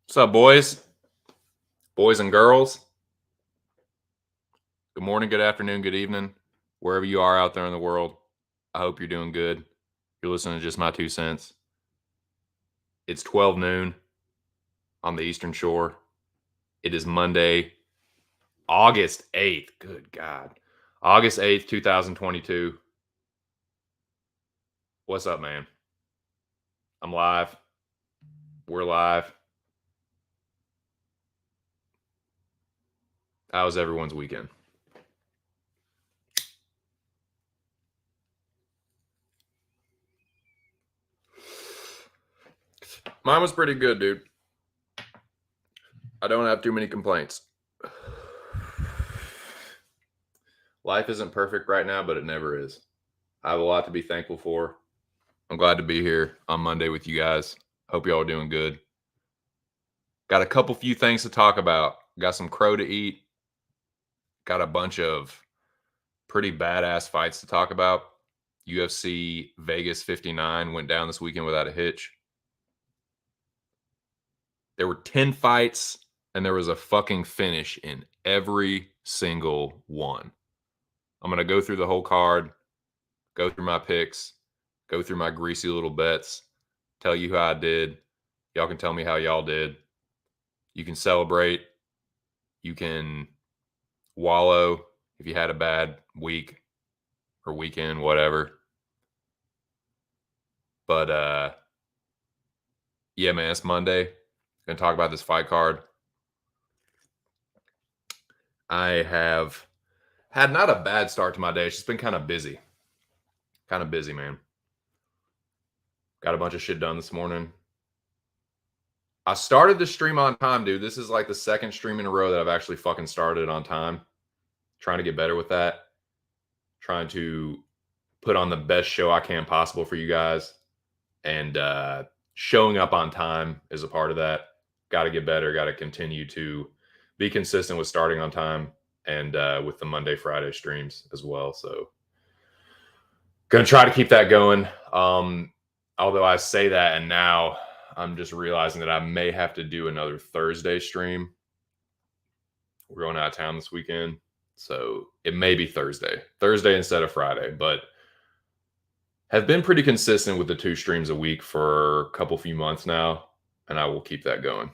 What's up, boys? Boys and girls? Good morning, good afternoon, good evening, wherever you are out there in the world. I hope you're doing good. You're listening to Just My 2 Cents. It's 12 noon on the Eastern Shore. It is Monday, August 8th. Good God. August 8th, 2022. What's up, man? I'm live. We're live. How was everyone's weekend? Mine was pretty good, dude. I don't have too many complaints. Life isn't perfect right now, but it never is. I have a lot to be thankful for. I'm glad to be here on Monday with you guys. Hope y'all are doing good. Got a few things to talk about. Got some crow to eat. Got a bunch of pretty badass fights to talk about. UFC Vegas 59 went down this weekend without a hitch. There were 10 fights, and there was a fucking finish in every single one. I'm going to go through the whole card, go through my picks, go through my greasy little bets, tell you how I did. Y'all can tell me how y'all did. You can celebrate. You can wallow if you had a bad week or weekend, whatever. But yeah, man, it's Monday. Gonna talk about this fight card. I have had not a bad start to my day. It's just been kind of busy. Kind of busy, man. Got a bunch of shit done this morning. I started the stream on time, dude. This is like the second stream in a row that I've actually fucking started on time. Trying to get better with that. Trying to put on the best show I can possible for you guys. And showing up on time is a part of that. Got to get better. Got to continue to be consistent with starting on time and with the Monday, Friday streams as well. So going to try to keep that going. Although I say that, and now I'm just realizing that I may have to do another Thursday stream. We're going out of town this weekend, so it may be Thursday instead of Friday, but have been pretty consistent with the 2 streams a week for a few months now, and I will keep that going.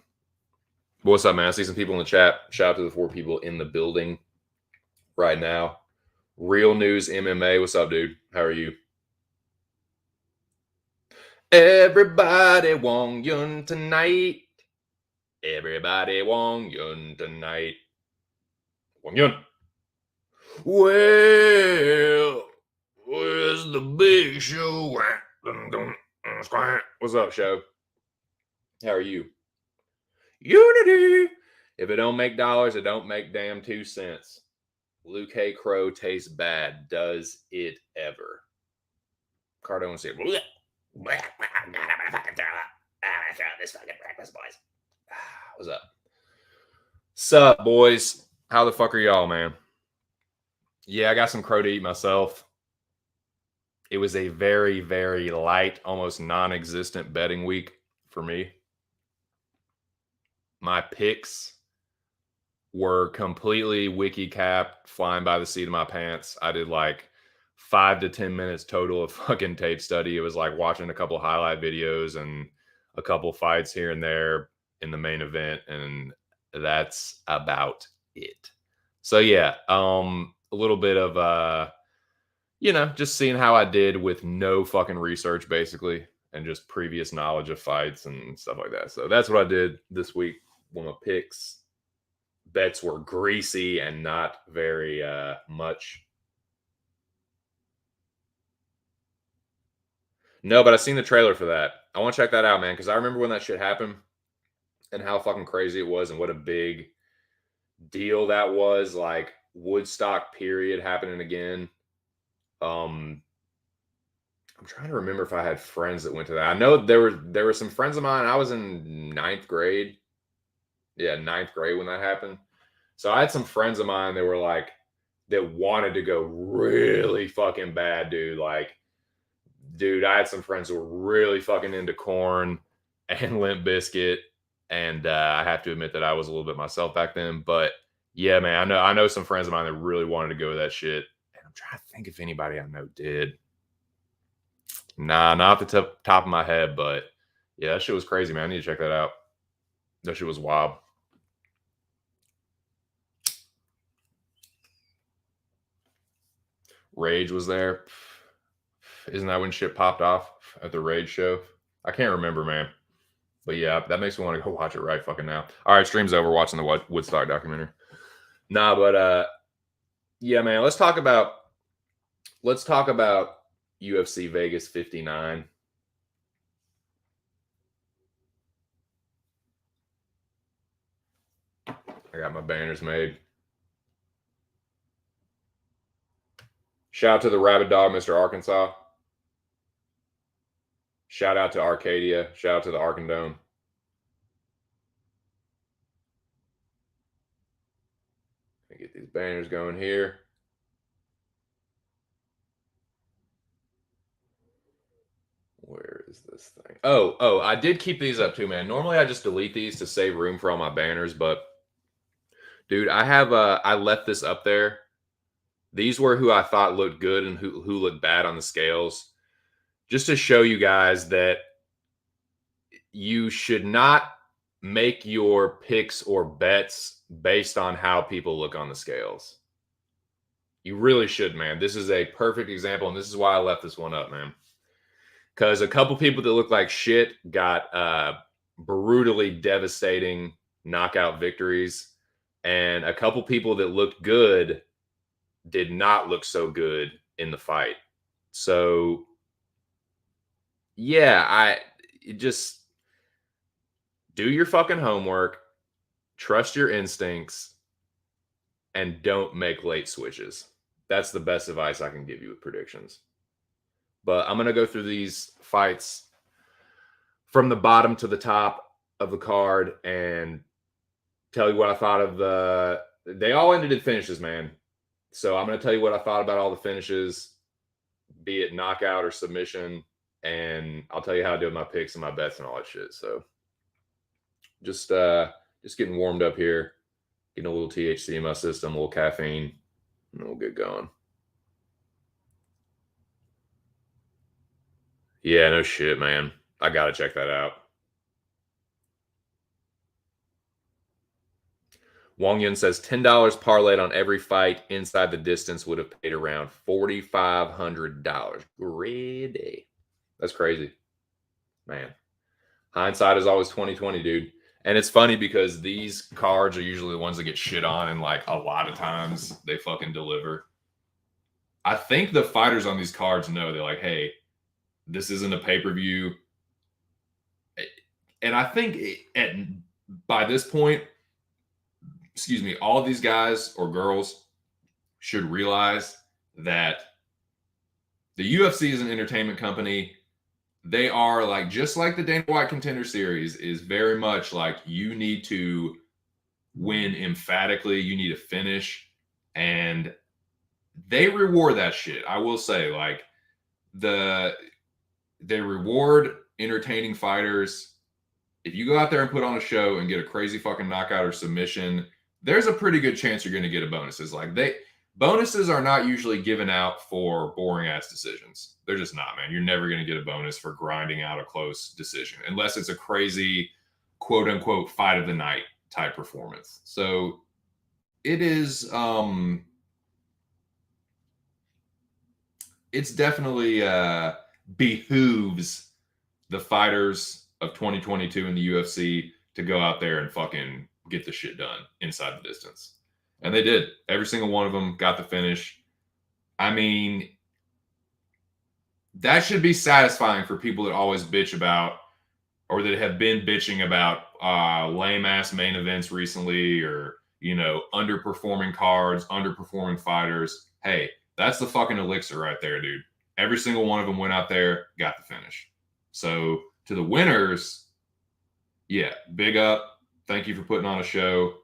But what's up, man? I see some people in the chat. Shout out to the 4 people in the building right now. Real News MMA. What's up, dude? How are you? Everybody want Yun tonight. Everybody want Yun tonight. Want Yun. Well, where's the big show? What's up, show? How are you? Unity. If it don't make dollars, it don't make damn 2 cents. Luke Hay Crow tastes bad. Does it ever? Cardone said, "God, I'm gonna fucking throw up. I'm gonna throw this fucking breakfast, boys." What's up? Sup, boys? How the fuck are y'all, man? Yeah, I got some crow to eat myself. It was a very, very light, almost non-existent betting week for me. My picks were completely wiki capped, flying by the seat of my pants. I did like 5 to 10 minutes total of fucking tape study. It was like watching a couple highlight videos and a couple fights here and there in the main event, and that's about it. So yeah, a little bit of just seeing how I did with no fucking research basically, and just previous knowledge of fights and stuff like that. So that's what I did this week when my picks. Bets were greasy and not very much. No, but I seen the trailer for that. I want to check that out, man, because I remember when that shit happened and how fucking crazy it was and what a big deal that was. Like Woodstock period happening again. I'm trying to remember if I had friends that went to that. I know there were some friends of mine. I was in ninth grade. Yeah, ninth grade when that happened. So I had some friends of mine that were like that wanted to go really fucking bad, dude. Like, dude, I had some friends who were really fucking into Corn and Limp Bizkit, and I have to admit that I was a little bit myself back then. But yeah, man, I know some friends of mine that really wanted to go with that shit. And I'm trying to think if anybody I know did. Nah, not off the top of my head, but yeah, that shit was crazy, man. I need to check that out. That shit was wild. Rage was there. Isn't that when shit popped off at the Rage show? I can't remember, man. But yeah, that makes me want to go watch it right fucking now. All right, stream's over. Watching the Woodstock documentary. Nah, but yeah, man. Let's talk about UFC Vegas 59. I got my banners made. Shout out to the Rabid Dog, Mr. Arkansas. Shout out to Arcadia. Shout out to the Arkandome. Let me get these banners going here. Where is this thing? Oh, I did keep these up too, man. Normally I just delete these to save room for all my banners, but dude, I left this up there. These were who I thought looked good and who looked bad on the scales. Just to show you guys that you should not make your picks or bets based on how people look on the scales. You really should, man. This is a perfect example, and this is why I left this one up, man. Because a couple people that look like shit got brutally devastating knockout victories, and a couple people that looked good did not look so good in the fight. So, yeah, just do your fucking homework, trust your instincts, and don't make late switches. That's the best advice I can give you with predictions. But I'm going to go through these fights from the bottom to the top of the card and tell you what I thought of they all ended in finishes, man. So I'm going to tell you what I thought about all the finishes, be it knockout or submission, and I'll tell you how I did my picks and my bets and all that shit. So just getting warmed up here, getting a little THC in my system, a little caffeine, and we'll get going. Yeah, no shit, man. I gotta check that out. Wong Yun says $10 parlayed on every fight inside the distance would have paid around $4,500. Greedy. That's crazy, man. Hindsight is always 20/20, dude. And it's funny because these cards are usually the ones that get shit on, and like a lot of times they fucking deliver. I think the fighters on these cards know they're like, hey, this isn't a pay-per-view. And I think by this point, excuse me, all of these guys or girls should realize that the UFC is an entertainment company. They are like, just like the Dana White Contender Series is very much like, you need to win emphatically, you need to finish, and they reward that shit. I will say, like, they reward entertaining fighters. If you go out there and put on a show and get a crazy fucking knockout or submission, there's a pretty good chance you're going to get a bonuses. Like, bonuses are not usually given out for boring ass decisions. They're just not, man. You're never going to get a bonus for grinding out a close decision unless it's a crazy quote unquote fight of the night type performance. So it is it's definitely behooves the fighters of 2022 in the UFC to go out there and fucking get the shit done inside the distance. And they did. Every single one of them got the finish. I mean, that should be satisfying for people that always bitch about, or that have been bitching about lame ass main events recently, or, you know, underperforming cards, underperforming fighters. Hey, that's the fucking elixir right there, dude. Every single one of them went out there, got the finish. So to the winners, yeah, big up. Thank you for putting on a show.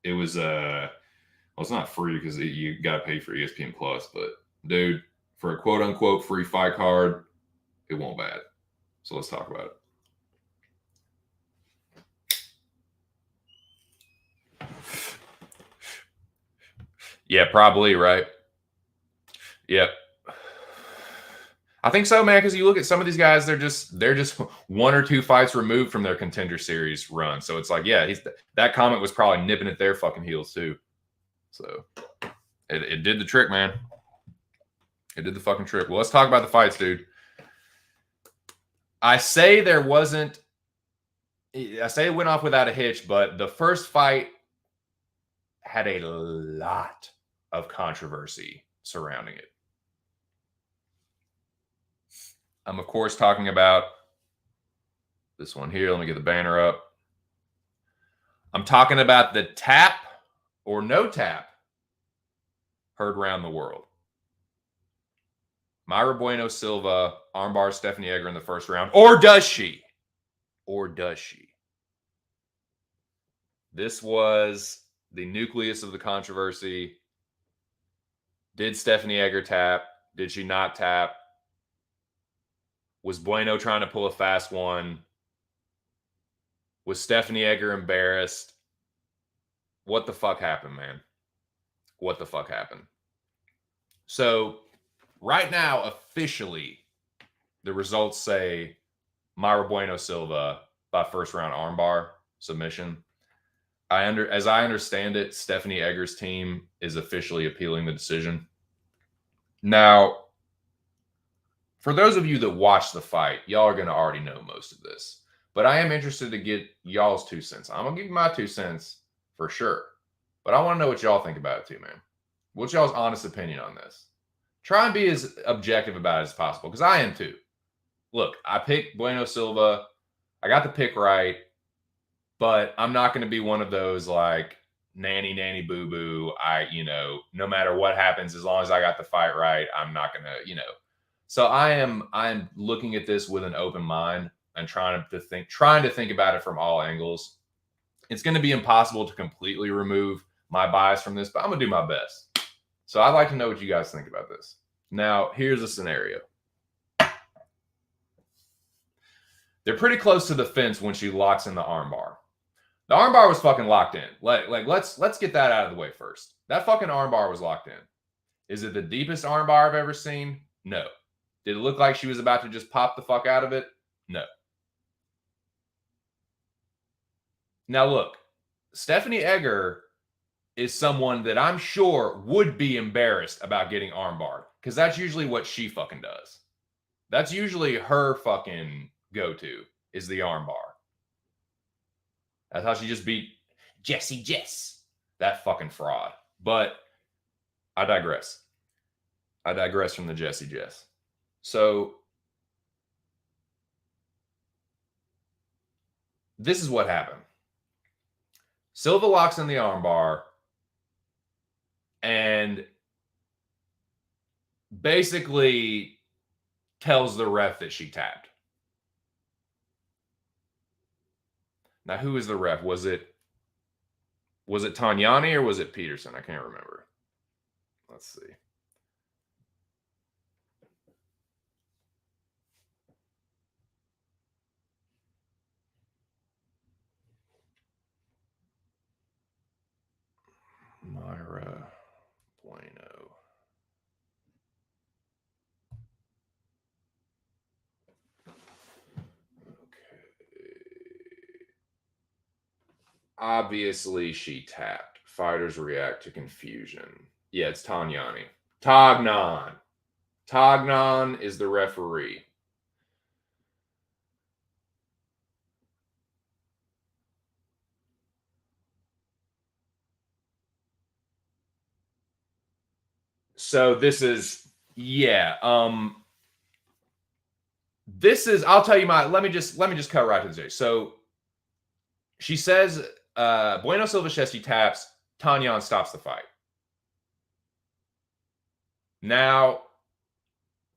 It was well, it's not free because you got to pay for ESPN Plus, but dude, for a quote unquote free fight card, it won't bad. So let's talk about it. Yeah, probably, right? Yep. I think so, man, because you look at some of these guys, they're just one or two fights removed from their Contender Series run. So it's like, yeah, that comment was probably nipping at their fucking heels too. So it did the trick, man. It did the fucking trick. Well, let's talk about the fights, dude. I say it went off without a hitch, but the first fight had a lot of controversy surrounding it. I'm, of course, talking about this one here. Let me get the banner up. I'm talking about the tap or no tap heard around the world. Mayra Bueno Silva armbar Stephanie Egger in the first round. Or does she? Or does she? This was the nucleus of the controversy. Did Stephanie Egger tap? Did she not tap? Was Bueno trying to pull a fast one? Was Stephanie Egger embarrassed? What the fuck happened, man? What the fuck happened? So right now, officially, the results say Mayra Bueno Silva by first round armbar submission. As I understand it, Stephanie Egger's team is officially appealing the decision. Now, for those of you that watch the fight, y'all are going to already know most of this. But I am interested to get y'all's 2 cents. I'm going to give you my 2 cents for sure. But I want to know what y'all think about it too, man. What's y'all's honest opinion on this? Try and be as objective about it as possible, because I am too. Look, I picked Bueno Silva. I got the pick right. But I'm not going to be one of those like nanny boo boo. No matter what happens, as long as I got the fight right, I'm not going to, So I'm looking at this with an open mind and trying to think about it from all angles. It's going to be impossible to completely remove my bias from this, but I'm going to do my best. So I'd like to know what you guys think about this. Now, here's a scenario. They're pretty close to the fence when she locks in the armbar. The armbar was fucking locked in. Let's get that out of the way first. That fucking armbar was locked in. Is it the deepest armbar I've ever seen? No. Did it look like she was about to just pop the fuck out of it? No. Now look, Stephanie Egger is someone that I'm sure would be embarrassed about getting armbarred, because that's usually what she fucking does. That's usually her fucking go-to, is the armbar. That's how she just beat Jessie Jess, that fucking fraud. But I digress. I digress from the Jessie Jess. So this is what happened. Silva locks in the armbar and basically tells the ref that she tapped. Now, who is the ref? Was it Tanyani or was it Peterson? I can't remember. Let's see. Myra Bueno. Obviously, she tapped. Fighters react to confusion. Yeah, it's Tanyani. Tognon. Tognon is the referee. So this is, yeah. This is, I'll tell you let me just cut right to the chase. So she says Bueno Silva says she taps, Tanyan stops the fight. Now,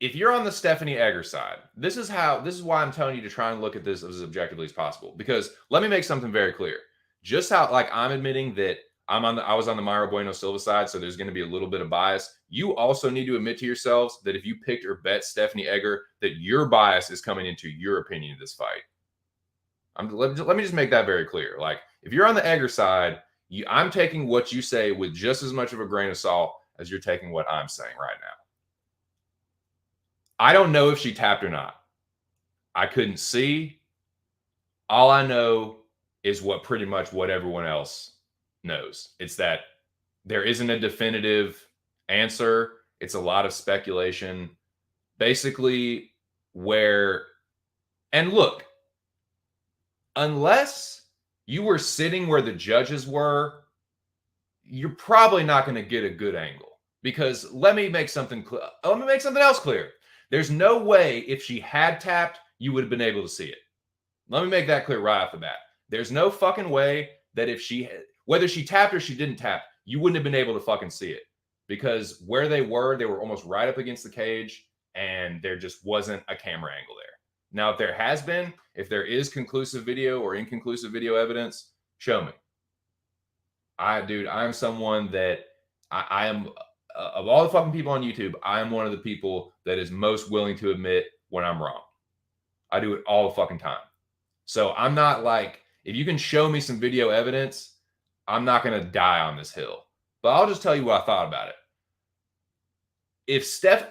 if you're on the Stephanie Egger side, this is why I'm telling you to try and look at this as objectively as possible. Because let me make something very clear. Just how, like, I'm admitting that I was on the Myra Bueno Silva side, so there's going to be a little bit of bias. You also need to admit to yourselves that if you picked or bet Stephanie Egger, that your bias is coming into your opinion of this fight. Let me just make that very clear. Like, if you're on the Egger side, I'm taking what you say with just as much of a grain of salt as you're taking what I'm saying right now. I don't know if she tapped or not. I couldn't see. All I know is pretty much what everyone else knows. It's that there isn't a definitive answer. It's a lot of speculation. Basically, and look, unless you were sitting where the judges were, you're probably not going to get a good angle. Because let me make something else clear. There's no way if she had tapped, you would have been able to see it. Let me make that clear right off the bat. There's no fucking way that whether she tapped or she didn't tap, you wouldn't have been able to fucking see it. Because where they were almost right up against the cage, and there just wasn't a camera angle there. Now, if there is conclusive video or inconclusive video evidence, show me. I'm someone that I am, of all the fucking people on YouTube, I am one of the people that is most willing to admit when I'm wrong. I do it all the fucking time. So I'm not like, if you can show me some video evidence, I'm not going to die on this hill. But I'll just tell you what I thought about it.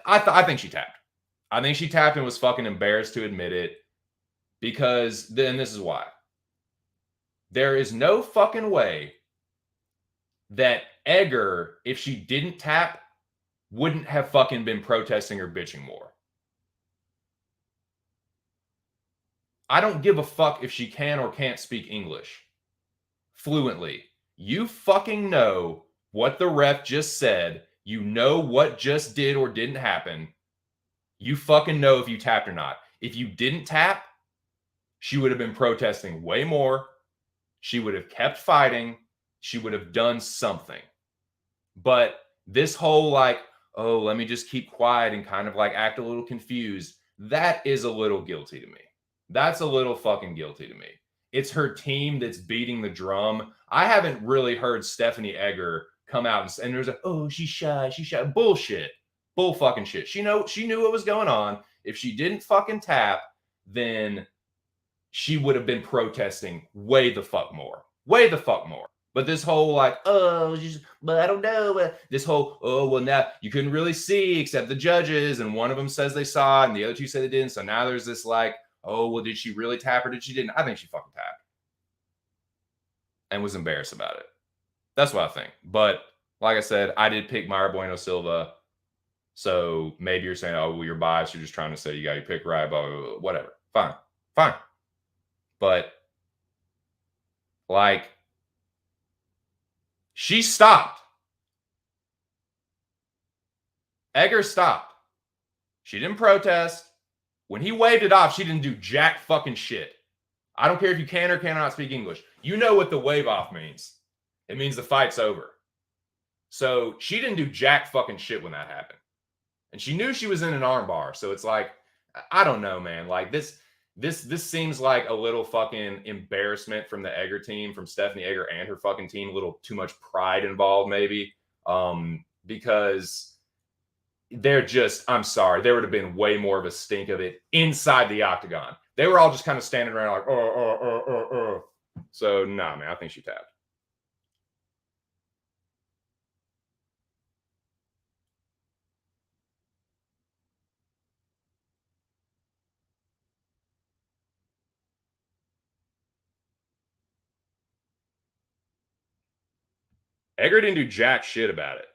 I think she tapped. I think she tapped and was fucking embarrassed to admit it, because then this is why. There is no fucking way that Egger, if she didn't tap, wouldn't have fucking been protesting or bitching more. I don't give a fuck if she can or can't speak English fluently. You fucking know what the ref just said. You know what just did or didn't happen. You fucking know if you tapped or not. If you didn't tap, she would have been protesting way more. She would have kept fighting. She would have done something. But this whole like, oh, let me just keep quiet and kind of like act a little confused, that is a little guilty to me. That's a little fucking guilty to me. It's her team that's beating the drum. I haven't really heard Stephanie Egger come out and there's she's shy. Bullshit. Bull fucking shit. She knew what was going on. If she didn't fucking tap, then she would have been protesting way the fuck more. Way the fuck more. But this whole like, but I don't know. This whole, now you couldn't really see except the judges. And one of them says they saw it and the other two said they didn't. So now there's this like, did she really tap or did she didn't? I think she fucking tapped. And was embarrassed about it. That's what I think. But like I said, I did pick Myra Bueno Silva. So maybe you're saying, you're biased. You're just trying to say you got your pick right, blah, blah, blah, whatever. Fine. But like, she stopped. Egger stopped. She didn't protest. When he waved it off, she didn't do jack fucking shit. I don't care if you can or cannot speak English. You know what the wave off means. it means the fight's over. So she didn't do jack fucking shit when that happened. And she knew she was in an armbar. So it's like, I don't know, man. Like this seems like a little fucking embarrassment from the Egger team, from Stephanie Egger and her fucking team. A little too much pride involved, maybe. Because they're just, I'm sorry, there would have been way more of a stink of it inside the octagon. They were all just kind of standing around like, oh. So, nah, man, I think she tapped. Egger didn't do jack shit about it.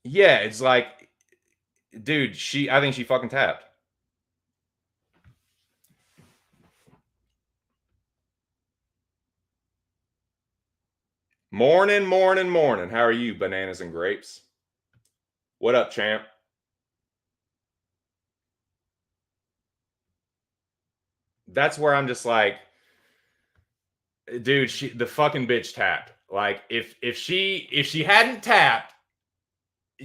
Yeah, it's like, dude, I think she fucking tapped. Morning. How are you, bananas and grapes? What up, champ? That's where I'm just like, dude, the fucking bitch tapped. Like, if she hadn't tapped,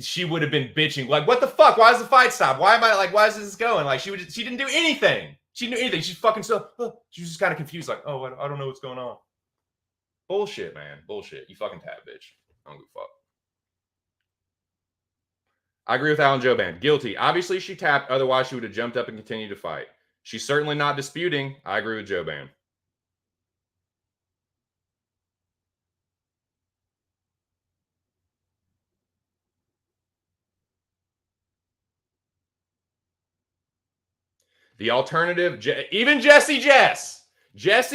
she would have been bitching. Like, what the fuck? Why does the fight stop? Why am I like, why is this going? Like, she didn't do anything. She didn't do anything. She's fucking so. She was just kind of confused. Like, oh, I don't know what's going on. Bullshit, man. Bullshit. You fucking tap, bitch. I don't give a fuck. I agree with Alan Joban. Guilty. Obviously, she tapped. Otherwise, she would have jumped up and continued to fight. She's certainly not disputing. I agree with Joban. The alternative, even Jesse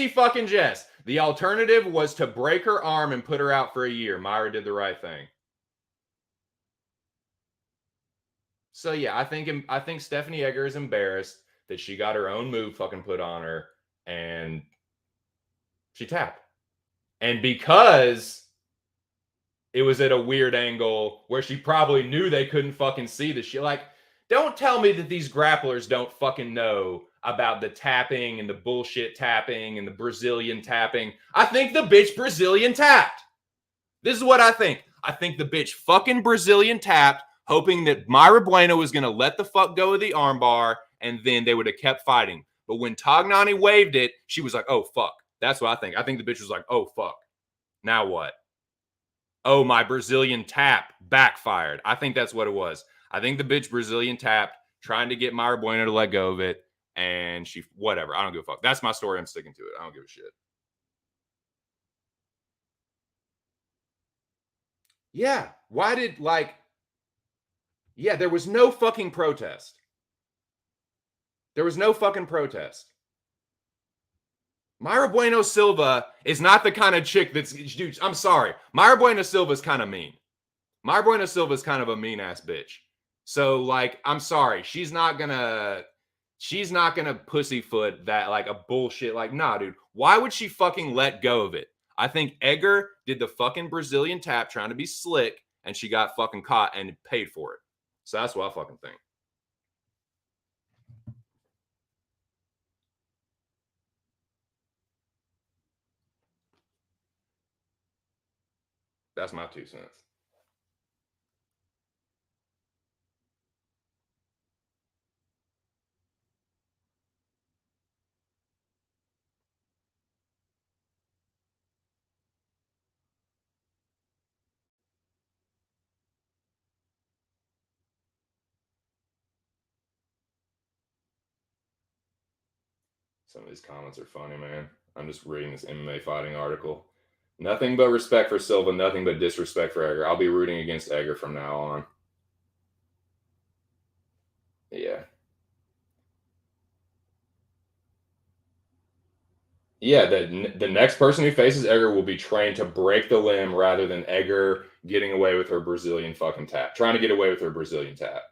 fucking Jess. The alternative was to break her arm and put her out for a year. Myra did the right thing. So yeah, I think Stephanie Egger is embarrassed that she got her own move fucking put on her and she tapped. And because it was at a weird angle where she probably knew they couldn't fucking see the shit. Like, don't tell me that these grapplers don't fucking know about the tapping and the bullshit tapping and the Brazilian tapping. I think the bitch Brazilian tapped. This is what I think. I think the bitch fucking Brazilian tapped, hoping that Myra Bueno was going to let the fuck go of the armbar and then they would have kept fighting. But when Tognani waved it, she was like, oh, fuck. That's what I think. I think the bitch was like, oh, fuck. Now what? Oh, my Brazilian tap backfired. I think that's what it was. I think the bitch Brazilian tapped, trying to get Myra Bueno to let go of it, and she, whatever. I don't give a fuck. That's my story. I'm sticking to it. I don't give a shit. Yeah. Why did, like, yeah, there was no fucking protest. There was no fucking protest. Myra Bueno Silva is not the kind of chick that's, dude, I'm sorry. Myra Bueno Silva is kind of mean. Myra Bueno Silva is kind of a mean ass bitch. So, like, I'm sorry. She's not gonna pussyfoot that, like, a bullshit. Like, nah, dude. Why would she fucking let go of it? I think Egger did the fucking Brazilian tap trying to be slick, and she got fucking caught and paid for it. So that's what I fucking think. That's my 2 cents. Some of these comments are funny, man. I'm just reading this MMA fighting article. Nothing but respect for Silva, nothing but disrespect for Egger. I'll be rooting against Egger from now on. Yeah. Yeah, the next person who faces Egger will be trained to break the limb rather than Egger getting away with her Brazilian fucking tap. Trying to get away with her Brazilian tap.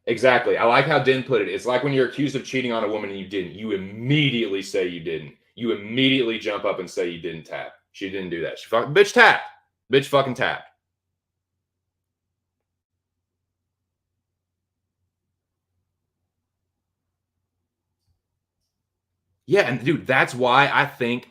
Exactly. I like how Din put it. It's like when you're accused of cheating on a woman and you didn't. You immediately say you didn't. You immediately jump up and say you didn't tap. She didn't do that. She fucking bitch tapped. Bitch fucking tapped. Yeah, and dude, that's why I think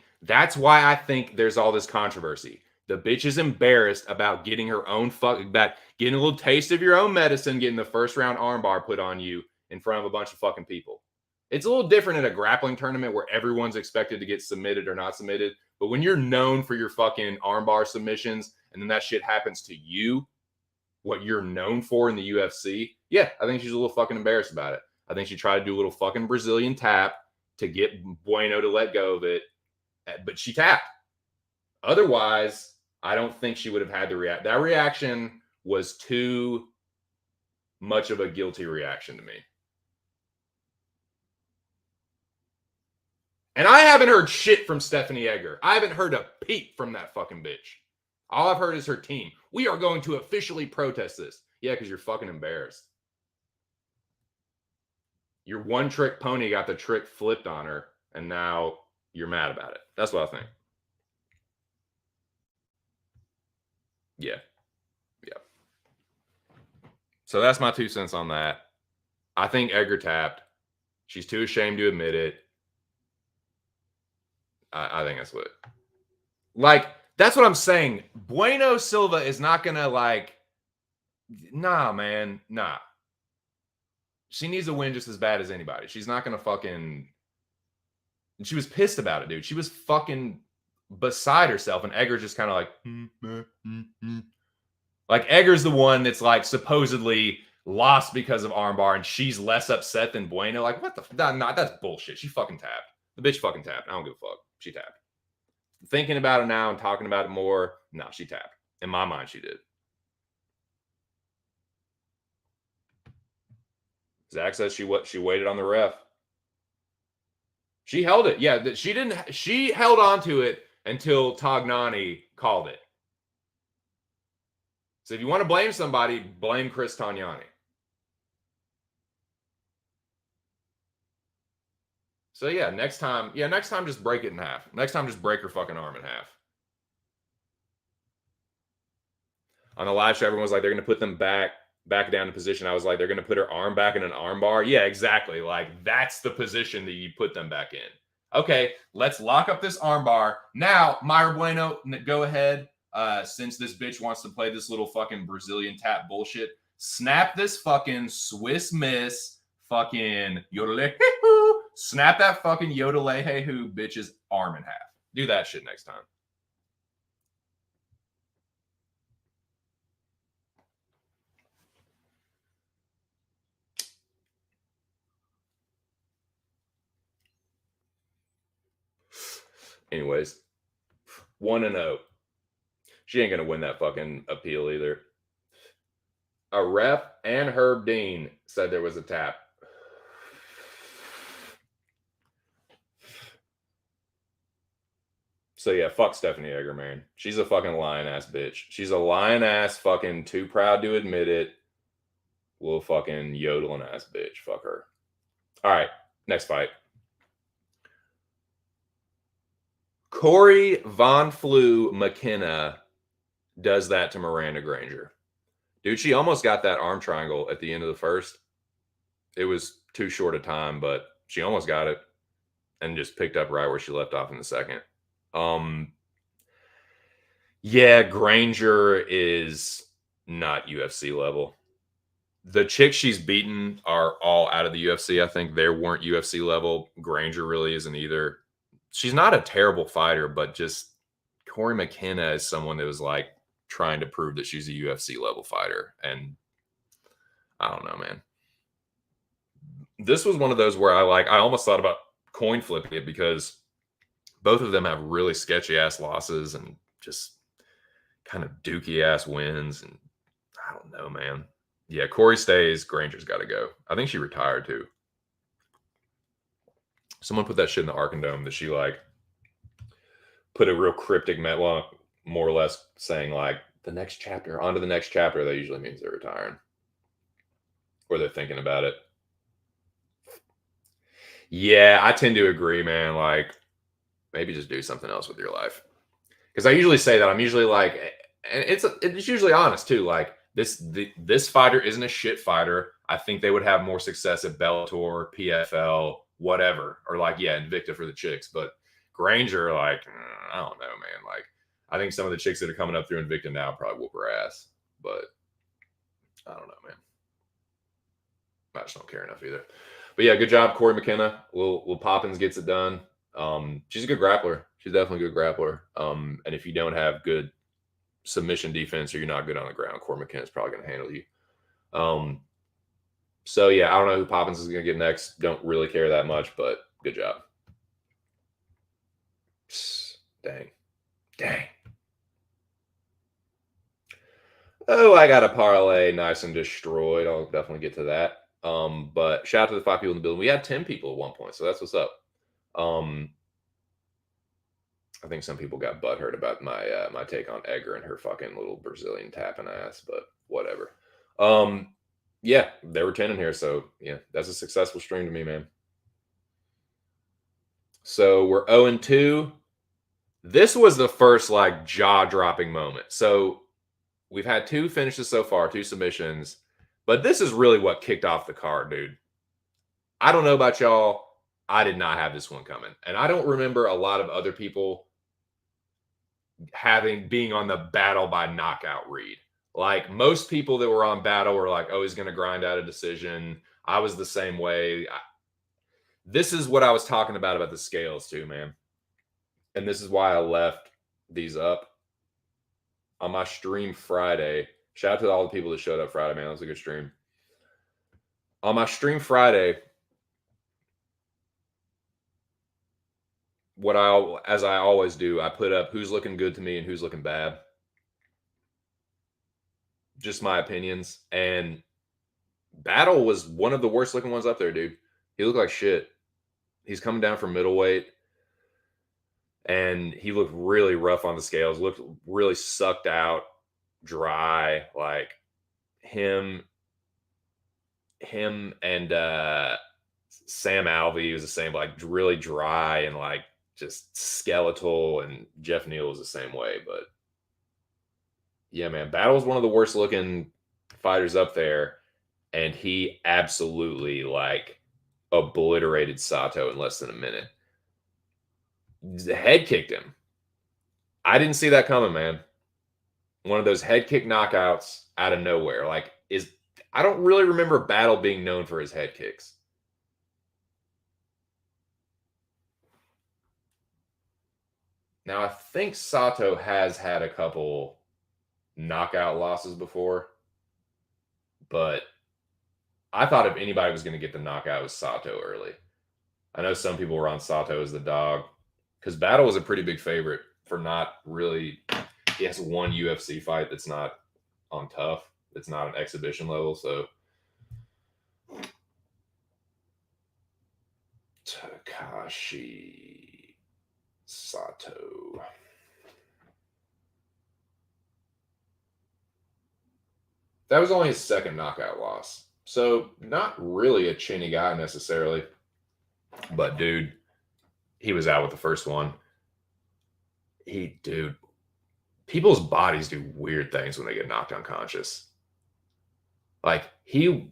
there's all this controversy. The bitch is embarrassed about getting her own about getting a little taste of your own medicine, getting the first round armbar put on you in front of a bunch of fucking people. It's a little different in a grappling tournament where everyone's expected to get submitted or not submitted. But when you're known for your fucking armbar submissions and then that shit happens to you, what you're known for in the UFC, yeah, I think she's a little fucking embarrassed about it. I think she tried to do a little fucking Brazilian tap to get Bueno to let go of it, but she tapped. Otherwise, I don't think she would have had the react. That reaction was too much of a guilty reaction to me. And I haven't heard shit from Stephanie Egger. I haven't heard a peep from that fucking bitch. All I've heard is her team. We are going to officially protest this. Yeah, because you're fucking embarrassed. Your one trick pony got the trick flipped on her, and now you're mad about it. That's what I think. Yeah. Yeah. So that's my 2 cents on that. I think Egger tapped. She's too ashamed to admit it. I think that's what. Like, that's what I'm saying. Bueno Silva is not going to, like, nah, man. Nah. She needs to win just as bad as anybody. She's not going to fucking. She was pissed about it, dude. She was fucking beside herself. And Egger's just kind of like, like, Egger's the one that's, like, supposedly lost because of armbar, and she's less upset than Bueno. Like, what the? Nah, that's bullshit. She fucking tapped. The bitch fucking tapped. I don't give a fuck. She tapped. Thinking about it now and talking about it more, no, she tapped. In my mind, she did. Zach says she waited on the ref. She held it. Yeah, she held on to it until Tognani called it. So if you want to blame somebody, blame Chris Tognani. So yeah, next time just break it in half. Next time just break her fucking arm in half. On the live show, everyone was like, they're going to put them back down in position. I was like, they're going to put her arm back in an arm bar. Yeah, exactly. Like, that's the position that you put them back in. Okay, let's lock up this arm bar. Now, Mayra Bueno, go ahead. Since this bitch wants to play this little fucking Brazilian tap bullshit, snap this fucking Swiss Miss fucking yodel-hey-hoo. Snap that fucking yodel-hey-hoo bitch's arm in half. Do that shit next time. Anyways, 1-0. She ain't gonna win that fucking appeal either. A ref and Herb Dean said there was a tap. So yeah, fuck Stephanie Egger, man. She's a fucking lying ass bitch. She's a lying ass fucking too proud to admit it. Little fucking yodeling ass bitch. Fuck her. All right, next fight. Corey Von Flew McKenna does that to Miranda Granger. Dude, she almost got that arm triangle at the end of the first. It was too short a time, but she almost got it and just picked up right where she left off in the second. Yeah, Granger is not UFC level. The chicks she's beaten are all out of the UFC. I think they weren't UFC level. Granger really isn't either. She's not a terrible fighter, but just Corey McKenna is someone that was like trying to prove that she's a UFC level fighter. And I don't know, man. This was one of those where I almost thought about coin flipping it because both of them have really sketchy ass losses and just kind of dookie ass wins. And I don't know, man. Yeah, Corey stays. Granger's got to go. I think she retired too. Someone put that shit in the Arkandome that she like put a real cryptic, well, more or less saying like the next chapter, on to the next chapter. That usually means they're retiring or they're thinking about it. Yeah, I tend to agree, man. Like, maybe just do something else with your life. Because I usually say that. I'm usually like, and it's usually honest too. Like, this fighter isn't a shit fighter. I think they would have more success at Bellator, PFL, whatever, or like, yeah, Invicta for the chicks. But Granger, like, I don't know, man. Like, I think some of the chicks that are coming up through Invicta now probably whoop her ass, but I don't know, man. I just don't care enough either. But yeah, good job, Corey McKenna. Will Poppins gets it done. She's a good grappler. She's definitely a good grappler. And if you don't have good submission defense or you're not good on the ground, Corey McKenna's probably going to handle you. So yeah, I don't know who Poppins is going to get next. Don't really care that much, but good job. Dang. Oh, I got a parlay nice and destroyed. I'll definitely get to that. But shout out to the 5 people in the building. We had 10 people at one point, so that's what's up. I think some people got butthurt about my my take on Edgar and her fucking little Brazilian tapping ass, but whatever. Yeah, there were 10 in here, so yeah, that's a successful stream to me, man. So we're 0-2. This was the first like jaw-dropping moment. So we've had 2 finishes so far, 2 submissions, but this is really what kicked off the card, dude. I don't know about y'all. I did not have this one coming. And I don't remember a lot of other people being on the battle by knockout read. Like most people that were on battle were like, oh, he's going to grind out a decision. I was the same way. This is what I was talking about the scales too, man. And this is why I left these up on my stream Friday. Shout out to all the people that showed up Friday, man. That was a good stream. On my stream Friday, as I always do, I put up who's looking good to me and who's looking bad. Just my opinions. And Battle was one of the worst looking ones up there, dude. He looked like shit. He's coming down from middleweight. And he looked really rough on the scales, looked really sucked out, dry. Like him and Sam Alvey was the same, like really dry and like just skeletal, and Jeff Neal was the same way. But yeah, man, Battle's one of the worst looking fighters up there, and he absolutely like obliterated Sato in less than a minute. The head kicked him. I didn't see that coming, man. One of those head kick knockouts out of nowhere. Like, I don't really remember Battle being known for his head kicks. Now, I think Sato has had a couple knockout losses before, but I thought if anybody was going to get the knockout, it was Sato early. I know some people were on Sato as the dog because Battle was a pretty big favorite for not really. He has one UFC fight that's not on tough. It's not an exhibition level, so. Takashi Sato. That was only his second knockout loss. So not really a chinny guy necessarily. But dude, he was out with the first one. People's bodies do weird things when they get knocked unconscious. Like he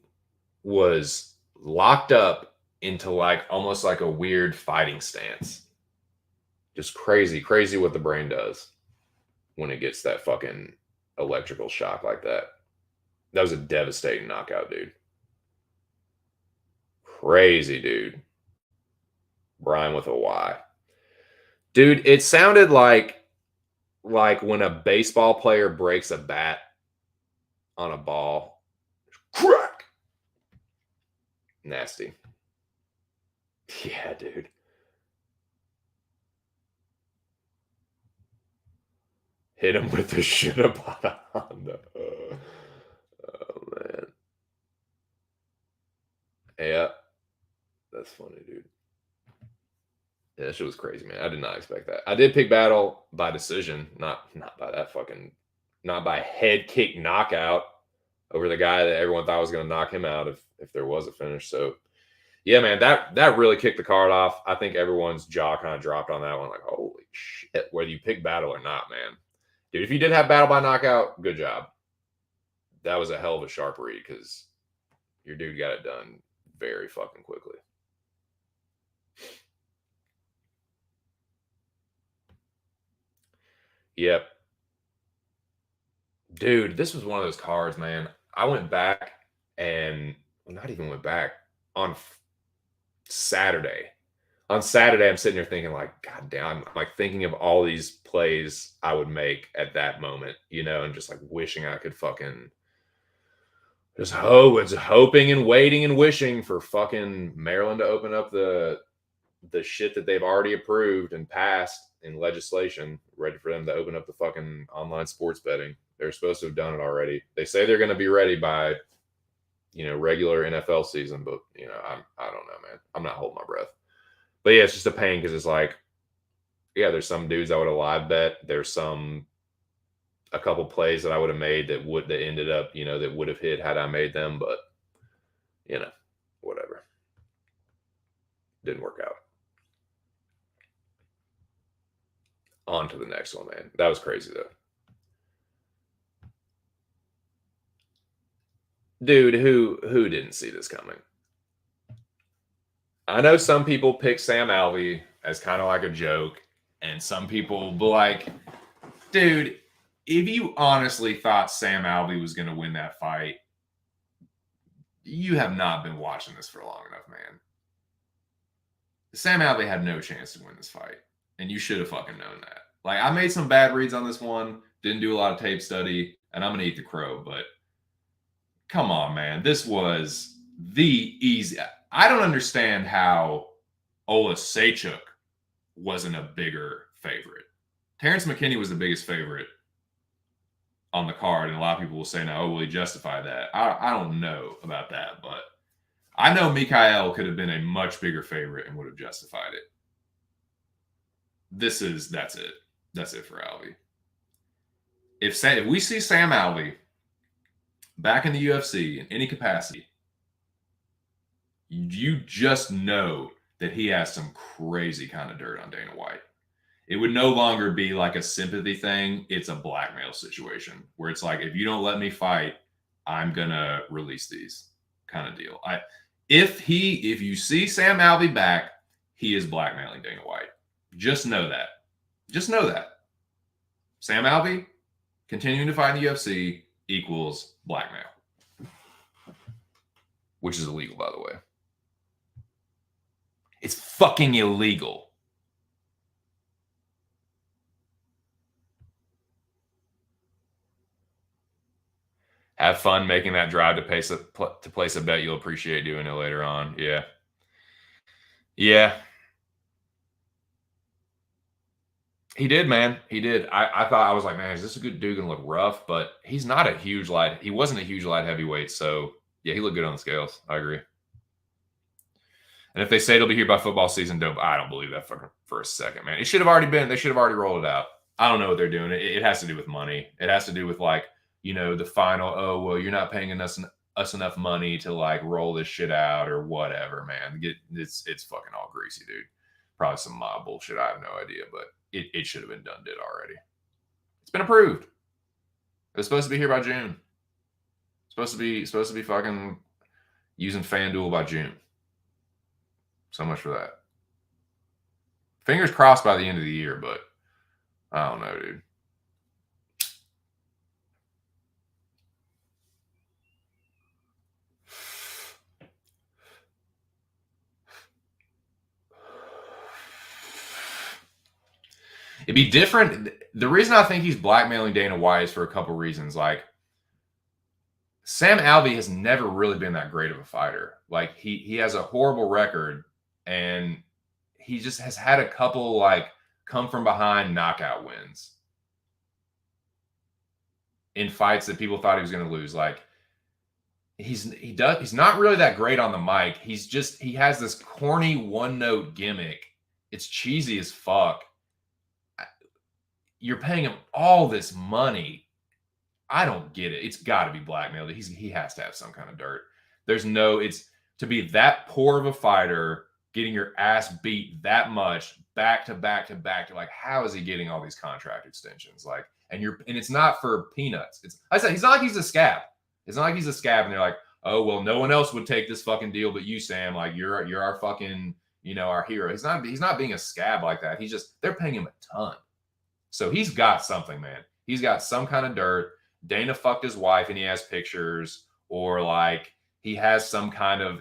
was locked up into like almost like a weird fighting stance. Just crazy what the brain does when it gets that fucking electrical shock like that. That was a devastating knockout, dude. Crazy, dude. Brian with a Y. Dude, it sounded like when a baseball player breaks a bat on a ball. Crack! Nasty. Yeah, dude. Hit him with the shit about a Honda. Oh, man. Yeah. That's funny, dude. Yeah, that shit was crazy, man. I did not expect that. I did pick Battle by decision, not by that fucking, not by head kick knockout over the guy that everyone thought was going to knock him out if there was a finish. So, yeah, man, that really kicked the card off. I think everyone's jaw kind of dropped on that one. Like, holy shit, whether you pick Battle or not, man. Dude, if you did have Battle by knockout, good job. That was a hell of a sharp read because your dude got it done very fucking quickly. Yep. Dude, this was one of those cards, man. I went back and well, not even went back on Saturday. On Saturday, I'm sitting there thinking, like, God damn, I'm like thinking of all these plays I would make at that moment, and just like wishing I could fucking it's hoping and waiting and wishing for fucking Maryland to open up the shit that they've already approved and passed in legislation, ready for them to open up the fucking online sports betting. They're supposed to have done it already. They say they're going to be ready by, regular NFL season, but I don't know, man. I'm not holding my breath. But yeah, it's just a pain because it's like, yeah, there's some dudes I would have live bet. There's a couple plays that I would have made that ended up, that would have hit had I made them, but whatever. Didn't work out. On to the next one, man. That was crazy though. Dude, who didn't see this coming? I know some people pick Sam Alvey as kind of like a joke, and some people be like, dude, if you honestly thought Sam Alvey was going to win that fight, you have not been watching this for long enough, man. Sam Alvey had no chance to win this fight, and you should have fucking known that. Like, I made some bad reads on this one, didn't do a lot of tape study, and I'm going to eat the crow, but come on, man. This was the easy. I don't understand how Olasechuk wasn't a bigger favorite. Terrence McKinney was the biggest favorite on the card, and a lot of people will say now, will he justify that? I don't know about that, but I know Mikhail could have been a much bigger favorite and would have justified it. That's it. That's it for Alvey. If we see Sam Alvey back in the UFC in any capacity, you just know that he has some crazy kind of dirt on Dana White. It would no longer be like a sympathy thing. It's a blackmail situation where it's like, if you don't let me fight, I'm going to release these kind of deal. If you see Sam Alvey back, he is blackmailing Dana White. Just know that. Just know that. Sam Alvey continuing to fight in the UFC equals blackmail, which is illegal, by the way. It's fucking illegal. Have fun making that drive to place a bet. You'll appreciate doing it later on. Yeah. Yeah. He did, man. He did. I thought, I was like, man, is this a good dude gonna look rough? But he's not a huge light. He wasn't a huge light heavyweight. So yeah, he looked good on the scales. I agree. And if they say it'll be here by football season, I don't believe that for a second, man. It should have already been. They should have already rolled it out. I don't know what they're doing. It has to do with money. It has to do with like, the final, oh, well, you're not paying us enough money to like roll this shit out or whatever, man. It's fucking all greasy, dude. Probably some mob bullshit. I have no idea, but it should have been done already. It's been approved. It was supposed to be here by June. Supposed to be fucking using FanDuel by June. So much for that. Fingers crossed by the end of the year, but I don't know, dude. It'd be different. The reason I think he's blackmailing Dana White is for a couple reasons. Like, Sam Alvey has never really been that great of a fighter. Like, he has a horrible record, and he just has had a couple like come from behind knockout wins in fights that people thought he was going to lose. Like, he's not really that great on the mic. He has this corny one note gimmick. It's cheesy as fuck. You're paying him all this money. I don't get it. It's got to be blackmailed. He has to have some kind of dirt. It's to be that poor of a fighter, getting your ass beat that much back to back to back. Like, how is he getting all these contract extensions? Like, and it's not for peanuts. He's not like he's a scab. It's not like he's a scab and they're like, oh, well, no one else would take this fucking deal but you, Sam. Like, you're our fucking, our hero. He's not being a scab like that. They're paying him a ton. So he's got something, man. He's got some kind of dirt. Dana fucked his wife and he has pictures, or like he has something, man.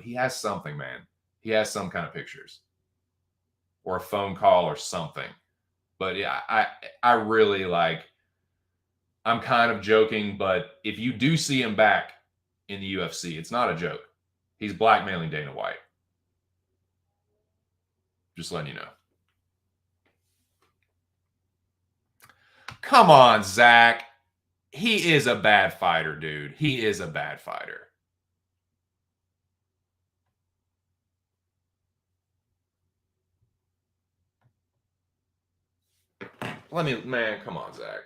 He has some kind of pictures or a phone call or something. But yeah, I really like, I'm kind of joking, but if you do see him back in the UFC, it's not a joke. He's blackmailing Dana White. Just letting you know. Come on, Zach. He is a bad fighter, dude. He is a bad fighter. Man, come on, Zach.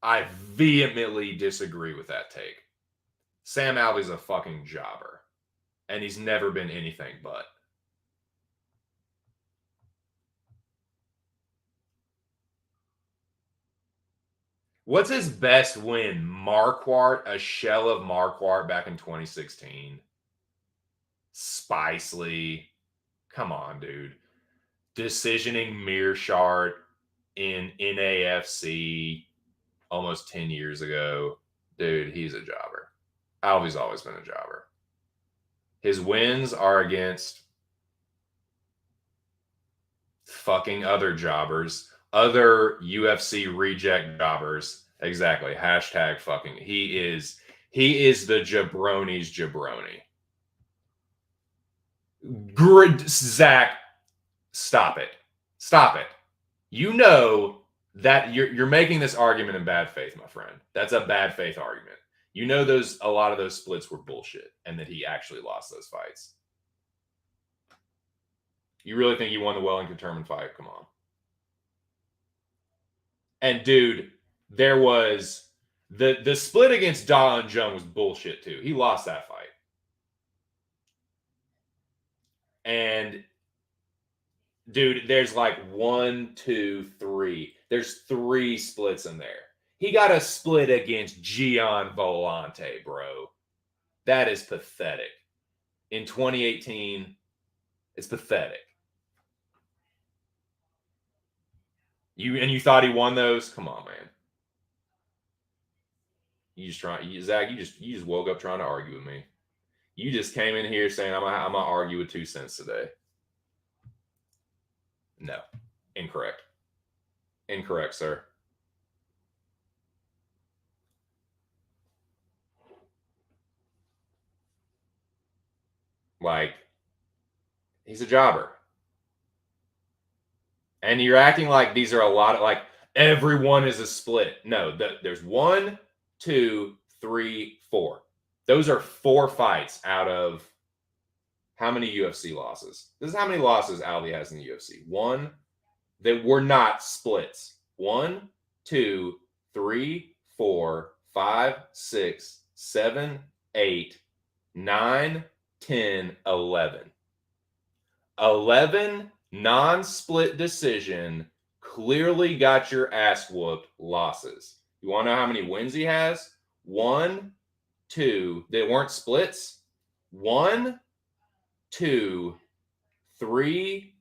I vehemently disagree with that take. Sam Alvey's a fucking jobber, and he's never been anything but. What's his best win? Marquardt, a shell of Marquardt back in 2016. Spicely. Come on, dude. Decisioning Mearshart in NAFC almost 10 years ago. Dude, he's a jobber. Alvey's always been a jobber. His wins are against fucking other jobbers, other UFC reject jobbers. Exactly. Hashtag fucking. He is the jabroni's jabroni. Zach, stop it. Stop it. You know that you're making this argument in bad faith, my friend. That's a bad faith argument. You know a lot of those splits were bullshit and that he actually lost those fights. You really think he won the Wellington-Turman fight? Come on. And dude, there was the split against Da Un Jung was bullshit too. He lost that fight. And dude, there's like 1, 2, 3. There's 3 splits in there. He got a split against Gian Volante, bro. That is pathetic. In 2018, it's pathetic. You thought he won those? Come on, man. Zach, you just woke up trying to argue with me. You just came in here saying I'm gonna argue with 2 cents today. No. Incorrect. Incorrect, sir. Like, he's a jobber. And you're acting like these are a lot of, like, everyone is a split. No, there's 1, 2, 3, 4. Those are 4 fights out of how many UFC losses? This is how many losses Alvey has in the UFC. 1, that were not splits. 1, 2, 3, 4, 5, 6, 7, 8, 9, 10, 11. 11 non-split decision, clearly got your ass whooped losses. You want to know how many wins he has? 1, 2. They weren't splits. 1, 2, 3,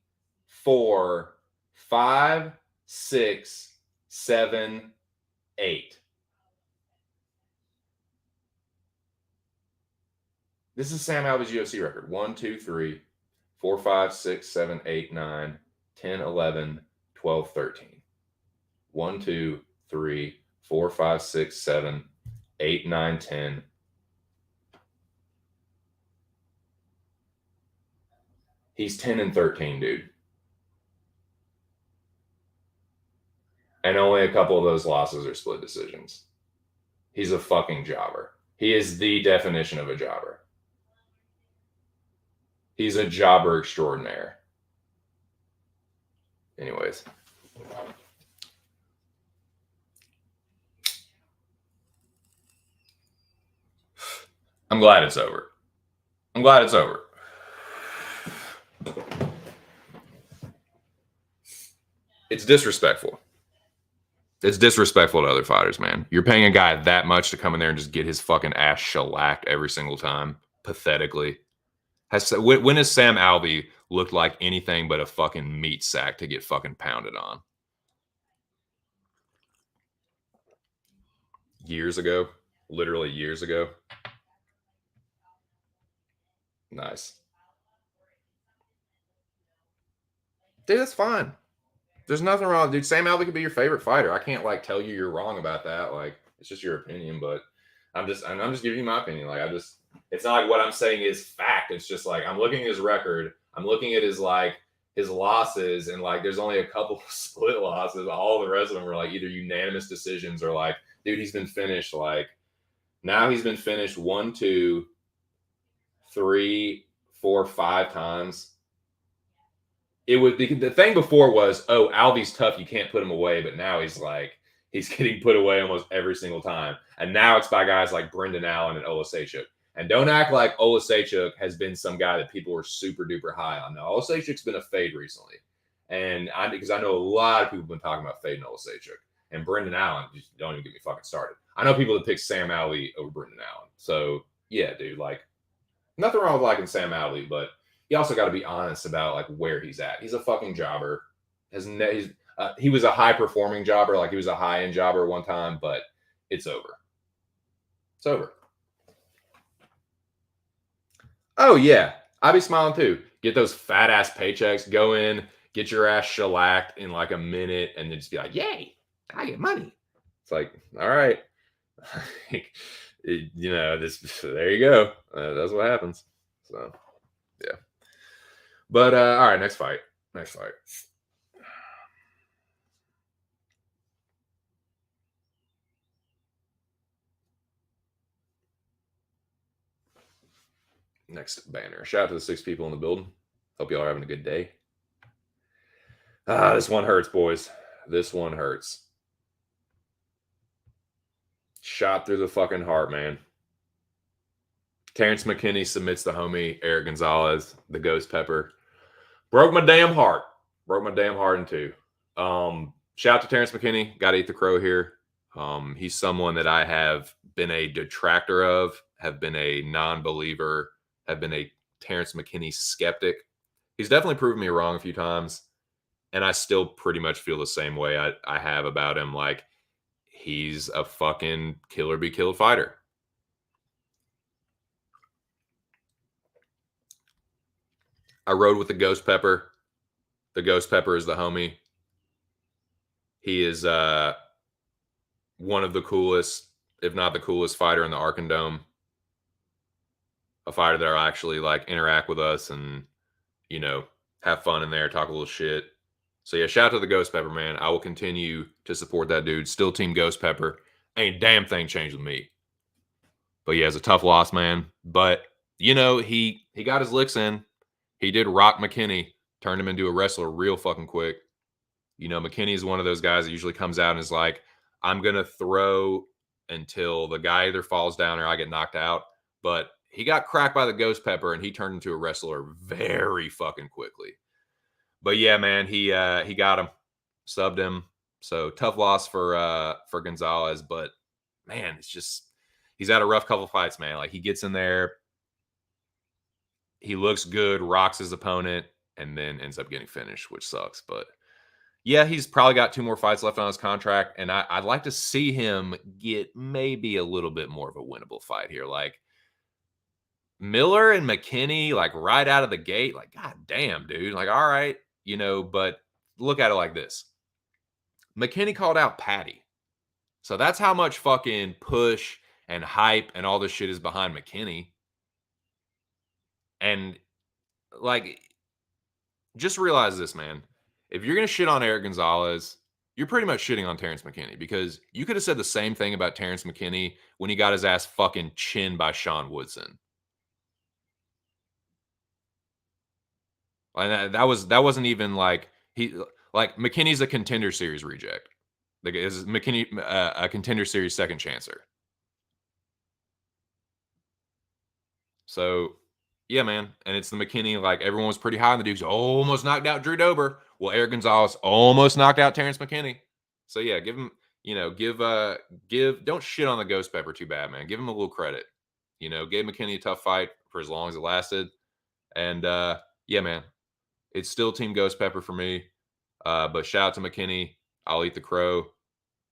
4, 5, 6, 7, 8. This is Sam Alvey's UFC record. 1, 2, 3, 4, 5, 6, 7, 8, 9, 10, 11, 12, 13. 1, 2, 3, 4, 5, 6, 7, 8, 9, 10. He's 10 and 13, dude. And only a couple of those losses are split decisions. He's a fucking jobber. He is the definition of a jobber. He's a jobber extraordinaire. Anyways. I'm glad it's over. I'm glad it's over. It's disrespectful. It's disrespectful to other fighters, man. You're paying a guy that much to come in there and just get his fucking ass shellacked every single time, pathetically. When has Sam Alvey looked like anything but a fucking meat sack to get fucking pounded on. Years ago, literally years ago. Nice. Dude, that's fine. There's nothing wrong, dude. Sam Alvey could be your favorite fighter. I can't like tell you you're wrong about that. Like, it's just your opinion, but I'm just giving you my opinion. Like, it's not like what I'm saying is fact. It's just like I'm looking at his record. I'm looking at his losses, and like there's only a couple of split losses. All the rest of them were like either unanimous decisions or like, dude, he's been finished like now he's been finished 1, 2, 3, 4, 5 times. It would be the thing before was, oh, Alvy's tough, you can't put him away, but now he's getting put away almost every single time. And now it's by guys like Brendan Allen and Olasechuk. And don't act like Olasechuk has been some guy that people are super duper high on. No, Olasechuk's been a fade recently. And because I know a lot of people have been talking about fading Olasechuk. And Brendan Allen, just don't even get me fucking started. I know people that pick Sam Alvey over Brendan Allen. So yeah, dude, like nothing wrong with liking Sam Alvey, but you also got to be honest about like where he's at. He's a fucking jobber. He was a high performing jobber, like he was a high end jobber one time, but it's over. It's over. Oh yeah, I'd be smiling too. Get those fat ass paychecks, go in, get your ass shellacked in like a minute, and then just be like, "Yay, I get money." It's like, all right, this. There you go. That's what happens. So, yeah. But all right, next fight. Next fight. Next banner. Shout out to the 6 people in the building. Hope y'all are having a good day. This one hurts, boys. This one hurts. Shot through the fucking heart, man. Terrence McKinney submits the homie Eric Gonzalez, the Ghost Pepper. Broke my damn heart. Broke my damn heart in two. Shout out to Terrence McKinney. Got to eat the crow here. He's someone that I have been a detractor of, have been a non-believer, have been a Terrence McKinney skeptic. He's definitely proven me wrong a few times, and I still pretty much feel the same way I have about him. Like, he's a fucking killer be killed fighter. I rode with the Ghost Pepper. The Ghost Pepper is the homie. He is one of the coolest, if not the coolest fighter in the Arkin Dome. A fighter that'll actually like interact with us and, have fun in there, talk a little shit. So yeah, shout out to the Ghost Pepper, man. I will continue to support that dude. Still Team Ghost Pepper. Ain't a damn thing changed with me. But yeah, it's a tough loss, man. But he got his licks in. He did rock McKinney, turned him into a wrestler real fucking quick. McKinney is one of those guys that usually comes out and is like, I'm going to throw until the guy either falls down or I get knocked out. But he got cracked by the Ghost Pepper and he turned into a wrestler very fucking quickly. But yeah, man, he got him, subbed him. So tough loss for Gonzalez. But man, it's just, he's had a rough couple fights, man. Like, he gets in there, he looks good, rocks his opponent, and then ends up getting finished, which sucks. But yeah, he's probably got 2 more fights left on his contract, and I'd like to see him get maybe a little bit more of a winnable fight here. Like, Miller and McKinney, like, right out of the gate, like, god damn, dude. Like, all right, but look at it like this. McKinney called out Patty. So that's how much fucking push and hype and all this shit is behind McKinney. And, like, just realize this, man. If you're going to shit on Eric Gonzalez, you're pretty much shitting on Terrence McKinney, because you could have said the same thing about Terrence McKinney when he got his ass fucking chinned by Sean Woodson. And that wasn't even like McKinney's a Contender Series reject. Like, is McKinney a Contender Series second chancer? So yeah, man. And it's the McKinney, like, everyone was pretty high on the dude. Almost knocked out Drew Dober. Well, Eric Gonzalez almost knocked out Terrence McKinney. So yeah, give him, don't shit on the Ghost Pepper too bad, man. Give him a little credit. Gave McKinney a tough fight for as long as it lasted. And yeah, man. It's still Team Ghost Pepper for me. But shout out to McKinney. I'll eat the crow.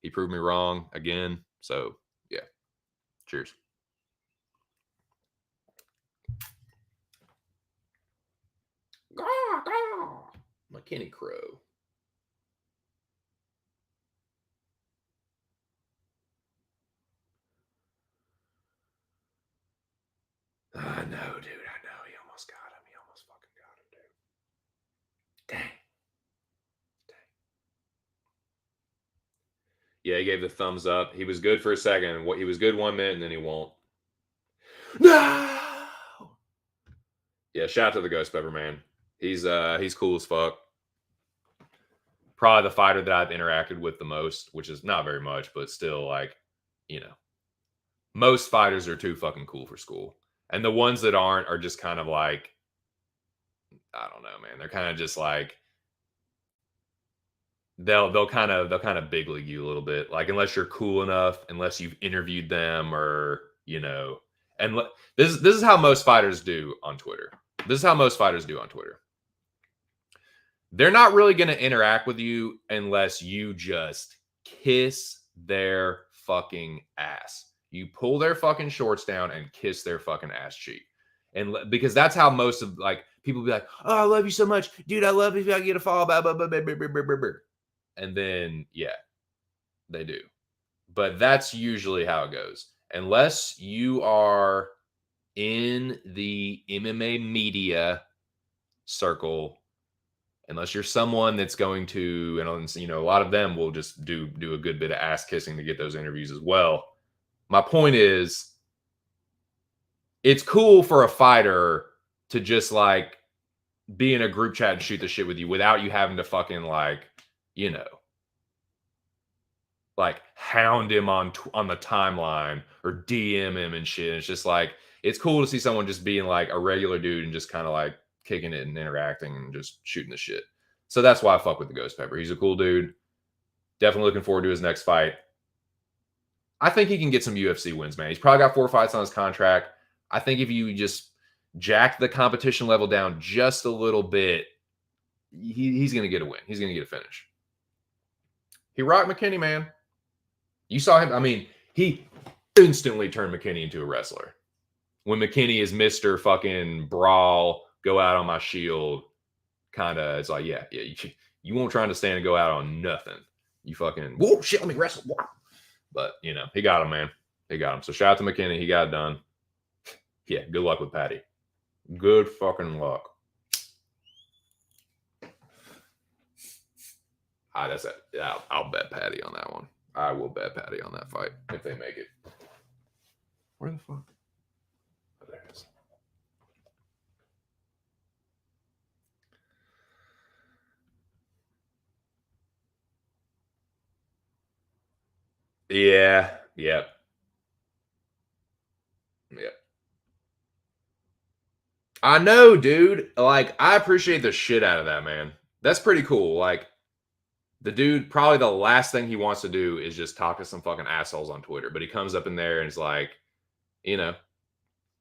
He proved me wrong again. So, yeah. Cheers. McKinney Crow. I know, dude. I know. He almost got him. He almost fucking got him, dude. Dang. Yeah, he gave the thumbs up. He was good for a second. He was good 1 minute, and then he won't. No. Yeah, shout out to the Ghost Pepper, man. He's cool as fuck. Probably the fighter that I've interacted with the most, which is not very much, but still, like, most fighters are too fucking cool for school, and the ones that aren't are just kind of like, I don't know, man. They're kind of just like they'll kind of big league you a little bit, like unless you're cool enough, unless you've interviewed them or and this is how most fighters do on Twitter. This is how most fighters do on Twitter. They're not really going to interact with you unless you just kiss their fucking ass. You pull their fucking shorts down and kiss their fucking ass cheek. And because that's how most of like people be like, "Oh, I love you so much, dude. I love you. If I get a follow, blah, blah, blah, blah, blah, blah, blah, blah." And then yeah, they do. But that's usually how it goes. Unless you are in the MMA media circle, unless you're someone that's going to, and a lot of them will just do a good bit of ass kissing to get those interviews as well. My point is, it's cool for a fighter to just like be in a group chat and shoot the shit with you without you having to fucking like hound him on the timeline or DM him and shit. It's just like, it's cool to see someone just being like a regular dude and just kind of like kicking it and interacting and just shooting the shit. So that's why I fuck with the Ghost Pepper. He's a cool dude. Definitely looking forward to his next fight. I think he can get some UFC wins, man. He's probably got 4 fights on his contract. I think if you just jack the competition level down just a little bit, he's going to get a win. He's going to get a finish. He rocked McKinney, man. You saw him. I mean, he instantly turned McKinney into a wrestler. When McKinney is Mr. fucking brawl, go out on my shield, kind of, it's like, yeah, you won't try to stand and go out on nothing. You fucking, whoa, shit, let me wrestle. Wow. But, he got him, man. He got him. So shout out to McKinney. He got it done. Yeah, good luck with Patty. Good fucking luck. That's it. Yeah, I'll bet Patty on that one. I will bet Patty on that fight if they make it. Where the fuck? Oh, there it is. Yeah. Yep. Yep. I know, dude. Like, I appreciate the shit out of that, man. That's pretty cool. Like, the dude, probably the last thing he wants to do is just talk to some fucking assholes on Twitter. But he comes up in there and is like,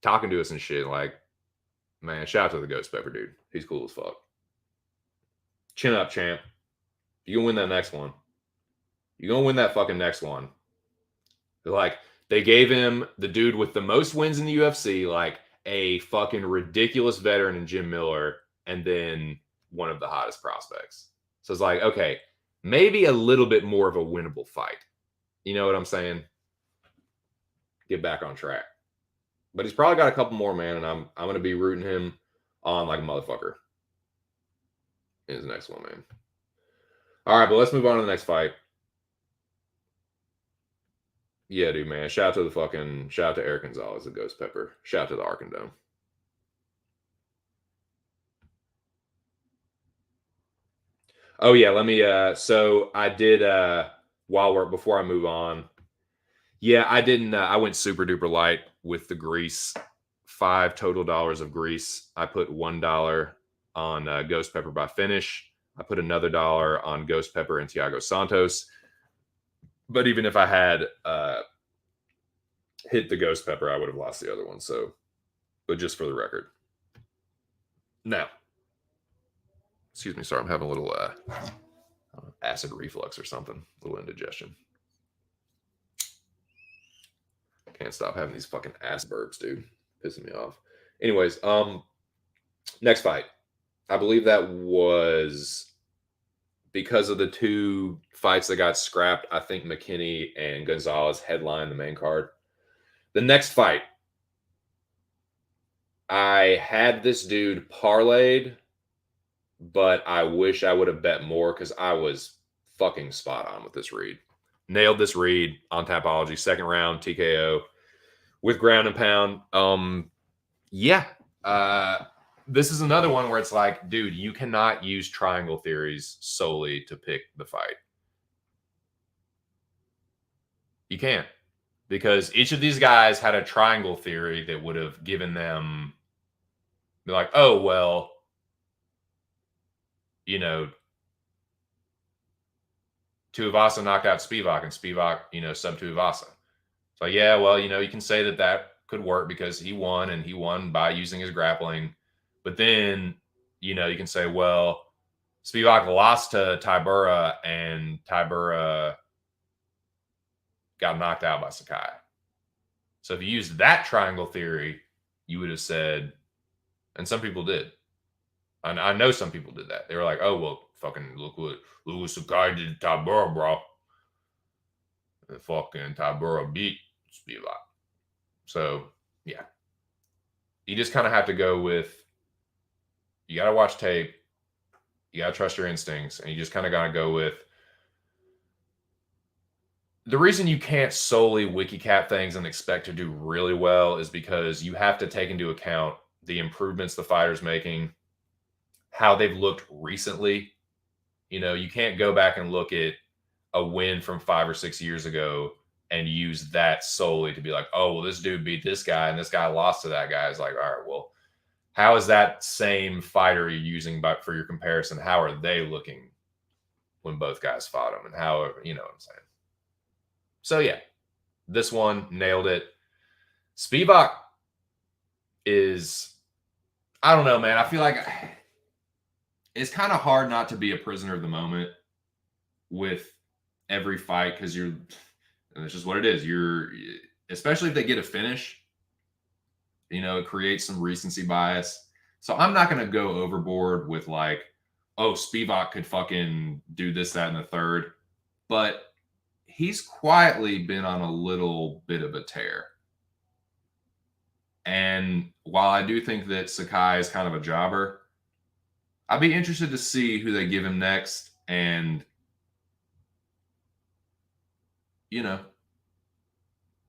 talking to us and shit. Like, man, shout out to the Ghost Pepper dude. He's cool as fuck. Chin up, champ. You gonna win that next one. You gonna win that fucking next one. Like, they gave him the dude with the most wins in the UFC, like a fucking ridiculous veteran in Jim Miller, and then one of the hottest prospects. So it's like, okay, maybe a little bit more of a winnable fight. You know what I'm saying? Get back on track. But he's probably got a couple more, man, and I'm gonna be rooting him on like a motherfucker in his next one, man. All right, but let's move on to the next fight. Yeah, dude, man. Shout out to Eric Gonzalez, the Ghost Pepper. Shout out to the Arkandome. Oh yeah, let me so I did before I move on. Yeah, I didn't I went super duper light with the grease. $5 total of grease. I put $1 on Ghost Pepper by finish. I put another $1 on Ghost Pepper and Thiago Santos. But even if I had hit the Ghost Pepper, I would have lost the other one. So, but just for the record. Now, Excuse me, sorry, I'm having a little acid reflux or something, a little indigestion. Can't stop having these fucking ass burps, dude. Pissing me off. Anyways, next fight. I believe that was because of the two fights that got scrapped. I think McKinney and Gonzalez headlined the main card. The next fight, I had this dude parlayed, but I wish I would have bet more because I was fucking spot on with this read. Nailed this read on Tapology. Second round TKO with ground and pound. Yeah. This is another one where it's like, dude, you cannot use triangle theories solely to pick the fight. You can't. Because each of these guys had a triangle theory that would have given them, be like, oh, well, you know, Tuivasa knocked out Spivak and Spivak, sub Tuivasa. So, yeah, well, you can say that that could work because he won and he won by using his grappling. But then, you can say, well, Spivak lost to Tybura and Tybura got knocked out by Sakai. So if you used that triangle theory, you would have said, and some people did. I know some people did that. They were like, oh, well, fucking look what Sakai did to Tybura, bro. And fucking Tybura beat Spivak. So, yeah. You just kind of have to go with, you got to watch tape. You got to trust your instincts. And you just kind of got to go with, the reason you can't solely wiki-cap things and expect to do really well is because you have to take into account the improvements the fighter's making, how they've looked recently. You can't go back and look at a win from 5 or 6 years ago and use that solely to be like, oh, well, this dude beat this guy and this guy lost to that guy. It's like, all right, well, how is that same fighter you're using for your comparison? How are they looking when both guys fought him? And how, you know what I'm saying? So, yeah, this one nailed it. Spivak is, I don't know, man. I feel like it's kind of hard not to be a prisoner of the moment with every fight because it's just what it is. Especially if they get a finish, it creates some recency bias. So I'm not going to go overboard with like, oh, Spivak could fucking do this, that, and the third. But he's quietly been on a little bit of a tear. And while I do think that Sakai is kind of a jobber, I'd be interested to see who they give him next and,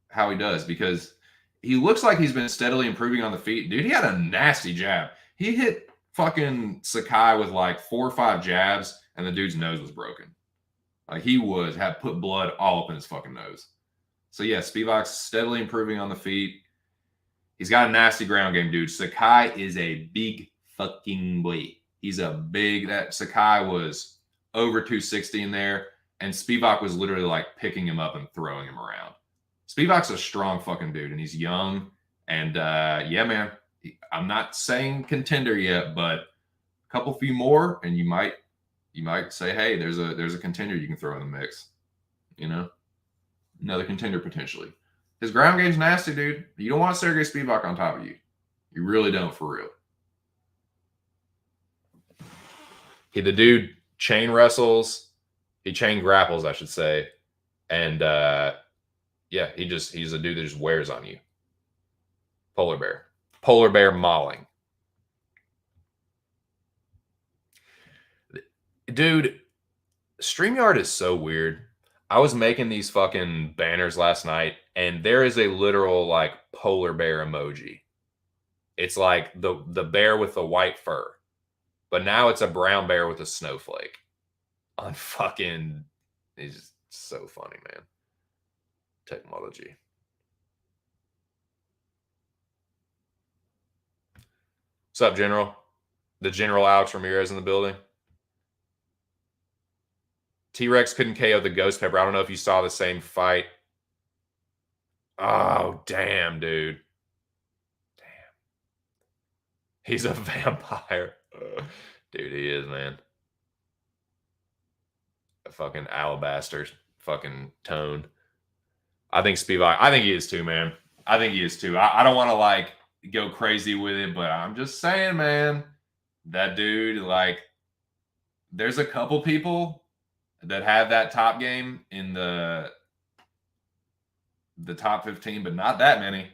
how he does, because he looks like he's been steadily improving on the feet. Dude, he had a nasty jab. He hit fucking Sakai with like 4 or 5 jabs, and the dude's nose was broken. Like he had put blood all up in his fucking nose. So yeah, Spivak's steadily improving on the feet. He's got a nasty ground game, dude. Sakai is a big fucking boy. He's that Sakai was over 260 in there, and Spivak was literally like picking him up and throwing him around. Spivak's a strong fucking dude, and he's young. And yeah, man, I'm not saying contender yet, but a few more, and you might say, hey, there's a contender you can throw in the mix. Another contender potentially. His ground game's nasty, dude. You don't want Sergey Spivak on top of you. You really don't, for real. The dude chain wrestles. He chain grapples, I should say. And yeah, he's a dude that just wears on you. Polar bear. Polar bear mauling. Dude, StreamYard is so weird. I was making these fucking banners last night, and there is a literal like polar bear emoji. It's like the bear with the white fur, but now it's a brown bear with a snowflake. On fucking, it's just so funny, man. Technology. What's up, General? The General Alex Ramirez in the building. T-Rex couldn't KO the Ghost Pepper. I don't know if you saw the same fight. Oh, damn, dude. Damn. He's a vampire. Dude, he is, man. A fucking alabaster fucking tone. I think Spivak, I think he is too, man. I think he is too. I don't want to like go crazy with it, but I'm just saying, man, that dude, like, there's a couple people that have that top game in the top 15, but not that many.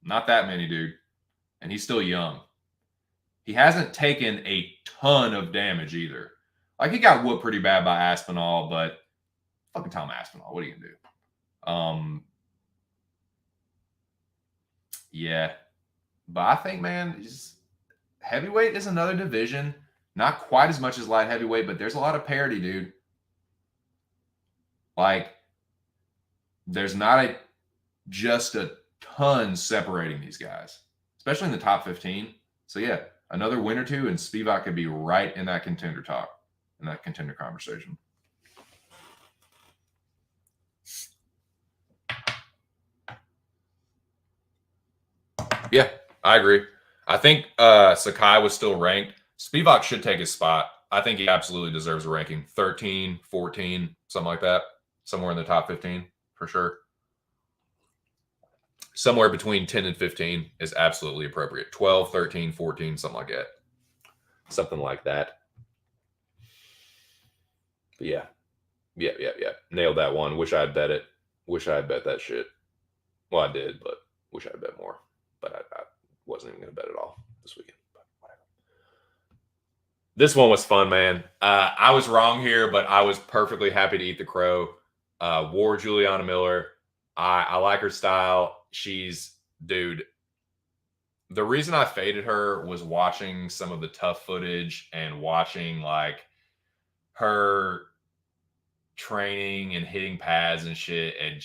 Not that many, dude. And he's still young. He hasn't taken a ton of damage either. Like, he got whooped pretty bad by Aspinall, but fucking Tom Aspinall, what are you gonna do? Yeah. But I think, man, heavyweight is another division. Not quite as much as light heavyweight, but there's a lot of parity, dude. Like, there's not just a ton separating these guys, especially in the top 15. So, yeah, another win or two, and Spivak could be right in that contender talk, in that contender conversation. Yeah, I agree. I think Sakai was still ranked. Spivak should take his spot. I think he absolutely deserves a ranking. 13, 14, something like that. Somewhere in the top 15, for sure. Somewhere between 10 and 15 is absolutely appropriate. 12, 13, 14, something like that. Something like that. But yeah. Yeah. Nailed that one. Wish I had bet it. Wish I had bet that shit. Well, I did, but wish I had bet more. But I wasn't even going to bet at all this weekend. But whatever. This one was fun, man. I was wrong here, but I was perfectly happy to eat the crow. Wore Juliana Miller. I like her style. She's, dude, the reason I faded her was watching some of the tough footage and watching like her training and hitting pads and shit. And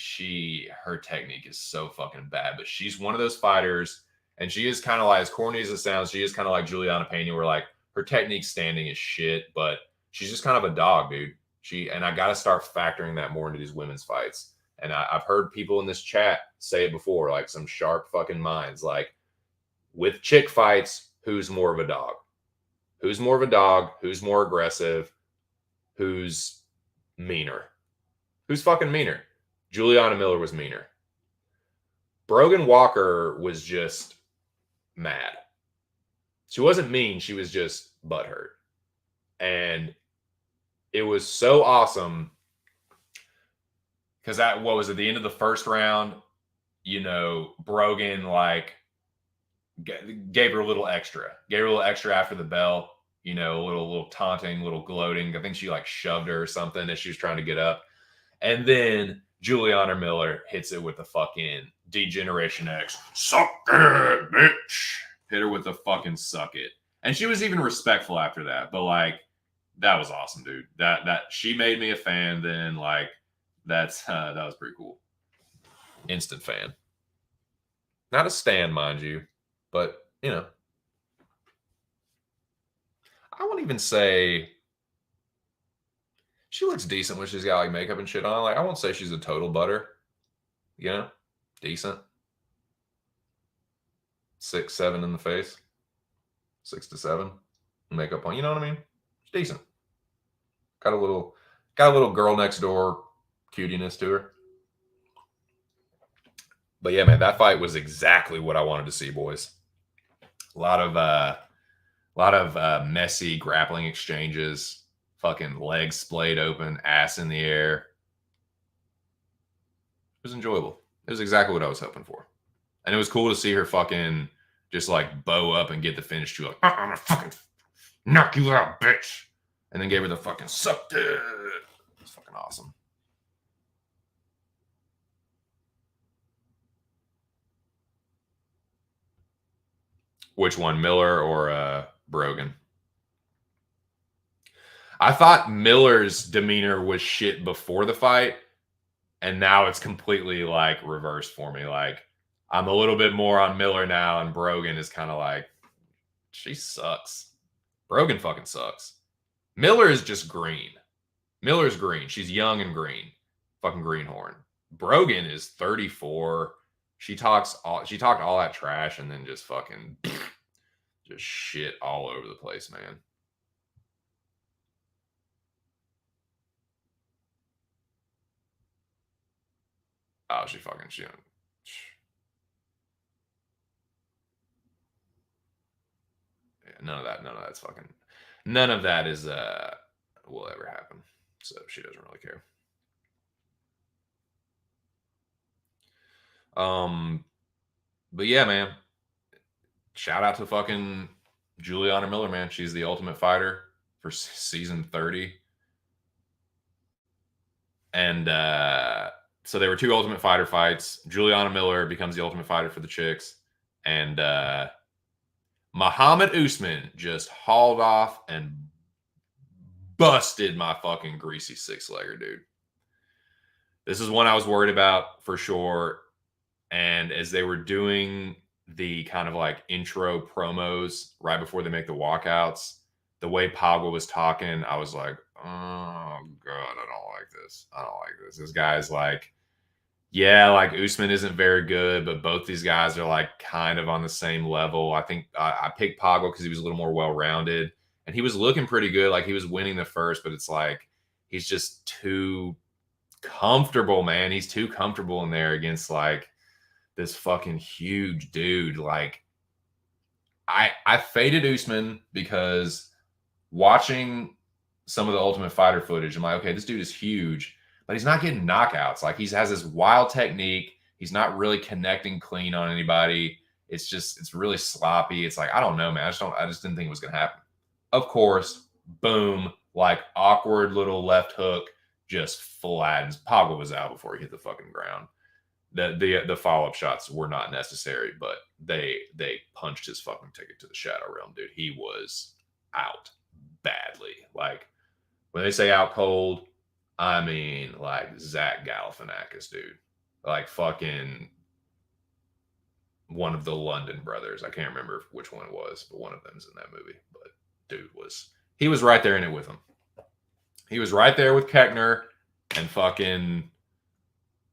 her technique is so fucking bad, but she's one of those fighters. And she is kind of like, as corny as it sounds, she is kind of like Juliana Pena, where like her technique standing is shit, but she's just kind of a dog, dude. And I got to start factoring that more into these women's fights. And I've heard people in this chat say it before, like some sharp fucking minds, like with chick fights, who's more of a dog? Who's more of a dog? Who's more aggressive? Who's meaner? Who's fucking meaner? Juliana Miller was meaner. Brogan Walker was just mad. She wasn't mean. She was just butthurt. And it was so awesome because what was at the end of the first round, you know, Brogan like gave her a little extra. Gave her a little extra after the bell, you know, a little taunting, a little gloating. I think she like shoved her or something as she was trying to get up. And then Juliana Miller hits it with the fucking D-Generation X. Suck it, bitch. Hit her with the fucking suck it. And she was even respectful after that. But like, that was awesome, dude. That she made me a fan then. Like, that was pretty cool. Instant fan. Not a stan, mind you, but you know. I won't even say she looks decent when she's got like makeup and shit on. Like, I won't say she's a total butter. You know? Decent. 6, 7 in the face. 6 to 7. Makeup on. You know what I mean? She's decent. Got a little girl next door cutiness to her. But yeah, man, that fight was exactly what I wanted to see, boys. A lot of messy grappling exchanges, fucking legs splayed open, ass in the air. It was enjoyable. It was exactly what I was hoping for. And it was cool to see her fucking just like bow up and get the finish to like, I'm gonna fucking knock you out, bitch. And then gave her the fucking suck it. It was fucking awesome. Which one, Miller or Brogan? I thought Miller's demeanor was shit before the fight, and now it's completely like reversed for me. Like, I'm a little bit more on Miller now, and Brogan is kind of like, she sucks. Brogan fucking sucks. Miller is just green. Miller's green. She's young and green. Fucking greenhorn. Brogan is 34. She talked all that trash and then just fucking just shit all over the place, man. Oh, she fucking she. None of that. None of that's fucking. None of that is will ever happen. So she doesn't really care. But yeah, man. Shout out to fucking Juliana Miller, man. She's the Ultimate Fighter for season 30. And so there were two Ultimate Fighter fights. Juliana Miller becomes the Ultimate Fighter for the chicks, and Muhammad Usman just hauled off and busted my fucking greasy six-legger, dude. This is one I was worried about for sure. And as they were doing the kind of like intro promos right before they make the walkouts, the way Pogba was talking, I was like, oh God, I don't like this. I don't like this. This guy's like, yeah, like Usman isn't very good, but both these guys are like kind of on the same level. I think I picked Pogba because he was a little more well-rounded and he was looking pretty good. Like he was winning the first, but it's like he's just too comfortable, man. He's too comfortable in there against like this fucking huge dude. Like I faded Usman because watching some of the Ultimate Fighter footage, I'm like, okay, this dude is huge, but he's not getting knockouts. Like he has this wild technique. He's not really connecting clean on anybody. It's really sloppy. It's like, I don't know, man. I just didn't think it was gonna happen. Of course, boom, like awkward little left hook just flattens. Pogba was out before he hit the fucking ground. The follow-up shots were not necessary, but they punched his fucking ticket to the Shadow Realm, dude. He was out badly. Like when they say out cold, I mean like Zach Galifianakis, dude. Like fucking one of the London brothers. I can't remember which one it was, but one of them's in that movie. But dude he was right there in it with him. He was right there with Keckner and fucking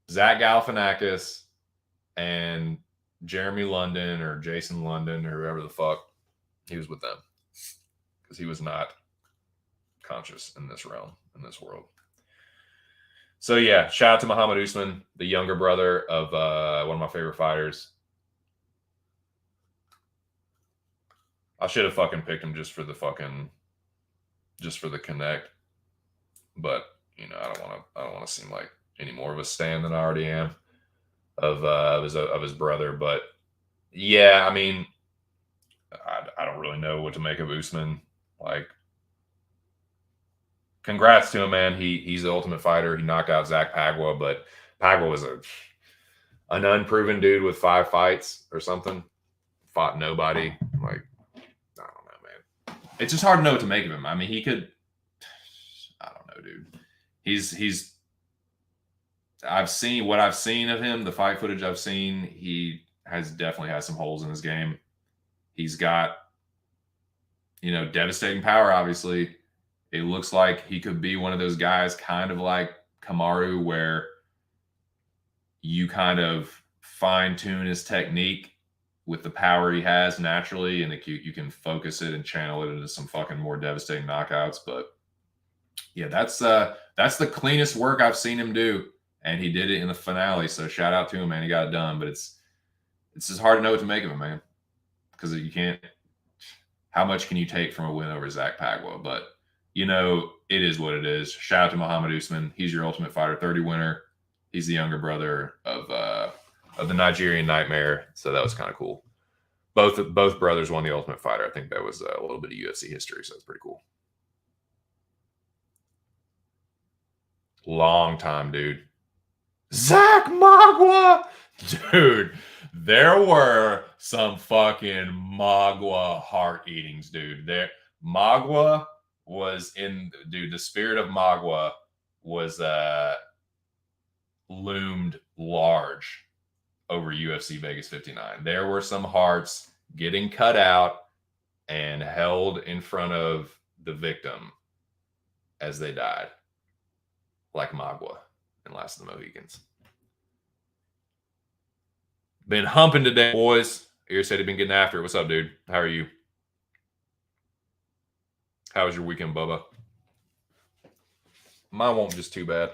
Zach Galifianakis and Jeremy London or Jason London or whoever the fuck. He was with them because he was not conscious in this realm, in this world. So yeah, shout out to Muhammad Usman, the younger brother of one of my favorite fighters. I should have fucking picked him just for the connect, but you know, I don't want to seem like any more of a stan than I already am of his brother. But yeah, I mean, I don't really know what to make of Usman. Like, congrats to him, man. He's the Ultimate Fighter. He knocked out Zach Pagua, but Pagua was an unproven dude with 5 fights or something. Fought nobody. Like, I don't know, man. It's just hard to know what to make of him. I mean, he could. I don't know, dude. He's. I've seen what I've seen of him. The fight footage I've seen, he definitely has some holes in his game. He's got, you know, devastating power. Obviously, it looks like he could be one of those guys, kind of like Kamaru, where you kind of fine tune his technique with the power he has naturally, and you can focus it and channel it into some fucking more devastating knockouts. But yeah, that's the cleanest work I've seen him do, and he did it in the finale. So shout out to him, man. He got it done. But it's just hard to know what to make of him, man, because you can't. How much can you take from a win over Zach Pagua? But you know, it is what it is. Shout out to Muhammad Usman. He's your Ultimate Fighter 30 winner. He's the younger brother of the Nigerian Nightmare. So that was kind of cool. Both brothers won the Ultimate Fighter. I think that was a little bit of UFC history, so it's pretty cool. Long time, dude. Zach Magua, dude. There were some fucking Magua heart eatings, dude. Magua was in, dude. The spirit of Magua was loomed large over UFC Vegas 59. There were some hearts getting cut out and held in front of the victim as they died, like Magua in Last of the Mohicans. Been humping today, boys. Ear said he'd been getting after it. What's up, dude? How are you? How was your weekend, Bubba? Mine won't just too bad.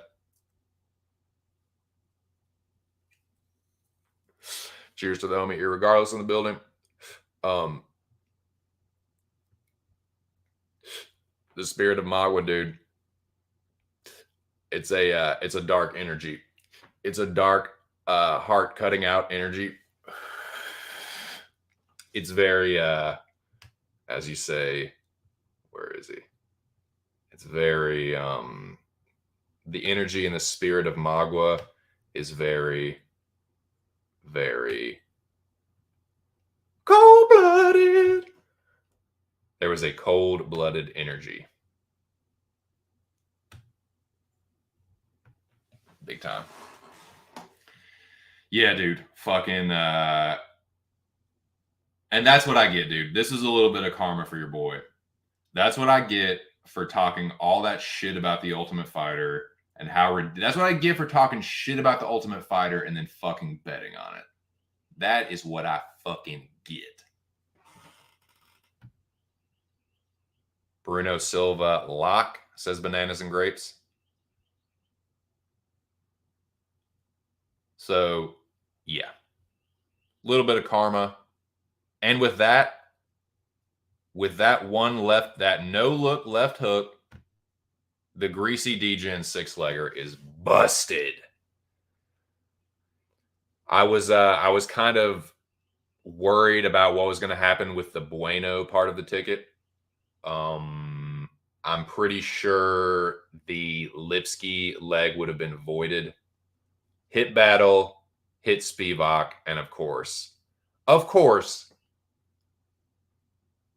Cheers to the homie, irregardless in the building. The spirit of Magua, dude. It's a dark energy. It's a dark, heart cutting out energy. It's very, as you say, where is he? It's very, the energy and the spirit of Magua is very, very cold-blooded. There was a cold-blooded energy. Big time. Yeah, dude. Fucking, and that's what I get, dude. This is a little bit of karma for your boy. That's what I get for talking all that shit about the Ultimate Fighter and how that's what I get for talking shit about the Ultimate Fighter and then fucking betting on it. That is what I fucking get. Bruno Silva lock says bananas and grapes. So, yeah. A little bit of karma. And with that one left, that no look left hook, the greasy DGen 6-legger is busted. I was kind of worried about what was going to happen with the Bueno part of the ticket. I'm pretty sure the Lipsky leg would have been voided. Hit Battle, hit Spivak, and of course,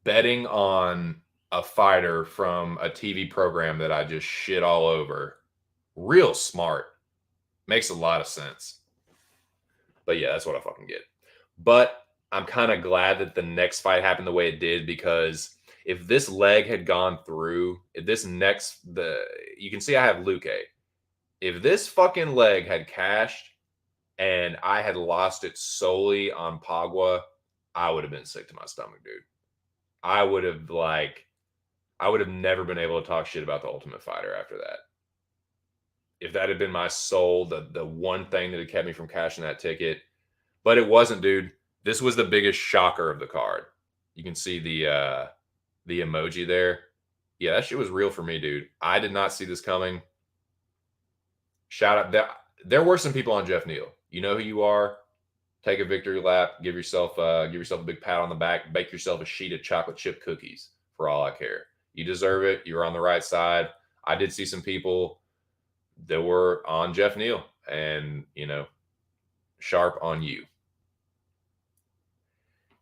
betting on a fighter from a TV program that I just shit all over. Real smart. Makes a lot of sense. But yeah, that's what I fucking get. But I'm kind of glad that the next fight happened the way it did, because if this leg had gone through, if this next, you can see I have Luque. If this fucking leg had cashed and I had lost it solely on Pagua, I would have been sick to my stomach, dude. I would have never been able to talk shit about the Ultimate Fighter after that. If that had been my soul, the one thing that had kept me from cashing that ticket. But it wasn't, dude. This was the biggest shocker of the card. You can see the emoji there. Yeah, that shit was real for me, dude. I did not see this coming. Shout out. There were some people on Jeff Neal. You know who you are. Take a victory lap. Give yourself a big pat on the back. Bake yourself a sheet of chocolate chip cookies for all I care. You deserve it. You're on the right side. I did see some people that were on Jeff Neal, and sharp on you.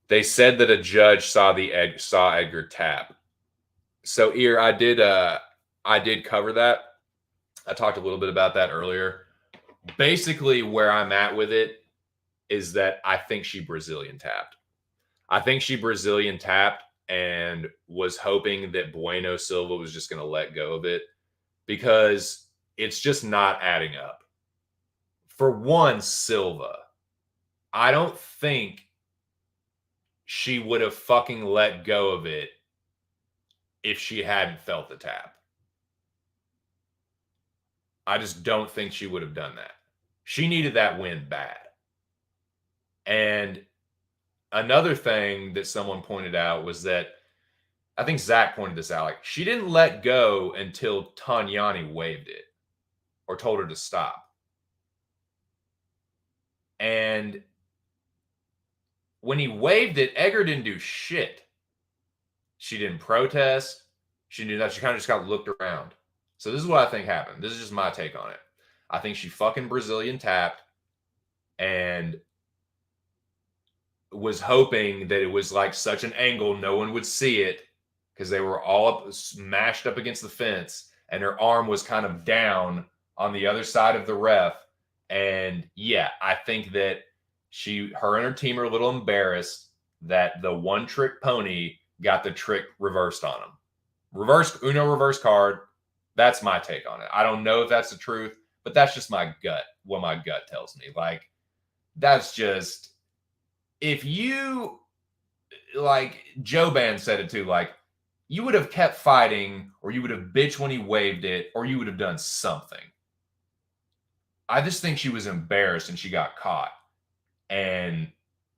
They said that a judge saw Edgar tap. So here I did cover that. I talked a little bit about that earlier. Basically, where I'm at with it is that I think she Brazilian tapped. I think she Brazilian tapped and was hoping that Bueno Silva was just going to let go of it, because it's just not adding up. For one, Silva, I don't think she would have fucking let go of it if she hadn't felt the tap. I just don't think she would have done that. She needed that win bad. And another thing that someone pointed out was that, I think Zach pointed this out, like, she didn't let go until Tanyani waved it or told her to stop. And when he waved it, Edgar didn't do shit. She didn't protest. She knew that. She kind of just got looked around. So this is what I think happened. This is just my take on it. I think she fucking Brazilian tapped and was hoping that it was like such an angle no one would see it, because they were all smashed up against the fence and her arm was kind of down on the other side of the ref. And yeah, I think that her and her team are a little embarrassed that the one trick pony got the trick reversed on them. Reverse card. That's my take on it. I don't know if that's the truth, but that's just my gut, what my gut tells me. Like, that's just, if you, like Joe Ban said it too, like, you would have kept fighting, or you would have bitched when he waved it, or you would have done something. I just think she was embarrassed and she got caught. And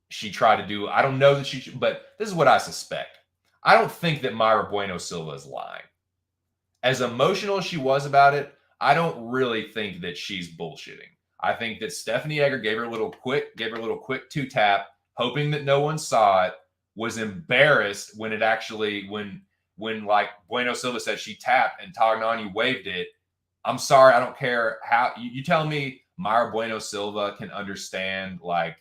she tried to do. I don't know that she should, but this is what I suspect. I don't think that Mayra Bueno Silva is lying. As emotional as she was about it, I don't really think that she's bullshitting. I think that Stephanie Egger gave her a little quick 2-tap, hoping that no one saw it, was embarrassed when it actually, when like Bueno Silva said she tapped and Tagnani waved it. I'm sorry, I don't care how you tell me Mayra Bueno Silva can understand like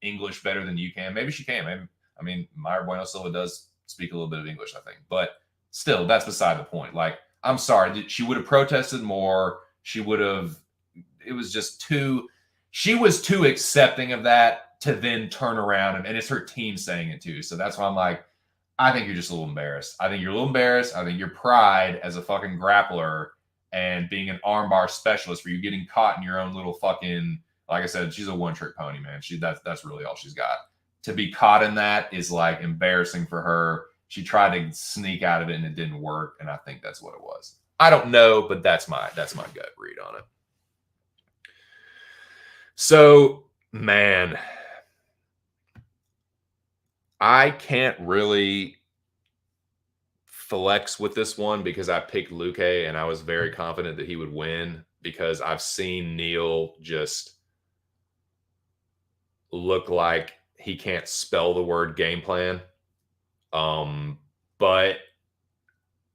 English better than you can. Maybe she can. Maybe, I mean, Mayra Bueno Silva does speak a little bit of English, I think, but still, that's beside the point. Like, I'm sorry, she would have protested more. She would have. It was just too. She was too accepting of that to then turn around, and it's her team saying it too. So that's why I'm like, I think you're just a little embarrassed. I think you're a little embarrassed. I think your pride as a fucking grappler and being an armbar specialist, for you getting caught in your own little fucking. Like I said, she's a one-trick pony, man. That's really all she's got. To be caught in that is like embarrassing for her. She tried to sneak out of it and it didn't work, and I think that's what it was. I don't know, but that's my gut read on it. So, man, I can't really flex with this one because I picked Luque and I was very confident that he would win because I've seen Neil just look like he can't spell the word game plan. But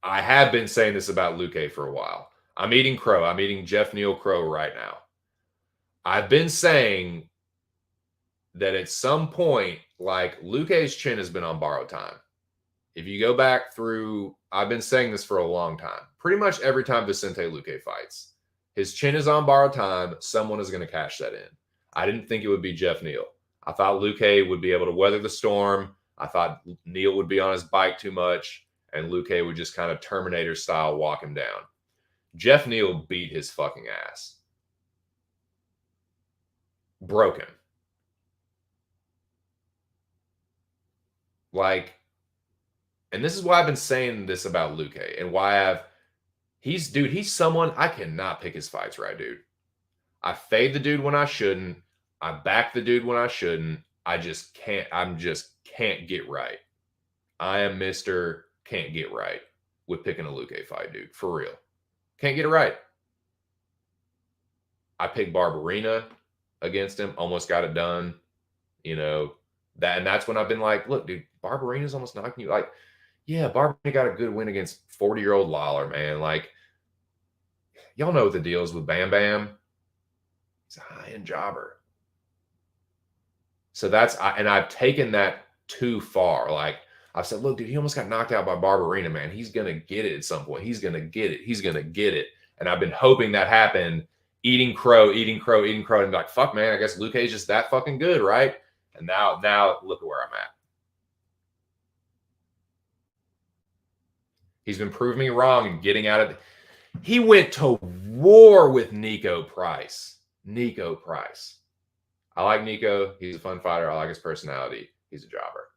I have been saying this about Luque for a while. I'm eating crow. I'm eating Jeff Neal crow right now. I've been saying that at some point, like Luque's chin has been on borrowed time. If you go back through, I've been saying this for a long time. Pretty much every time Vicente Luque fights, his chin is on borrowed time. Someone is going to cash that in. I didn't think it would be Jeff Neal. I thought Luque would be able to weather the storm. I thought Neal would be on his bike too much, and Luque would just kind of Terminator style walk him down. Jeff Neal beat his fucking ass. Broken. Like, and this is why I've been saying this about Luque and why he's someone I cannot pick his fights right, dude. I fade the dude when I shouldn't. I back the dude when I shouldn't. I just can't get right. I am Mr. Can't get right with picking a Luque fight, dude. For real. Can't get it right. I picked Barberena against him, almost got it done. You know, that's when I've been like, look, dude, Barberena's almost knocking you. Like, yeah, Barberena got a good win against 40-year-old Lawler, man. Like, y'all know what the deal is with Bam Bam. He's a high-end jobber. So I've taken that too far. Like, I've said, look, dude, he almost got knocked out by Barberena, man. He's going to get it at some point. He's going to get it. He's going to get it. And I've been hoping that happened, eating crow. And like, fuck, man, I guess Luque's just that fucking good, right? And now look at where I'm at. He's been proving me wrong and getting out of it. He went to war with Nico Price. I like Nico. He's a fun fighter. I like his personality. He's a jobber.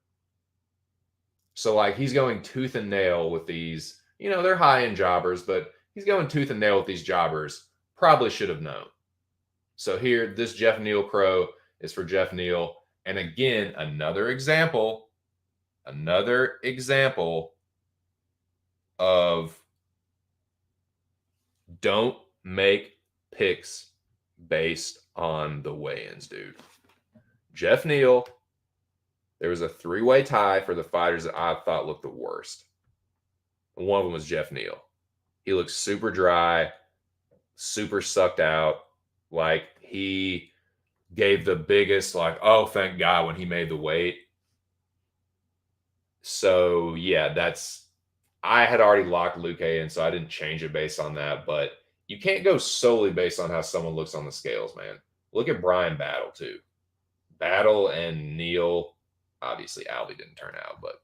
So, like, he's going tooth and nail with these, you know, they're high-end jobbers, but he's going tooth and nail with these jobbers. Probably should have known. So here, this Jeff Neal crow is for Jeff Neal. And again, another example of don't make picks based on the weigh-ins, dude. Jeff Neal, there was a 3-way tie for the fighters that I thought looked the worst. One of them was Jeff Neal. He looked super dry, super sucked out. Like, he gave the biggest, like, oh, thank God, when he made the weight. So, yeah, I had already locked Luque in, so I didn't change it based on that. But you can't go solely based on how someone looks on the scales, man. Look at Brian Battle, too. Battle and Neal, obviously Albie didn't turn out, but,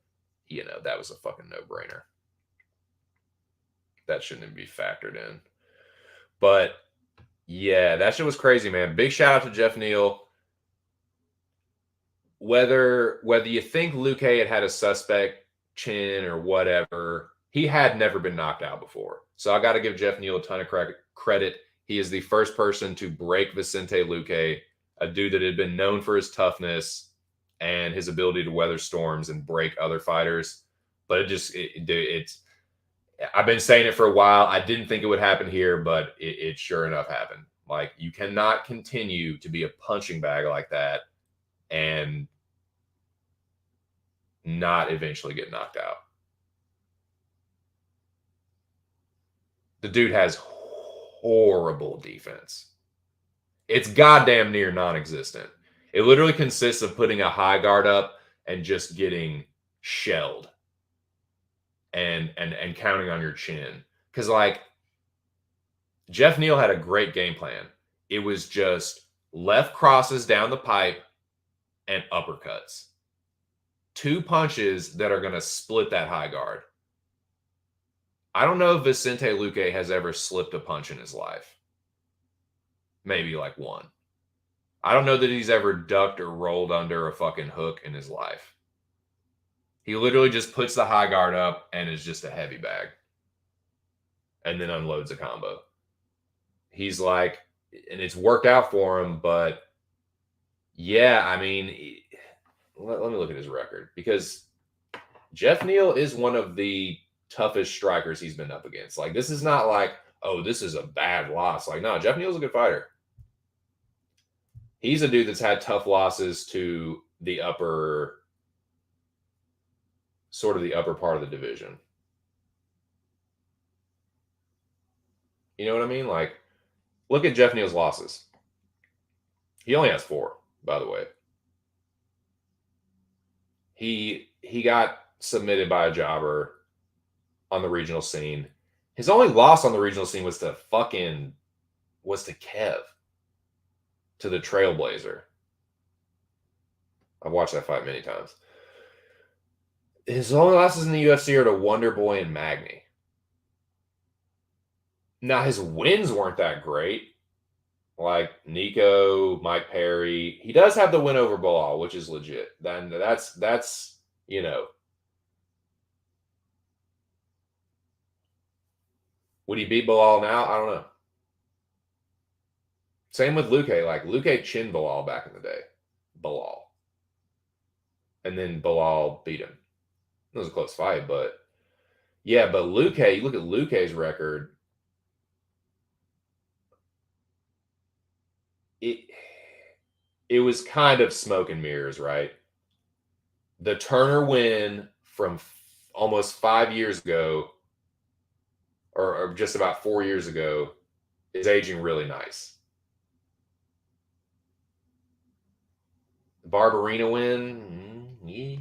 you know, that was a fucking no-brainer. That shouldn't even be factored in. But, yeah, that shit was crazy, man. Big shout out to Jeff Neal. Whether you think Luque had a suspect chin or whatever, he had never been knocked out before. So I got to give Jeff Neal a ton of credit. He is the first person to break Vicente Luque, a dude that had been known for his toughness and his ability to weather storms and break other fighters. But it's I've been saying it for a while. I didn't think it would happen here, but it sure enough happened. Like, you cannot continue to be a punching bag like that and not eventually get knocked out. The dude has horrible defense. It's goddamn near non-existent. It literally consists of putting a high guard up and just getting shelled and counting on your chin. Because, like, Jeff Neal had a great game plan. It was just left crosses down the pipe and uppercuts. 2 punches that are going to split that high guard. I don't know if Vicente Luque has ever slipped a punch in his life. Maybe like one. I don't know that he's ever ducked or rolled under a fucking hook in his life. He literally just puts the high guard up and is just a heavy bag. And then unloads a combo. He's like, and it's worked out for him, but yeah, I mean, let me look at his record, because Jeff Neal is one of the toughest strikers he's been up against. Like, this is not like, oh, this is a bad loss. Like, no, Jeff Neal's a good fighter. He's a dude that's had tough losses to the upper part of the division. You know what I mean? Like, look at Jeff Neal's losses. He only has 4, by the way. He got submitted by a jobber on the regional scene. His only loss on the regional scene was to Kev, to the Trailblazer. I've watched that fight many times. His only losses in the UFC are to Wonder Boy and Magny. Now, his wins weren't that great. Like Nico, Mike Perry. He does have the win over Bilal, which is legit. Then that's you know. Would he beat Bilal now? I don't know. Same with Luque. Like, Luque chinned Bilal back in the day. Bilal. And then Bilal beat him. It was a close fight, but yeah, but Luque, you look at Luque's record. It was kind of smoke and mirrors, right? The Turner win from almost 5 years ago, or just about 4 years ago, is aging really nice. The Barberina win, yeah.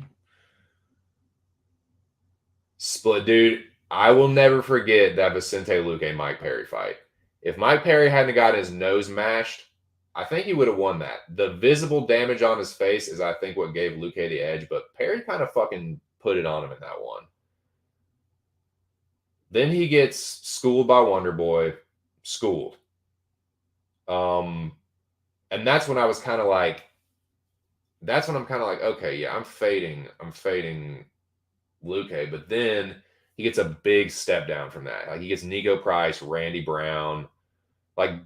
Split, dude. I will never forget that Vicente Luque Mike Perry fight. If Mike Perry hadn't got his nose mashed, I think he would have won that. The visible damage on his face is, I think, what gave Luque the edge, but Perry kind of fucking put it on him in that one. Then he gets schooled by Wonder Boy. Schooled. And that's when I was kind of like, okay, yeah, I'm fading Luque, but then he gets a big step down from that. Like, he gets Nico Price, Randy Brown, like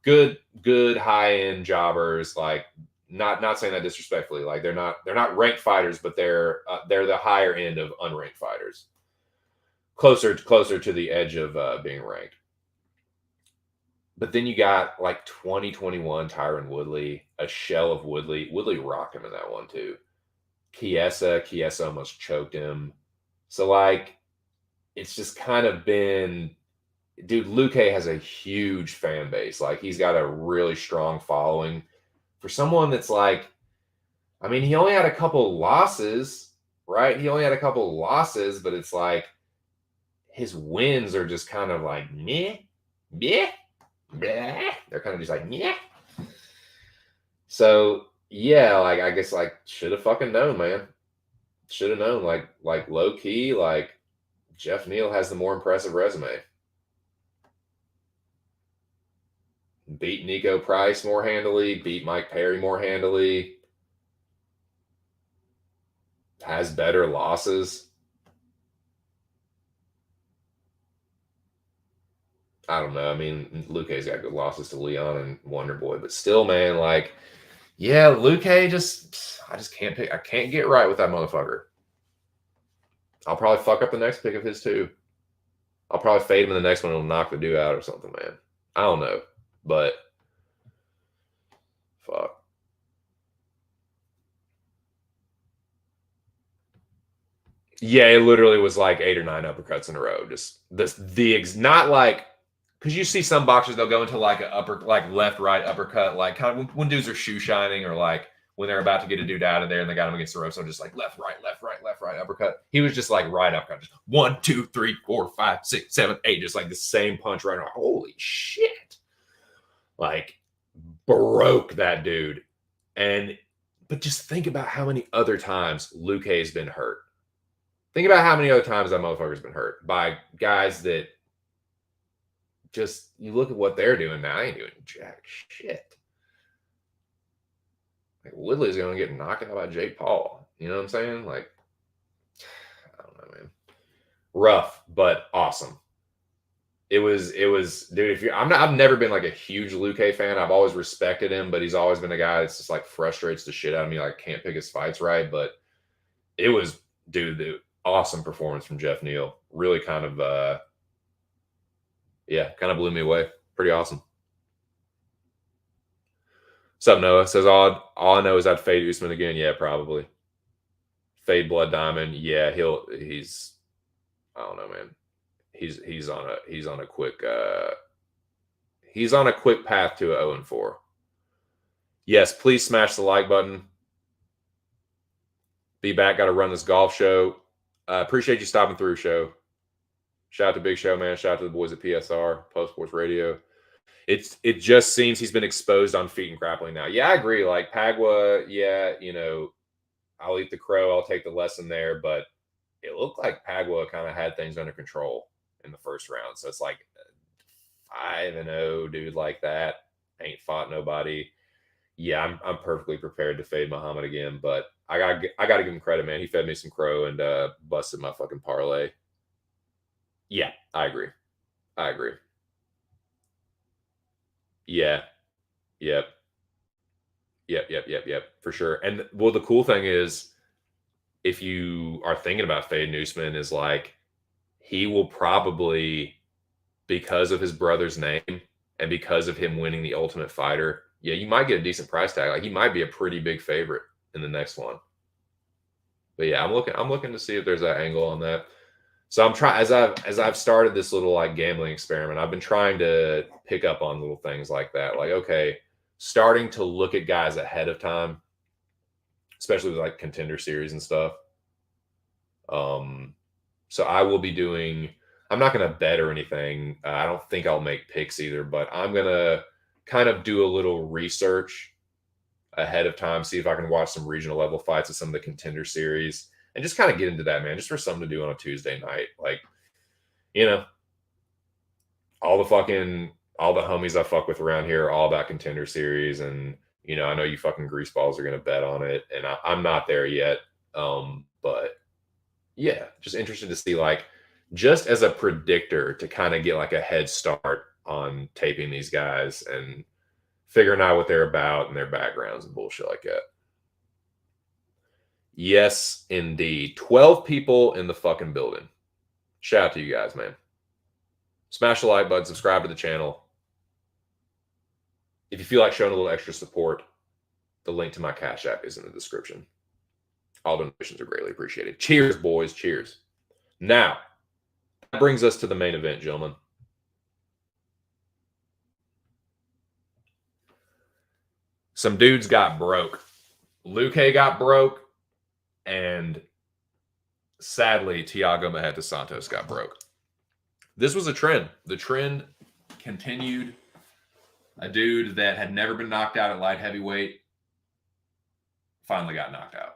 good high end jobbers. Like, not saying that disrespectfully. Like, they're not ranked fighters, but they're the higher end of unranked fighters, closer to the edge of being ranked. But then you got like 2021 Tyron Woodley, a shell of Woodley. Woodley rocked him in that one too. Chiesa almost choked him. So, like, it's just kind of been, dude, Luque has a huge fan base. Like, he's got a really strong following. For someone that's like, I mean, he only had a couple losses, right? He only had a couple losses, but it's like his wins are just kind of like, meh, meh, meh. They're kind of just like, meh. So, yeah, like, I guess, like, should have fucking known, man. Should have known. Like low key, like, Jeff Neal has the more impressive resume. Beat Nico Price more handily, beat Mike Perry more handily, has better losses. I don't know. I mean, Luque's got good losses to Leon and Wonder Boy, but still, man, like, Yeah, Luke I just can't pick. I can't get right with that motherfucker. I'll probably fuck up the next pick of his too. I'll probably fade him in the next one and it'll knock the dude out or something, man. I don't know. But fuck. Yeah, it literally was like 8 or 9 uppercuts in a row. Just not like, because you see some boxers, they'll go into like like left, right uppercut, like kind of when dudes are shoe shining or like when they're about to get a dude out of there and they got him against the ropes. So just like left, right, left, right, left, right uppercut. He was just like right uppercut, just 1, 2, 3, 4, 5, 6, 7, 8, just like the same punch right on. Holy shit! Like broke that dude. But just think about how many other times Luke has been hurt. Think about how many other times that motherfucker's been hurt by guys that just, you look at what they're doing now, I ain't doing jack shit. Like Woodley's going to get knocked out by Jake Paul. You know what I'm saying? Like, I don't know, man. Rough, but awesome. It was, dude. If you're, I've never been like a huge Luke fan. I've always respected him, but he's always been a guy that's just like frustrates the shit out of me. Like, can't pick his fights right. But it was, dude, the awesome performance from Jeff Neal. Really kind of, yeah, kind of blew me away. Pretty awesome. What's up, Noah? Says all I know is I'd fade Usman again. Yeah, probably. Fade Blood Diamond. Yeah, he's I don't know, man. He's on a quick path to a 0-4. Yes, please smash the like button. Be back. Got to run this golf show. Appreciate you stopping through, show. Shout out to Big Show, man. Shout out to the boys at PSR, Post Sports Radio. It just seems he's been exposed on feet and grappling now. Yeah, I agree. Like Pagua, yeah, I'll eat the crow. I'll take the lesson there. But it looked like Pagua kind of had things under control in the first round. So it's like 5-0 dude like that. Ain't fought nobody. Yeah, I'm perfectly prepared to fade Muhammad again. But I gotta give him credit, man. He fed me some crow and busted my fucking parlay. Yeah, I agree. Yeah. Yep. Yep. For sure. And well, the cool thing is, if you are thinking about fading Usman, is like he will probably, because of his brother's name and because of him winning the Ultimate Fighter, yeah, you might get a decent price tag. Like he might be a pretty big favorite in the next one. But yeah, I'm looking to see if there's that angle on that. So I'm trying, as I've started this little like gambling experiment, I've been trying to pick up on little things like that. Like, okay, starting to look at guys ahead of time, especially with like contender series and stuff. So I will be doing, I'm not going to bet or anything. I don't think I'll make picks either, but I'm going to kind of do a little research ahead of time, see if I can watch some regional level fights of some of the contender series and just kind of get into that, man, just for something to do on a Tuesday night. Like, all the homies I fuck with around here are all about contender series. And, I know you fucking greaseballs are going to bet on it. And I'm not there yet. But yeah, just interested to see, like, just as a predictor to kind of get like a head start on taping these guys and figuring out what they're about and their backgrounds and bullshit like that. Yes, indeed. 12 people in the fucking building. Shout out to you guys, man. Smash the like button, subscribe to the channel. If you feel like showing a little extra support, the link to my Cash App is in the description. All donations are greatly appreciated. Cheers, boys. Cheers. Now, that brings us to the main event, gentlemen. Some dudes got broke. Luke got broke, and sadly, Thiago Marreta Santos got broke. This was a trend. The trend continued. A dude that had never been knocked out at light heavyweight finally got knocked out.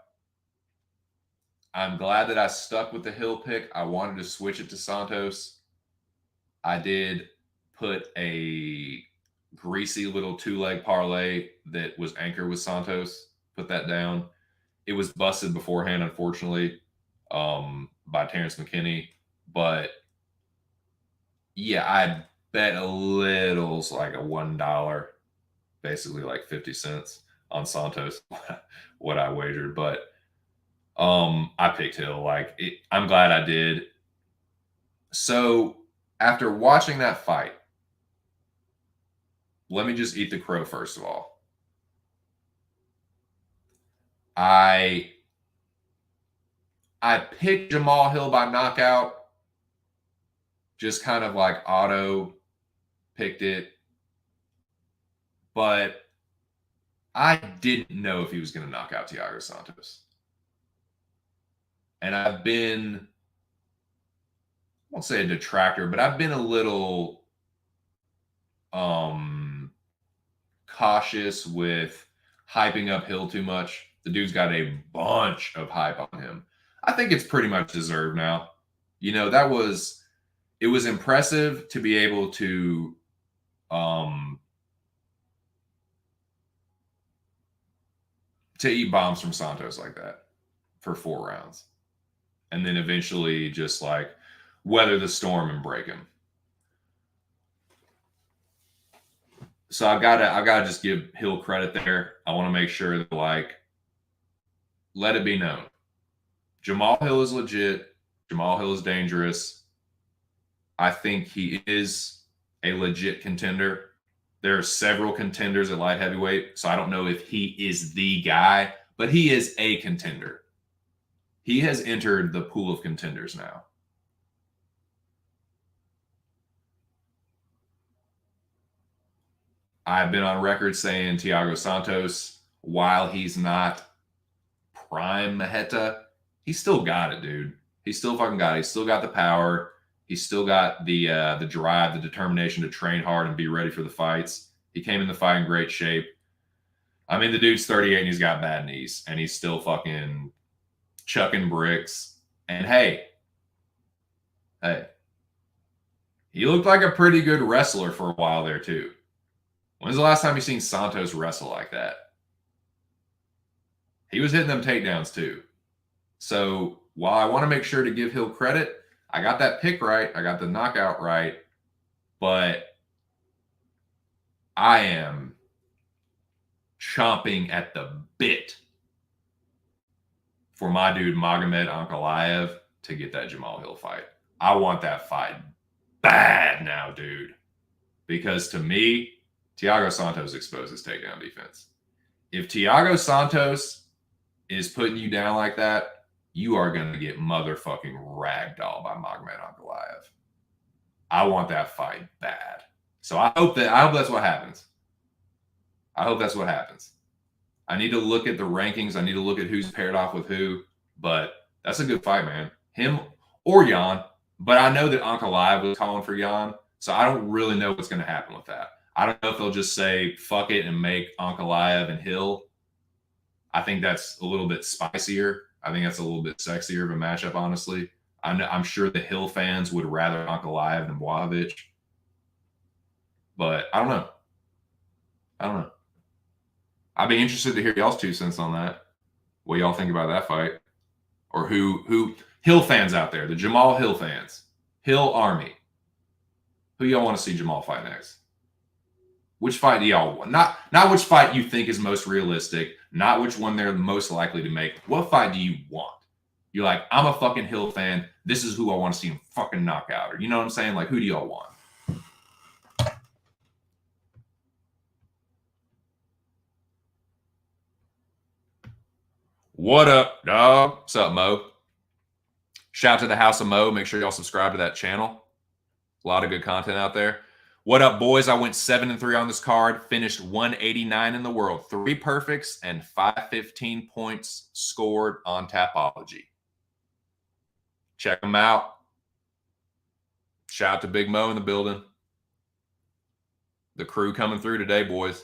I'm glad that I stuck with the Hill pick. I wanted to switch it to Santos. I did put a greasy little 2-leg parlay that was anchored with Santos. Put that down. It was busted beforehand, unfortunately, by Terrence McKinney. But yeah, I bet a little, so like a $1, basically like 50 cents on Santos, what I wagered, but I picked Hill. Like, I'm glad I did. So after watching that fight, let me just eat the crow first of all. I picked Jamal Hill by knockout, just kind of like auto picked it, but I didn't know if he was going to knock out Thiago Santos. And I've been, I won't say a detractor, but I've been a little cautious with hyping up Hill too much. The dude's got a bunch of hype on him. I think it's pretty much deserved now. You know, it was impressive to be able to eat bombs from Santos like that for 4 rounds. And then eventually just like weather the storm and break him. So I've got to just give Hill credit there. I want to make sure that, like, let it be known. Jamal Hill is legit. Jamal Hill is dangerous. I think he is a legit contender. There are several contenders at light heavyweight, so I don't know if he is the guy, but he is a contender. He has entered the pool of contenders now. I've been on record saying Thiago Santos, while he's not prime Maheta, he's still got it, dude. He's still fucking got it. He's still got the power. He's still got the drive, the determination to train hard and be ready for the fights. He came in the fight in great shape. I mean, the dude's 38 and he's got bad knees, and he's still fucking chucking bricks. And hey, he looked like a pretty good wrestler for a while there too. When's the last time you seen Santos wrestle like that? He was hitting them takedowns too. So while I want to make sure to give Hill credit, I got that pick right. I got the knockout right. But I am chomping at the bit for my dude Magomed Ankalaev to get that Jamal Hill fight. I want that fight bad now, dude. Because to me, Thiago Santos exposes takedown defense. If Thiago Santos is putting you down like that, you are going to get motherfucking ragdoll by Magomed Ankalaev. I want that fight bad. So I hope that's what happens. I hope that's what happens. I need to look at the rankings. I need to look at who's paired off with who. But that's a good fight, man. Him or Jan. But I know that Ankalaev was calling for Jan. So I don't really know what's going to happen with that. I don't know if they'll just say, fuck it, and make Ankalaev and Hill. I think that's a little bit spicier. I think that's a little bit sexier of a matchup, honestly. I'm sure the Hill fans would rather Ankalaev than Blachowicz. But I don't know. I'd be interested to hear y'all's 2 cents on that. What y'all think about that fight. Or who Hill fans out there, the Jamal Hill fans. Hill Army. Who y'all want to see Jamal fight next? Which fight do y'all want? Not which fight you think is most realistic, not which one they're most likely to make. What fight do you want? You're like, I'm a fucking Hill fan. This is who I want to see him fucking knock out. Or you know what I'm saying? Like, who do y'all want? What up, dog? What's up, Mo? Shout out to the House of Mo. Make sure y'all subscribe to that channel. A lot of good content out there. What up, boys? I went 7-3 on this card, finished 189 in the world, 3 perfects and 515 points scored on Tapology. Check them out. Shout out to Big Mo in the building. The crew coming through today, boys.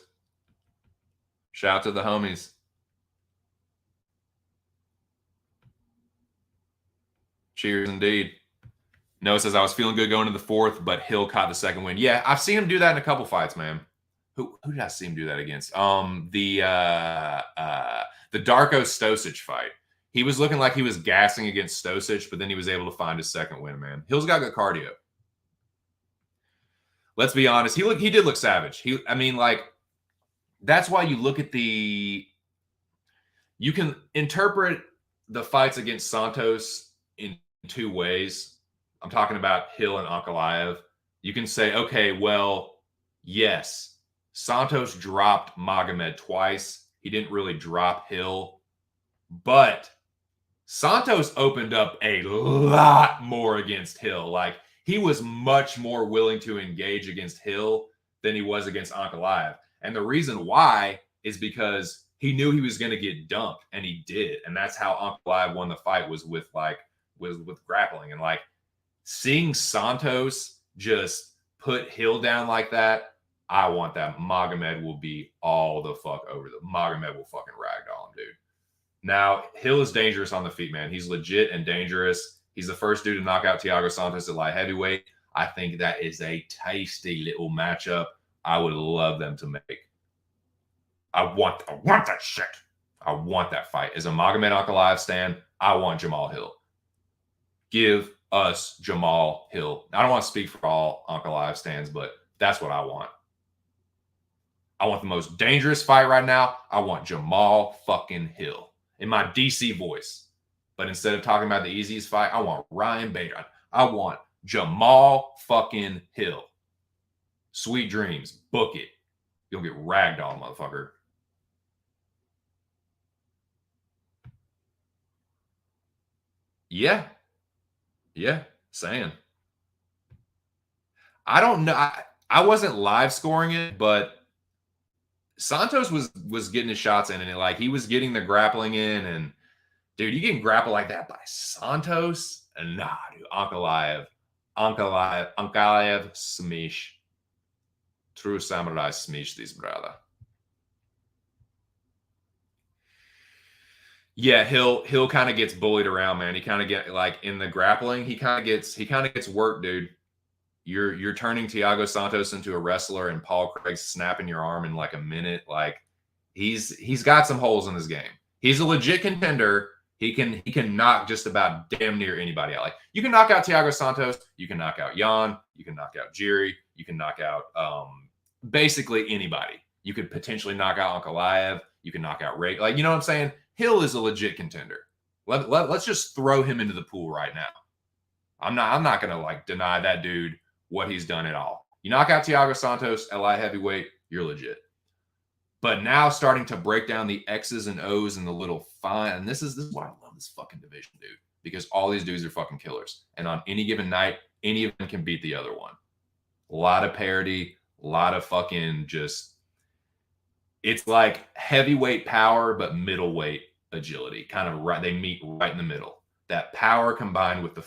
Shout out to the homies. Cheers indeed. Noah says, I was feeling good going to the 4th, but Hill caught the 2nd win. Yeah, I've seen him do that in a couple fights, man. Who did I see him do that against? The Darko Stosic fight. He was looking like he was gassing against Stosic, but then he was able to find his 2nd win, man. Hill's got good cardio. Let's be honest. He did look savage. that's why you look at you can interpret the fights against Santos in two ways. I'm talking about Hill and Ankalaev. You can say, okay, well, yes, Santos dropped Magomed twice. He didn't really drop Hill, but Santos opened up a lot more against Hill. Like, he was much more willing to engage against Hill than he was against Ankalaev. And the reason why is because he knew he was going to get dunked, and he did. And that's how Ankalaev won the fight, was with grappling. And like, seeing Santos just put Hill down like that, I want that. Magomed will be all the fuck over the Magomed will fucking ragdoll him, dude. Now, Hill is dangerous on the feet, man. He's legit and dangerous. He's the first dude to knock out Thiago Santos at light heavyweight. I think that is a tasty little matchup I would love them to make. I want that shit. I want that fight. As a Magomed Ankalaev stan, I want Jamal Hill. Give us Jamal Hill. I don't want to speak for all Ankalaev stans, but that's what I want. I want the most dangerous fight right now. I want Jamal fucking Hill in my DC voice. But instead of talking about the easiest fight, I want Ryan Bader. I want Jamal fucking Hill. Sweet dreams. Book it. You'll get ragdoll, motherfucker. Yeah. Yeah. Saying. I don't know. I wasn't live scoring it, but Santos was getting his shots in, and like, he was getting the grappling in, and dude, you can grapple like that by Santos? Nah, dude. Ankalaev, smish. True samurai smish this brother. Yeah, Hill kind of gets bullied around, man. He kind of get like in the grappling, he kind of gets worked, dude. You're turning Thiago Santos into a wrestler, and Paul Craig's snapping your arm in like a minute. Like, he's got some holes in his game. He's a legit contender. He can knock just about damn near anybody out. Like, you can knock out Thiago Santos, you can knock out Jan, you can knock out Jiri, you can knock out basically anybody. You could potentially knock out Ankalaev, you can knock out Ray. Like, you know what I'm saying? Hill is a legit contender. Let's just throw him into the pool right now. I'm not gonna like deny that dude what he's done at all. You knock out Thiago Santos at light heavyweight, you're legit. But now starting to break down the X's and O's and the little fine, and this is why I love this fucking division, dude. Because all these dudes are fucking killers. And on any given night, any of them can beat the other one. A lot of parity, a lot of fucking just, it's like heavyweight power, but middleweight agility. Kind of right, they meet right in the middle. That power combined with the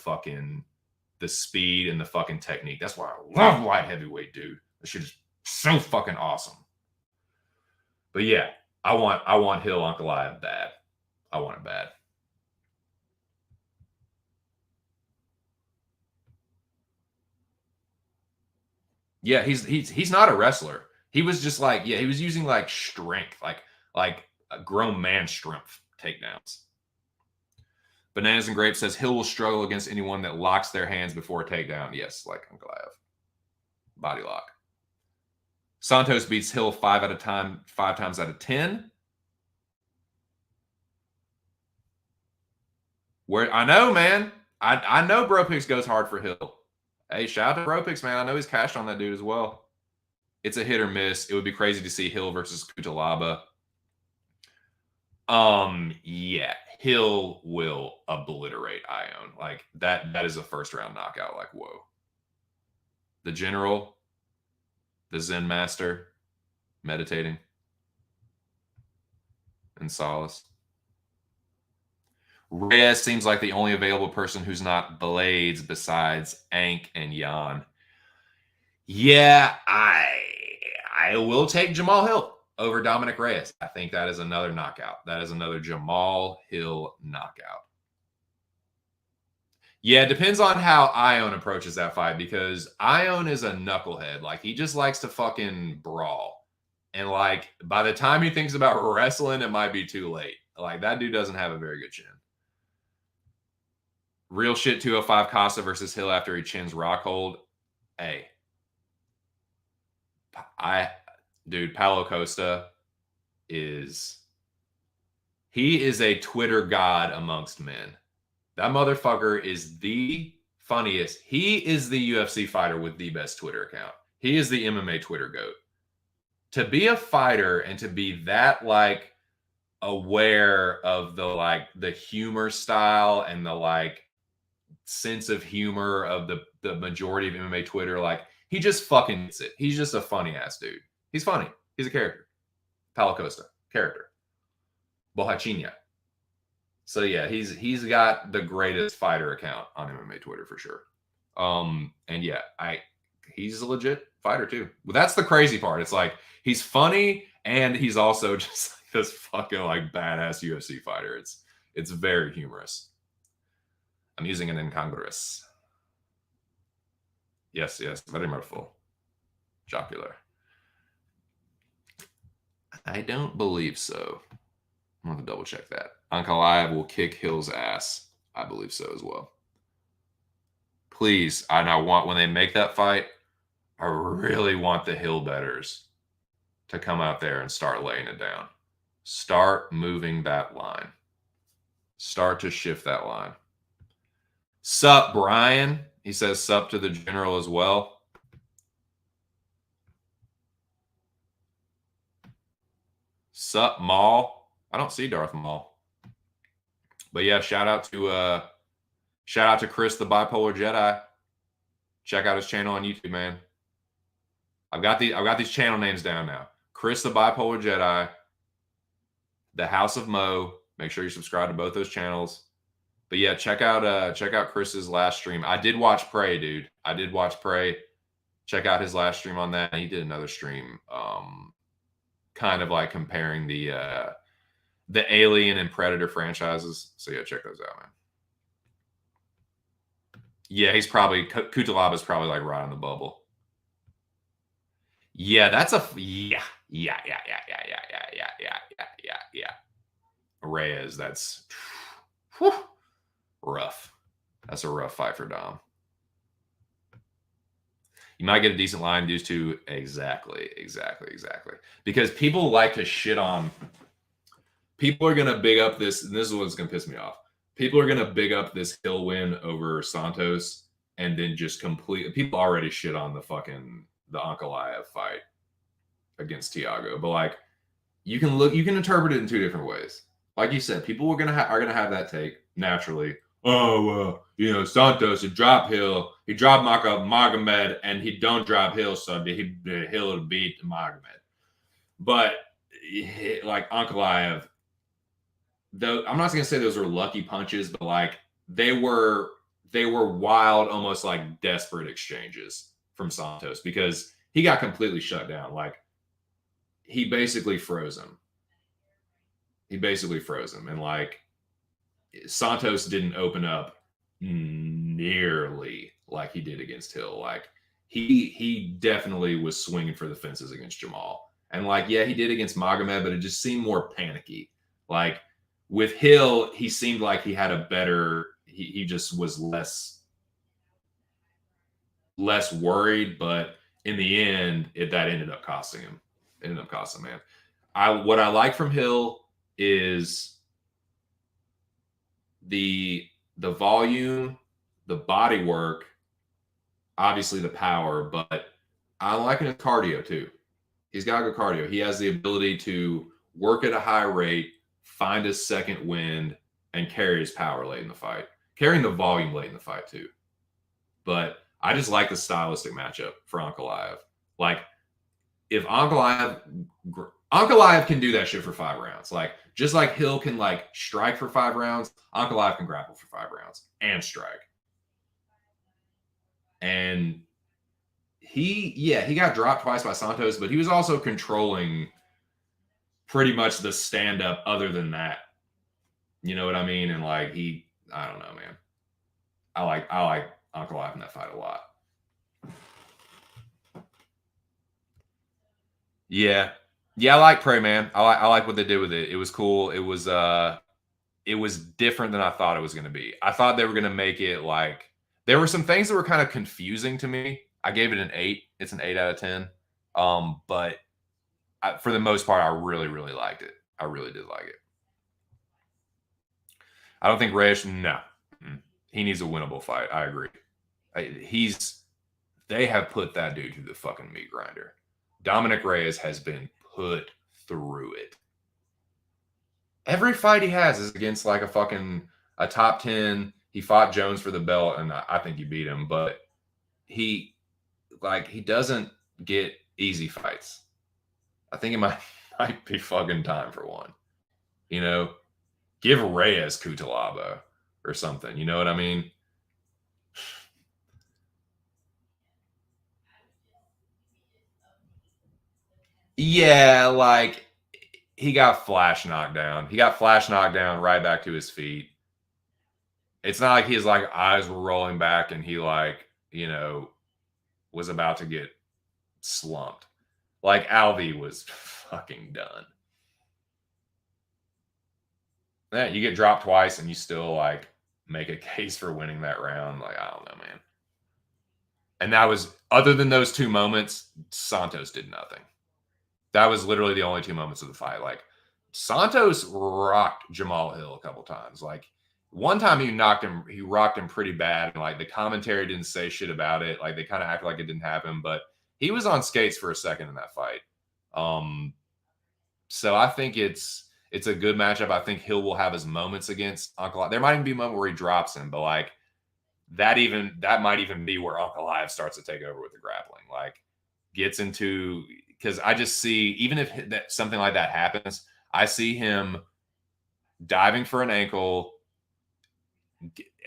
speed and the fucking technique. That's why I love light heavyweight, dude. That shit is so fucking awesome. But yeah, I want Hill Ankalaev bad. I want it bad. Yeah, he's not a wrestler. He was just like, yeah, he was using like strength, like a grown man strength takedowns. Bananas and Grape says Hill will struggle against anyone that locks their hands before a takedown. Yes, like Ankalaev. Body lock. Santos beats Hill 5 times out of 10. Where I know, man. I know Bro Picks goes hard for Hill. Hey, shout out to Bro Picks, man. I know he's cashed on that dude as well. It's a hit or miss. It would be crazy to see Hill versus Kutalaba. Yeah, Hill will obliterate Ione. Like, that is a first round knockout. Like, whoa. The General, the Zen Master, meditating in solace. Reyes seems like the only available person who's not Blades besides Ank and Jan. Yeah, I will take Jamal Hill over Dominic Reyes. I think that is another knockout. That is another Jamal Hill knockout. Yeah, it depends on how Ione approaches that fight, because Ione is a knucklehead. Like, he just likes to fucking brawl. And like, by the time he thinks about wrestling, it might be too late. Like, that dude doesn't have a very good chin. Real shit 205 Costa versus Hill after he chins Rockhold. Hey. Dude, Paulo Costa, is he is a Twitter god amongst men. That motherfucker is the funniest. He is the UFC fighter with the best Twitter account. He is the MMA Twitter goat. To be a fighter and to be that like aware of the humor style and the sense of humor of the majority of MMA Twitter, like he just fucking gets it. He's just a funny ass dude. He's funny. He's a character. Paulo Costa, character. Bohachinia. So yeah, he's got the greatest fighter account on MMA Twitter for sure. And yeah, he's a legit fighter too. Well, that's the crazy part. It's like he's funny and he's also just like this fucking like badass UFC fighter. It's very humorous. I'm using an incongruous. Yes, very mirthful. Jocular. I don't believe so. I'm going to double check that. Ankalaev will kick Hill's ass. I believe so as well. Please, I want, when they make that fight, I really want the Hill bettors to come out there and start laying it down. Start moving that line. Start to shift that line. Sup, Brian? He says sup to the general as well. Sup, Maul? I don't see Darth Maul. But yeah, shout out to Chris the Bipolar Jedi. Check out his channel on YouTube, man. I've got these channel names down now. Chris the Bipolar Jedi, the House of Mo. Make sure you subscribe to both those channels. But yeah, check out Chris's last stream. I did watch Prey, dude. I did watch Prey. Check out his last stream on that. He did another stream, kind of like comparing the Alien and Predator franchises. So yeah, check those out, man. Yeah, he's probably Kutalaba's probably like right on the bubble. Yeah, that's a yeah. Reyes, that's whew, rough. That's a rough fight for Dom. You might get a decent line due to exactly. Because people like to shit on. People are gonna big up this, and this is what's gonna piss me off. People are gonna big up this Hill win over Santos, and then just people already shit on the Ankalaev fight against Thiago. But like, you can interpret it in two different ways. Like you said, people are gonna have that take naturally. Oh well, Santos had dropped Hill, he dropped Magomed, and he don't drop Hill, so Hill would beat Magomed. But like Ankalaev, though, I'm not gonna say those were lucky punches, but like they were wild, almost like desperate exchanges from Santos because he got completely shut down. Like he basically froze him. And like Santos didn't open up nearly like he did against Hill. Like he definitely was swinging for the fences against Jamal. And like, yeah, he did against Magomed, but it just seemed more panicky. Like with Hill, he seemed like he had a better, he just was less worried, but in the end, that ended up costing him. Man. What I like from Hill is the volume, the body work, obviously the power, but I like his cardio too. He's got good cardio. He has the ability to work at a high rate, find his second wind, and carry his power late in the fight. Carrying the volume late in the fight too. But I just like the stylistic matchup for Ankalaev. Like, if Ankalaev can do that shit for 5 rounds. Like, just like Hill can like strike for 5 rounds, Ankalaev can grapple for 5 rounds and strike. And he got dropped twice by Santos, but he was also controlling pretty much the stand-up other than that. You know what I mean? And like I don't know, man. I like Ankalaev in that fight a lot. Yeah, I like Prey, man. I like what they did with it. It was cool. It was different than I thought it was going to be. I thought they were going to make it like there were some things that were kind of confusing to me. I gave it an 8. It's an 8 out of 10. But for the most part, I really, really liked it. I really did like it. I don't think Reyes, no. He needs a winnable fight. I agree. They have put that dude through the fucking meat grinder. Dominic Reyes has been put through it. Every fight he has is against like a top 10. He fought Jones for the belt, and I think he beat him, but he doesn't get easy fights. I think it might be fucking time for one. You know, give Reyes Cutelaba or something. You know what I mean? Yeah, like he got flash knocked down. He got flash knocked down right back to his feet. It's not like his like eyes were rolling back and he like, was about to get slumped. Like Alvey was fucking done. Yeah, you get dropped twice and you still like make a case for winning that round. Like, I don't know, man. And that was, other than those two moments, Santos did nothing. That was literally the only two moments of the fight. Like, Santos rocked Jamal Hill a couple times. Like, one time he rocked him pretty bad. And like the commentary didn't say shit about it. Like, they kind of acted like it didn't happen, but he was on skates for a second in that fight. So I think it's a good matchup. I think Hill will have his moments against Ankalaev. There might even be a moment where he drops him, but like that might even be where Ankalaev starts to take over with the grappling. Like gets into, because I just see, even if something like that happens, I see him diving for an ankle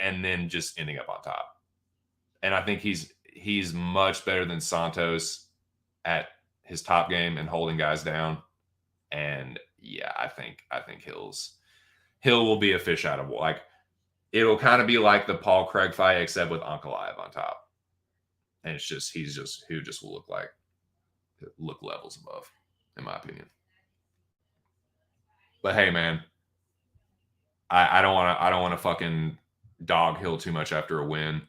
and then just ending up on top. And I think he's much better than Santos at his top game and holding guys down. And yeah, I think Hill will be a fish out of water. Like it'll kind of be like the Paul Craig fight, except with Ankalaev on top. And it's just he just will look levels above, in my opinion. But hey, man, I don't want to fucking dog Hill too much after a win.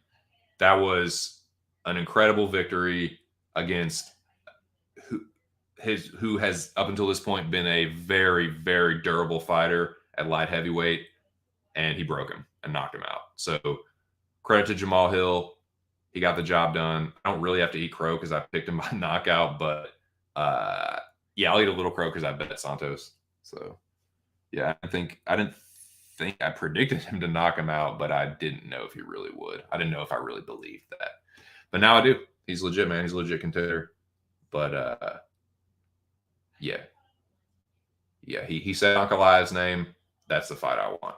That was an incredible victory against who has up until this point been a very, very durable fighter at light heavyweight, and he broke him and knocked him out. So credit to Jamal Hill. He got the job done. I don't really have to eat crow because I picked him by knockout, but yeah, I'll eat a little crow because I bet Santos. So yeah, I didn't think I predicted him to knock him out, but I didn't know if he really would. I didn't know if I really believed that. But now I do. He's legit, man. He's a legit contender. But yeah. He said Ankalaev's name. That's the fight I want.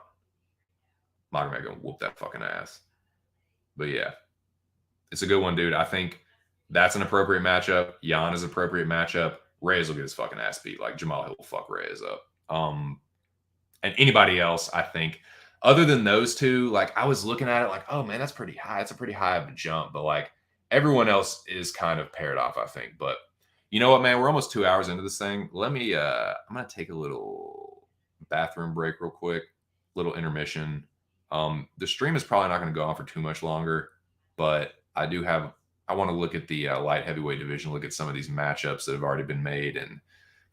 Magomed gonna whoop that fucking ass. But yeah, it's a good one, dude. I think that's an appropriate matchup. Jan is an appropriate matchup. Reyes will get his fucking ass beat. Like Jamal Hill will fuck Reyes up. And anybody else, I think, other than those two, like I was looking at it like, oh man, that's pretty high. It's a pretty high of a jump. But like everyone else is kind of paired off, I think. But you know what, man? We're almost 2 hours into this thing. Let me I'm gonna take a little bathroom break real quick, little intermission. The stream is probably not gonna go on for too much longer, but I want to look at the light heavyweight division, look at some of these matchups that have already been made, and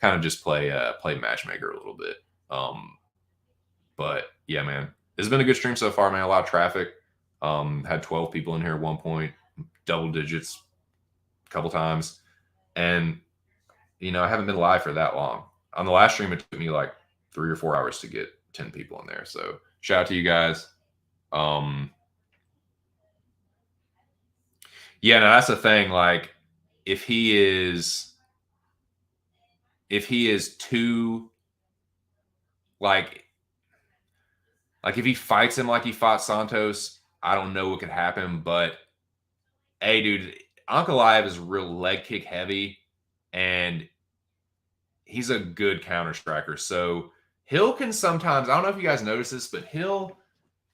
kind of just play matchmaker a little bit. But yeah, man, it's been a good stream so far, man. A lot of traffic. Had 12 people in here at one point, double digits a couple times. And, I haven't been live for that long. On the last stream, it took me like 3 or 4 hours to get 10 people in there. So shout out to you guys. Yeah, no, that's the thing. Like, if he is too, like if he fights him like he fought Santos, I don't know what could happen. But hey, dude, Ankalaev is real leg kick heavy, and he's a good counter striker. So Hill can sometimes, I don't know if you guys notice this, but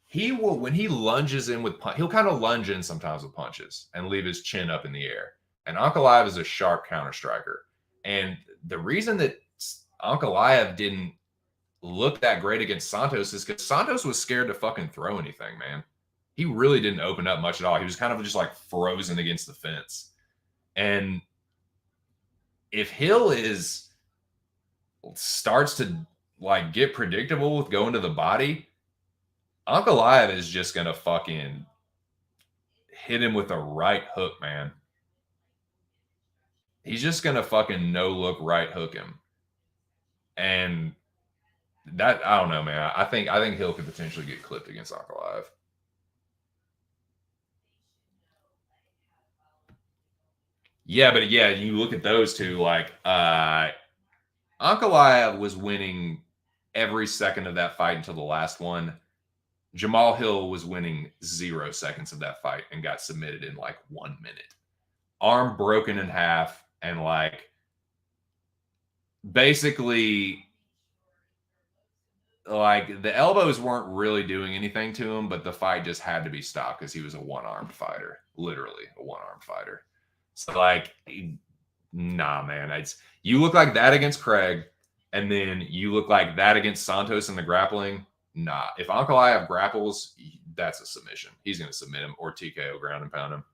he will, when he lunges in with he'll kind of lunge in sometimes with punches and leave his chin up in the air. And Ankalaev is a sharp counter striker. And the reason that Ankalaev didn't look that great against Santos is because Santos was scared to fucking throw anything, man. He really didn't open up much at all. He was kind of just like frozen against the fence. And if Hill is starts to like get predictable with going to the body, Ankalaev is just gonna fucking hit him with a right hook, man. He's just gonna fucking no look right hook him. And that I don't know, man. I think Hill could potentially get clipped against Ankalaev. Yeah, but yeah, you look at those two, like Ankalaev was winning every second of that fight until the last one. Jamal Hill was winning 0 seconds of that fight and got submitted in like 1 minute. Arm broken in half and like basically like the elbows weren't really doing anything to him, but the fight just had to be stopped because he was a one-armed fighter, literally a one-armed fighter. So like, nah, man, it's you look like that against Craig, and then you look like that against Santos in the grappling. Nah, if Ankalaev grapples, that's a submission. He's going to submit him or TKO ground and pound him.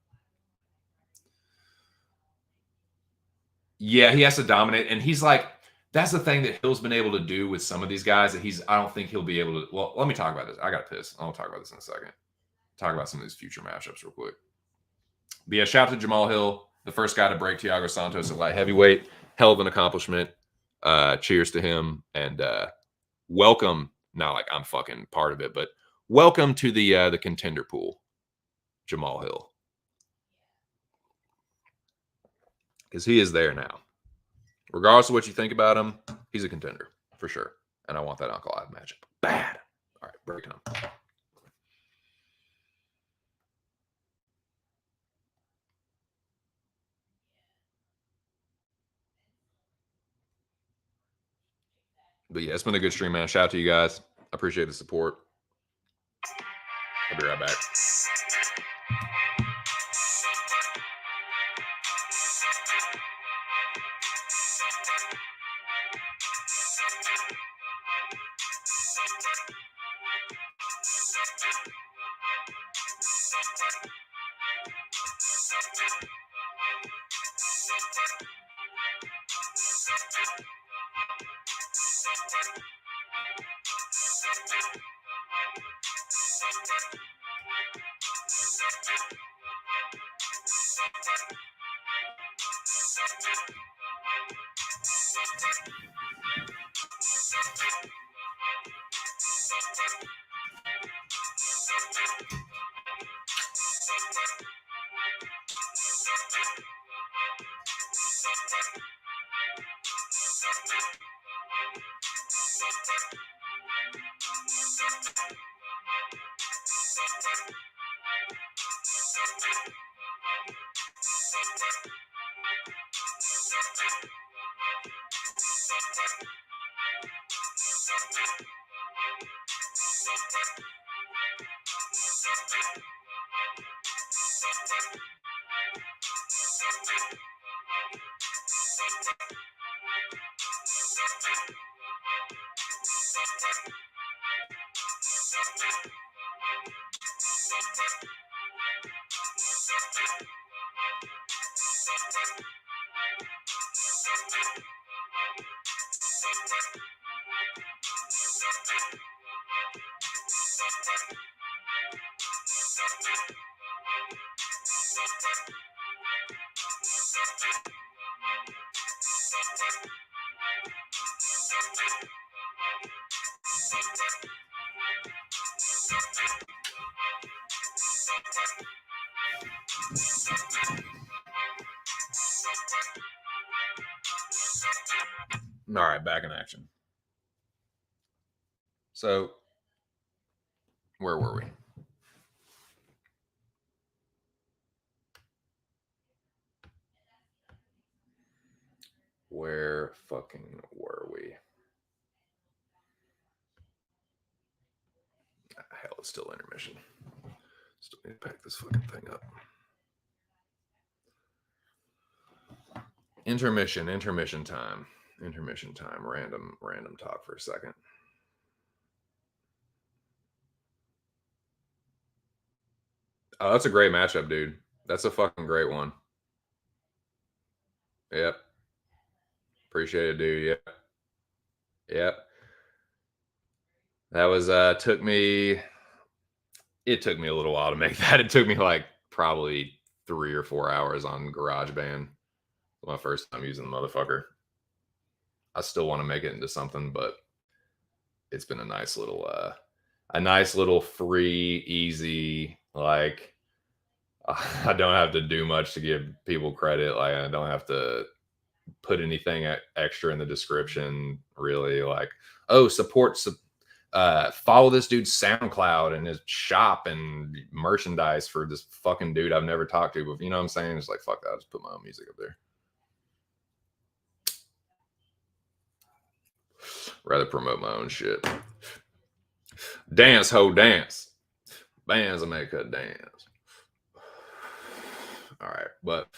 Yeah, he has to dominate, and he's like that's the thing that Hill's been able to do with some of these guys that I don't think he'll be able to. Well, let me talk about this. I got pissed. I'll talk about this in a second. Talk about some of these future matchups real quick. But yeah, shout out to Jamal Hill, the first guy to break Thiago Santos at light heavyweight. Hell of an accomplishment. Cheers to him, and welcome. Not like I'm fucking part of it, but welcome to the contender pool, Jamal Hill, because he is there now. Regardless of what you think about him, he's a contender for sure. And I want that Ankalaev matchup. Bad. All right, break time. But yeah, it's been a good stream, man. Shout out to you guys. I appreciate the support. I'll be right back. All right, back in action. So, where were we? Where fucking were we? Hell, it's still intermission. Still need to pack this fucking thing up. Intermission time. Intermission time. Random talk for a second. Oh, that's a great matchup, dude. That's a fucking great one. Yep. Appreciate it, dude. Yep. Yep. That was it took me a little while to make that. It took me like probably 3 or 4 hours on GarageBand. My first time using the motherfucker. I still want to make it into something, but it's been a nice little free, easy, like I don't have to do much to give people credit. Like I don't have to put anything extra in the description, really. Like, oh, follow this dude's SoundCloud and his shop and merchandise for this fucking dude I've never talked to. But you know what I'm saying? It's like, fuck that. I'll just put my own music up there. Rather promote my own shit. Dance, ho, dance. Bands that make her dance. All right, but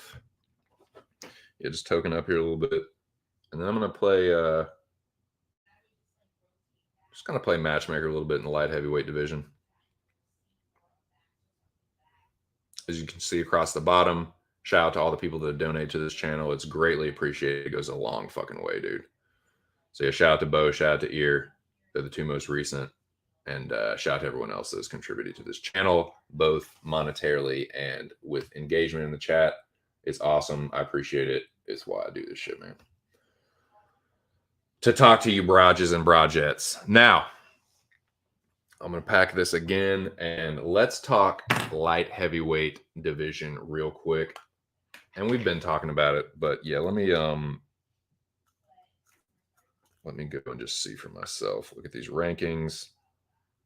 yeah, just token up here a little bit. And then I'm gonna play just gonna play matchmaker a little bit in the light heavyweight division. As you can see across the bottom, shout out to all the people that donate to this channel. It's greatly appreciated. It goes a long fucking way, dude. So yeah, shout out to Bo, shout out to Ear. They're the two most recent. And shout out to everyone else that has contributed to this channel, both monetarily and with engagement in the chat. It's awesome. I appreciate it. It's why I do this shit, man. To talk to you broads and broadettes. Now, I'm going to pack this again, and let's talk light heavyweight division real quick. And we've been talking about it, but yeah, let me go and just see for myself. Look at these rankings.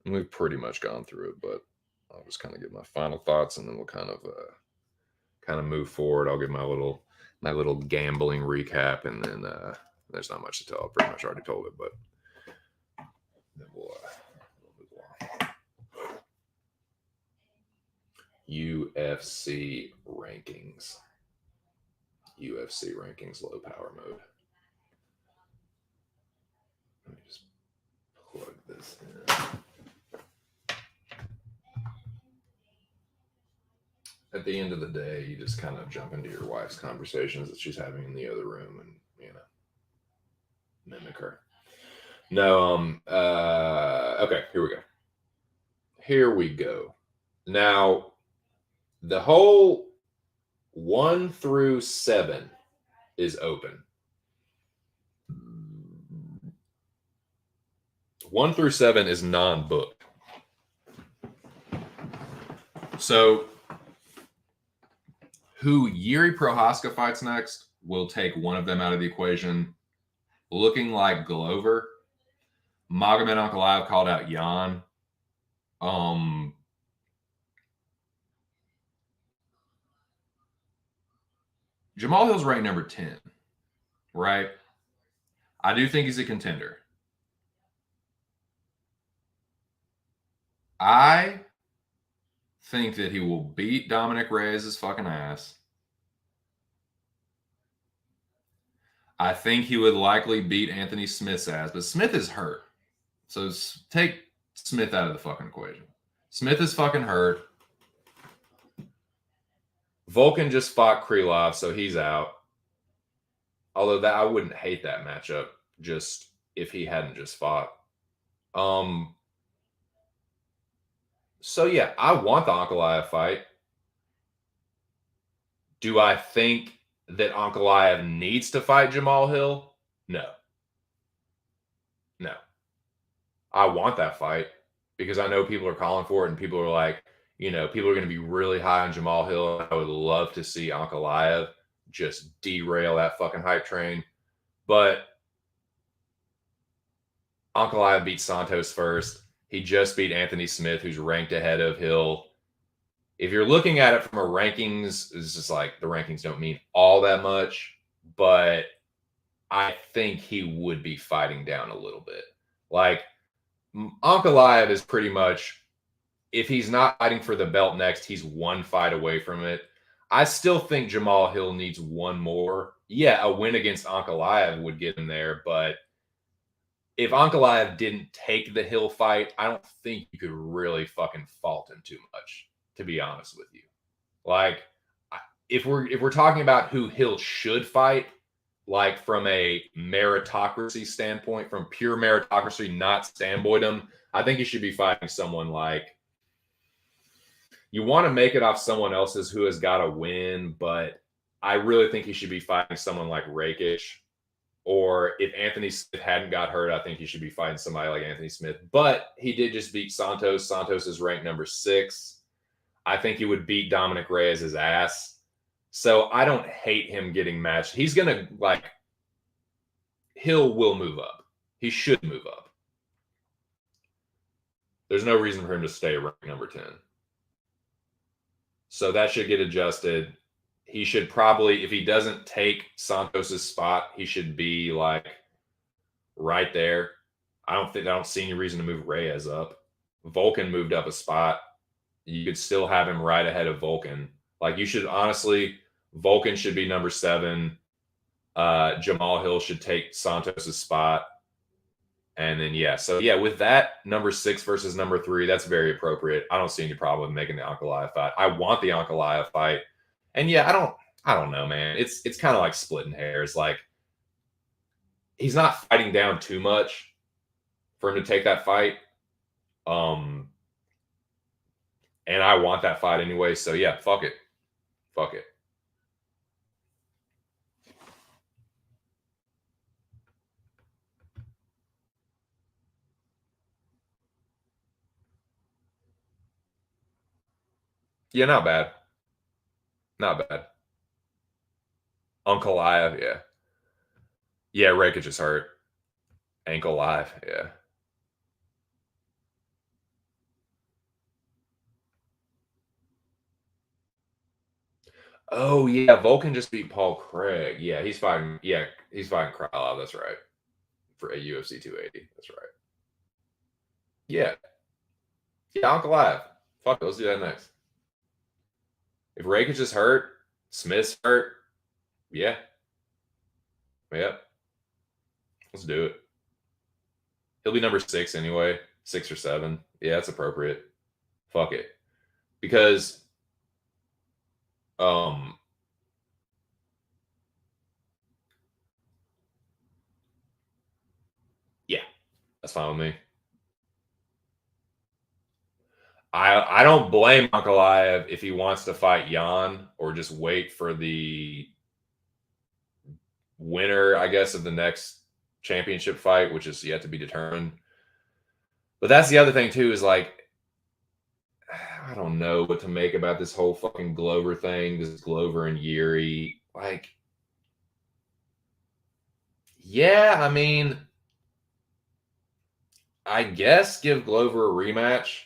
And we've pretty much gone through it, but I'll just kind of give my final thoughts, and then we'll kind of move forward. I'll give my little gambling recap, and then there's not much to tell. I pretty much already told it, but then we'll move along. UFC rankings. UFC rankings, low power mode. Let me just plug this in. At the end of the day, you just kind of jump into your wife's conversations that she's having in the other room and, mimic her. No, okay, Here we go. Now, the whole 1 through 7 is open. 1 through 7 is non-booked. So, who Yuri Prohaska fights next will take one of them out of the equation. Looking like Glover. Magomed Ankalaev called out Jan. Jamal Hill's ranked number 10, right? I do think he's a contender. I think that he will beat Dominic Reyes' fucking ass. I think he would likely beat Anthony Smith's ass, but Smith is hurt. So take Smith out of the fucking equation. Smith is fucking hurt. Volkan just fought Krylov, so he's out. Although that I wouldn't hate that matchup just if he hadn't just fought. So yeah, I want the Ankalaev fight. Do I think that Ankalaev needs to fight Jamal Hill? No. I want that fight because I know people are calling for it, and people are like, people are going to be really high on Jamal Hill. I would love to see Ankalaev just derail that fucking hype train. But Ankalaev beat Santos first. He just beat Anthony Smith, who's ranked ahead of Hill. If you're looking at it from a rankings, it's just like the rankings don't mean all that much, but I think he would be fighting down a little bit. Like, Ankalaev is pretty much, if he's not fighting for the belt next, he's one fight away from it. I still think Jamal Hill needs one more. Yeah, a win against Ankalaev would get him there, but if Ankalaev didn't take the Hill fight, I don't think you could really fucking fault him too much, to be honest with you. Like, if we're talking about who Hill should fight, like from a meritocracy standpoint, from pure meritocracy, not standboydom, I think he should be fighting someone like, you want to make it off someone else's who has got to win, but I really think he should be fighting someone like Rakic. Or if Anthony Smith hadn't got hurt, I think he should be fighting somebody like Anthony Smith. But he did just beat Santos. Santos is ranked number 6. I think he would beat Dominic Reyes' ass. So I don't hate him getting matched. He's going to, like, will move up. He should move up. There's no reason for him to stay ranked number 10. So that should get adjusted. He should probably, if he doesn't take Santos's spot, he should be like right there. I don't see any reason to move Reyes up. Vulcan moved up a spot. You could still have him right ahead of Vulcan. Like, you should honestly, Vulcan should be number 7. Jamal Hill should take Santos's spot. And then, with that, number 6 versus number 3, that's very appropriate. I don't see any problem with making the Ankalaev fight. I want the Ankalaev fight. And I don't know, man. It's kind of like splitting hairs. Like, he's not fighting down too much for him to take that fight. And I want that fight anyway. So yeah, fuck it. Fuck it. Yeah, not bad. Not bad. Ankalaev, yeah. Yeah, Rakic is hurt. Ankalaev, yeah. Oh yeah, Vulcan just beat Paul Craig. Yeah, he's fighting. Yeah, he's fighting Krylov. That's right. For a UFC 280. That's right. Yeah. Yeah, Ankalaev. Fuck it, let's do that next. If Rakic is hurt, Smith's hurt. Yeah. Yep. Let's do it. He'll be number 6 anyway. 6 or 7. Yeah, that's appropriate. Fuck it. Because yeah, that's fine with me. I don't blame Ankalaev if he wants to fight Jan or just wait for the winner, I guess, of the next championship fight, which is yet to be determined. But that's the other thing too, is like, I don't know what to make about this whole fucking Glover thing, this Glover and Yuri. Like, yeah, I mean, I guess give Glover a rematch.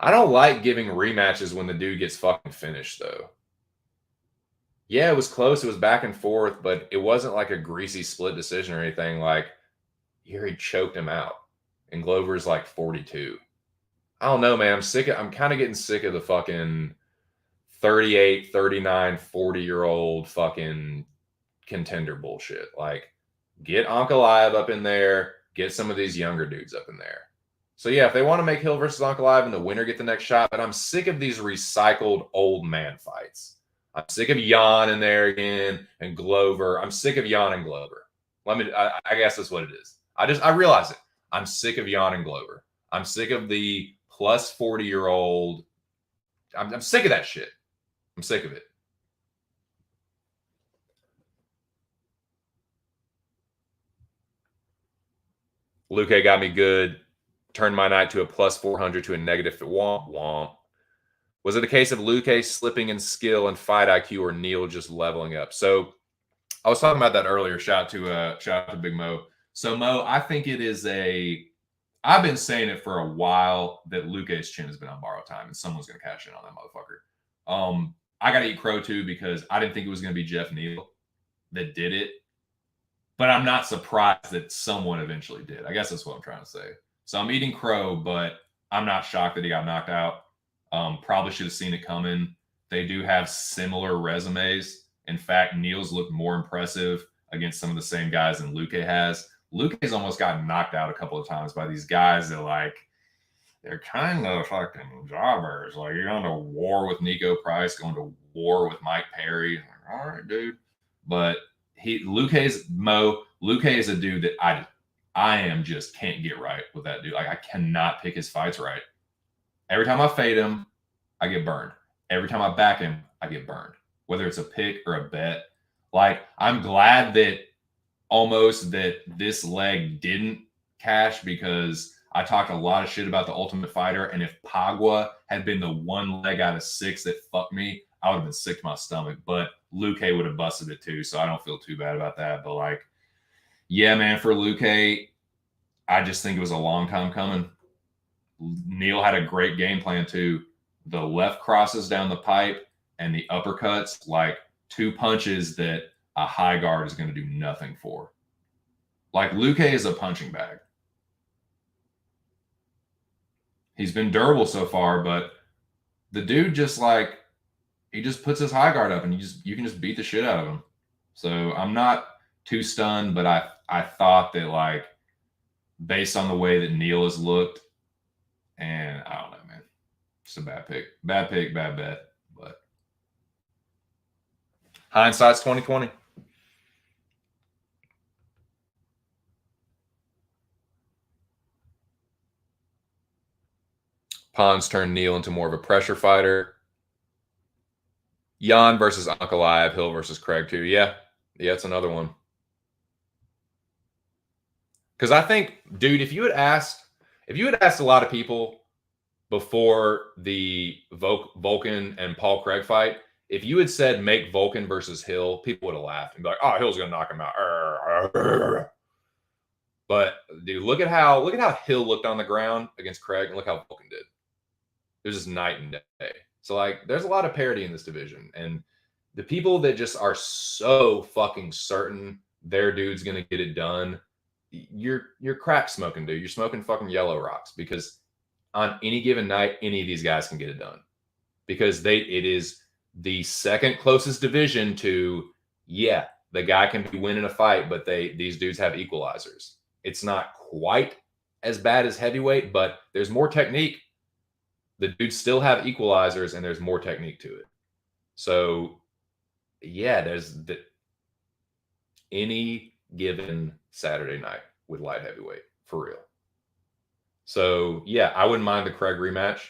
I don't like giving rematches when the dude gets fucking finished, though. Yeah, it was close. It was back and forth, but it wasn't like a greasy split decision or anything. Like, Yuri choked him out, and Glover's like 42. I don't know, man. I'm kind of getting sick of the fucking 38, 39, 40-year-old fucking contender bullshit. Like, get Ankalaev up in there, get some of these younger dudes up in there. So yeah, if they want to make Hill versus Ankalaev and the winner get the next shot, but I'm sick of these recycled old man fights. I'm sick of Jan in there again and Glover. I'm sick of Jan and Glover. I guess that's what it is. I realize it. I'm sick of Jan and Glover. I'm sick of the plus 40-year-old. I'm sick of that shit. I'm sick of it. Luque got me good. Turned my night to a plus 400 to a negative womp womp. Was it a case of Luque slipping in skill and fight IQ, or Neil just leveling up? So I was talking about that earlier. Shout out to Big Mo. So Mo, I think it is I've been saying it for a while that Luque's chin has been on borrowed time, and someone's going to cash in on that motherfucker. I got to eat crow too, because I didn't think it was going to be Jeff Neal that did it, but I'm not surprised that someone eventually did. I guess that's what I'm trying to say. So I'm eating crow, but I'm not shocked that he got knocked out. Probably should have seen it coming. They do have similar resumes. In fact, Neal's looked more impressive against some of the same guys than Luque has. Luque's almost gotten knocked out a couple of times by these guys that, they're kind of fucking jobbers. Like, you're going to war with Nico Price, going to war with Mike Perry. Like, all right, dude. But Luke is a dude that I am just can't get right with that dude. Like I cannot pick his fights right. Every time I fade him, I get burned. Every time I back him, I get burned. Whether it's a pick or a bet. Like I'm glad that this leg didn't cash, because I talked a lot of shit about the Ultimate Fighter, and if Pagua had been the one leg out of 6 that fucked me, I would have been sick to my stomach. But Luke would have busted it too, so I don't feel too bad about that. But like, yeah, man, for Luke, I just think it was a long time coming. Neil had a great game plan too. The left crosses down the pipe and the uppercuts, like 2 punches that a high guard is going to do nothing for. Like Luke is a punching bag. He's been durable so far, but the dude just like, he just puts his high guard up and you can just beat the shit out of him. So I'm not too stunned, but I thought that, like, based on the way that Neil has looked, and I don't know, man, it's a bad pick, bad bet. But hindsight's 2020. Pons turned Neil into more of a pressure fighter. Jan versus Ankalaev, Hill versus Craig too. Yeah, it's another one. Because I think, dude, if you had asked a lot of people before the Volkan and Paul Craig fight, if you had said make Volkan versus Hill, people would have laughed and be like, "Oh, Hill's gonna knock him out." But dude, look at how Hill looked on the ground against Craig, and look how Volkan did. It was just night and day. So like, there's a lot of parity in this division, and the people that just are so fucking certain their dude's gonna get it done, you're crack smoking, dude. You're smoking fucking yellow rocks, because on any given night, any of these guys can get it done, because it is the second closest division to, yeah, the guy can be winning a fight, but these dudes have equalizers. It's not quite as bad as heavyweight, but there's more technique. The dudes still have equalizers, and there's more technique to it. So, yeah, there's any given Saturday night with light heavyweight, for real. So, yeah, I wouldn't mind the Craig rematch.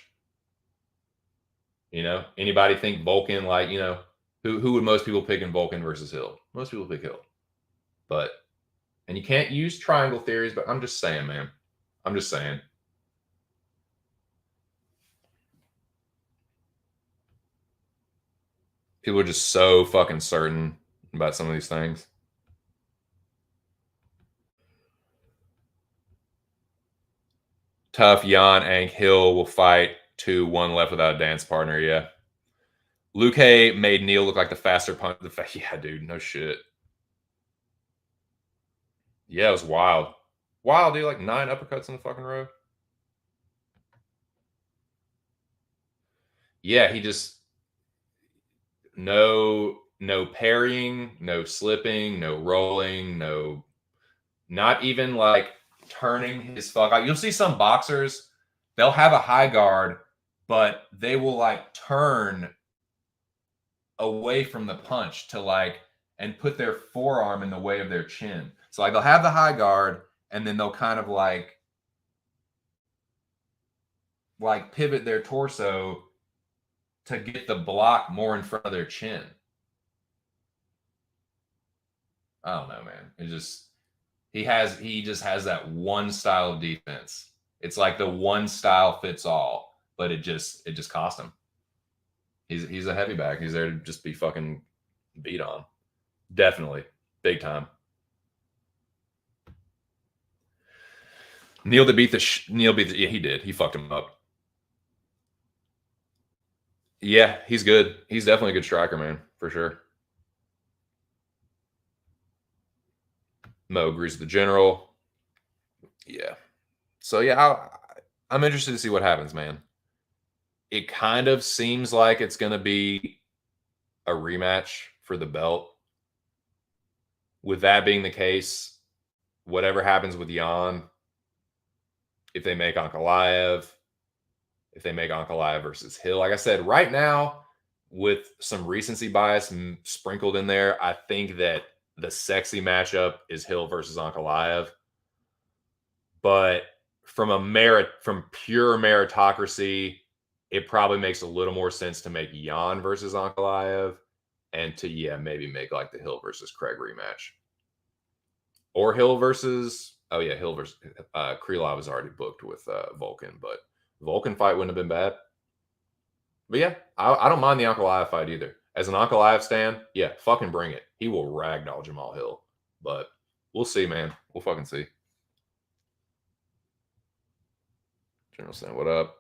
You know, anybody think Volkan, like, you know, who would most people pick in Volkan versus Hill? Most people pick Hill. But, and you can't use triangle theories, but I'm just saying, man. I'm just saying. People are just so fucking certain about some of these things. Tough, Jan, Ank, Hill will fight 2-1 left without a dance partner. Yeah. Luke made Neil look like the faster punch. Yeah, dude, no shit. Yeah, it was wild. Wild, dude. Like 9 uppercuts in the fucking row. Yeah, he just no parrying, no slipping, no rolling, not even like turning his fuck out. You'll see some boxers, they'll have a high guard, but they will like turn away from the punch to like, and put their forearm in the way of their chin. So like, they'll have the high guard, and then they'll kind of like pivot their torso to get the block more in front of their chin. I don't know, man. It just, he just has that one style of defense. It's like the one style fits all, but it just cost him. He's a heavy bag. He's there to just be fucking beat on. Definitely. Big time. Neil beat yeah, he did. He fucked him up. Yeah, he's good. He's definitely a good striker, man, for sure. Mo agrees with the general. Yeah. So yeah, I'm interested to see what happens, man. It kind of seems like it's going to be a rematch for the belt. With that being the case, whatever happens with Jan, if they make Ankalaev versus Hill, like I said, right now, with some recency bias sprinkled in there, I think that the sexy matchup is Hill versus Ankalaev. But from pure meritocracy, it probably makes a little more sense to make Jan versus Ankalaev and to maybe make like the Hill versus Craig rematch. Or Hill versus Hill versus Krylov is already booked with Vulcan, but Vulcan fight wouldn't have been bad. But yeah, I don't mind the Ankalaev fight either. As an Ankalaev stan, yeah, fucking bring it. He will ragdoll Jamal Hill. But we'll see, man. We'll fucking see. General Stan, what up?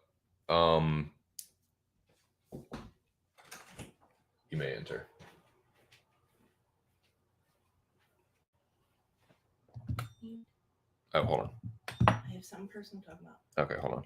You may enter. Oh, hold on. I have some person talking about. Okay, hold on.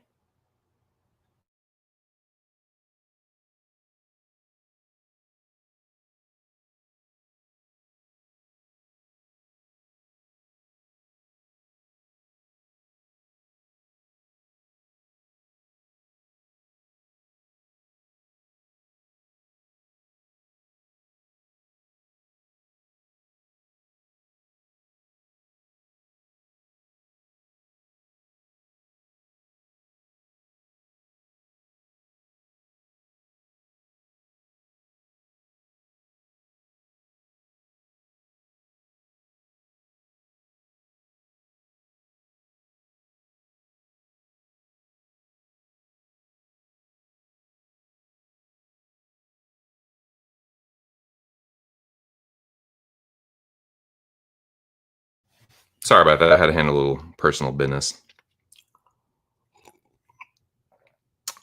Sorry about that. I had to handle a little personal business.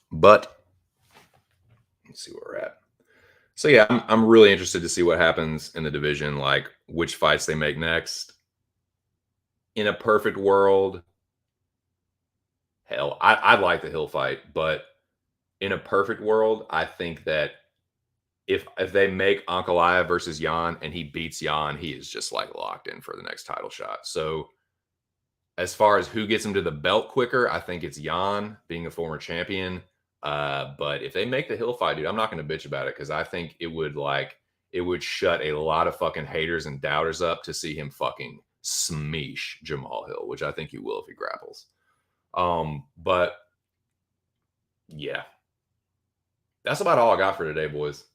But let's see where we're at. So yeah, I'm really interested to see what happens in the division, like which fights they make next. In a perfect world, hell, I'd like the Hill fight, but in a perfect world, I think that if they make Ankalaev versus Jan and he beats Jan, he is just like locked in for the next title shot. So as far as who gets him to the belt quicker, I think it's Jan being a former champion. But if they make the Hill fight, dude, I'm not going to bitch about it because I think it would shut a lot of fucking haters and doubters up to see him fucking smeesh Jamal Hill, which I think he will if he grapples. But yeah, that's about all I got for today, boys.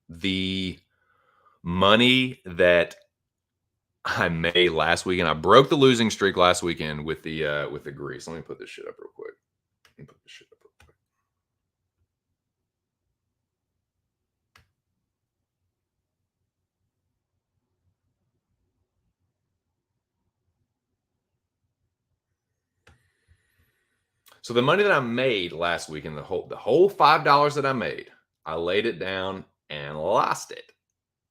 The money that I made last weekend, I broke the losing streak last weekend with the grease. Let me put this shit up real quick. So the money that I made last weekend, the whole $5 that I made, I laid it down and lost it.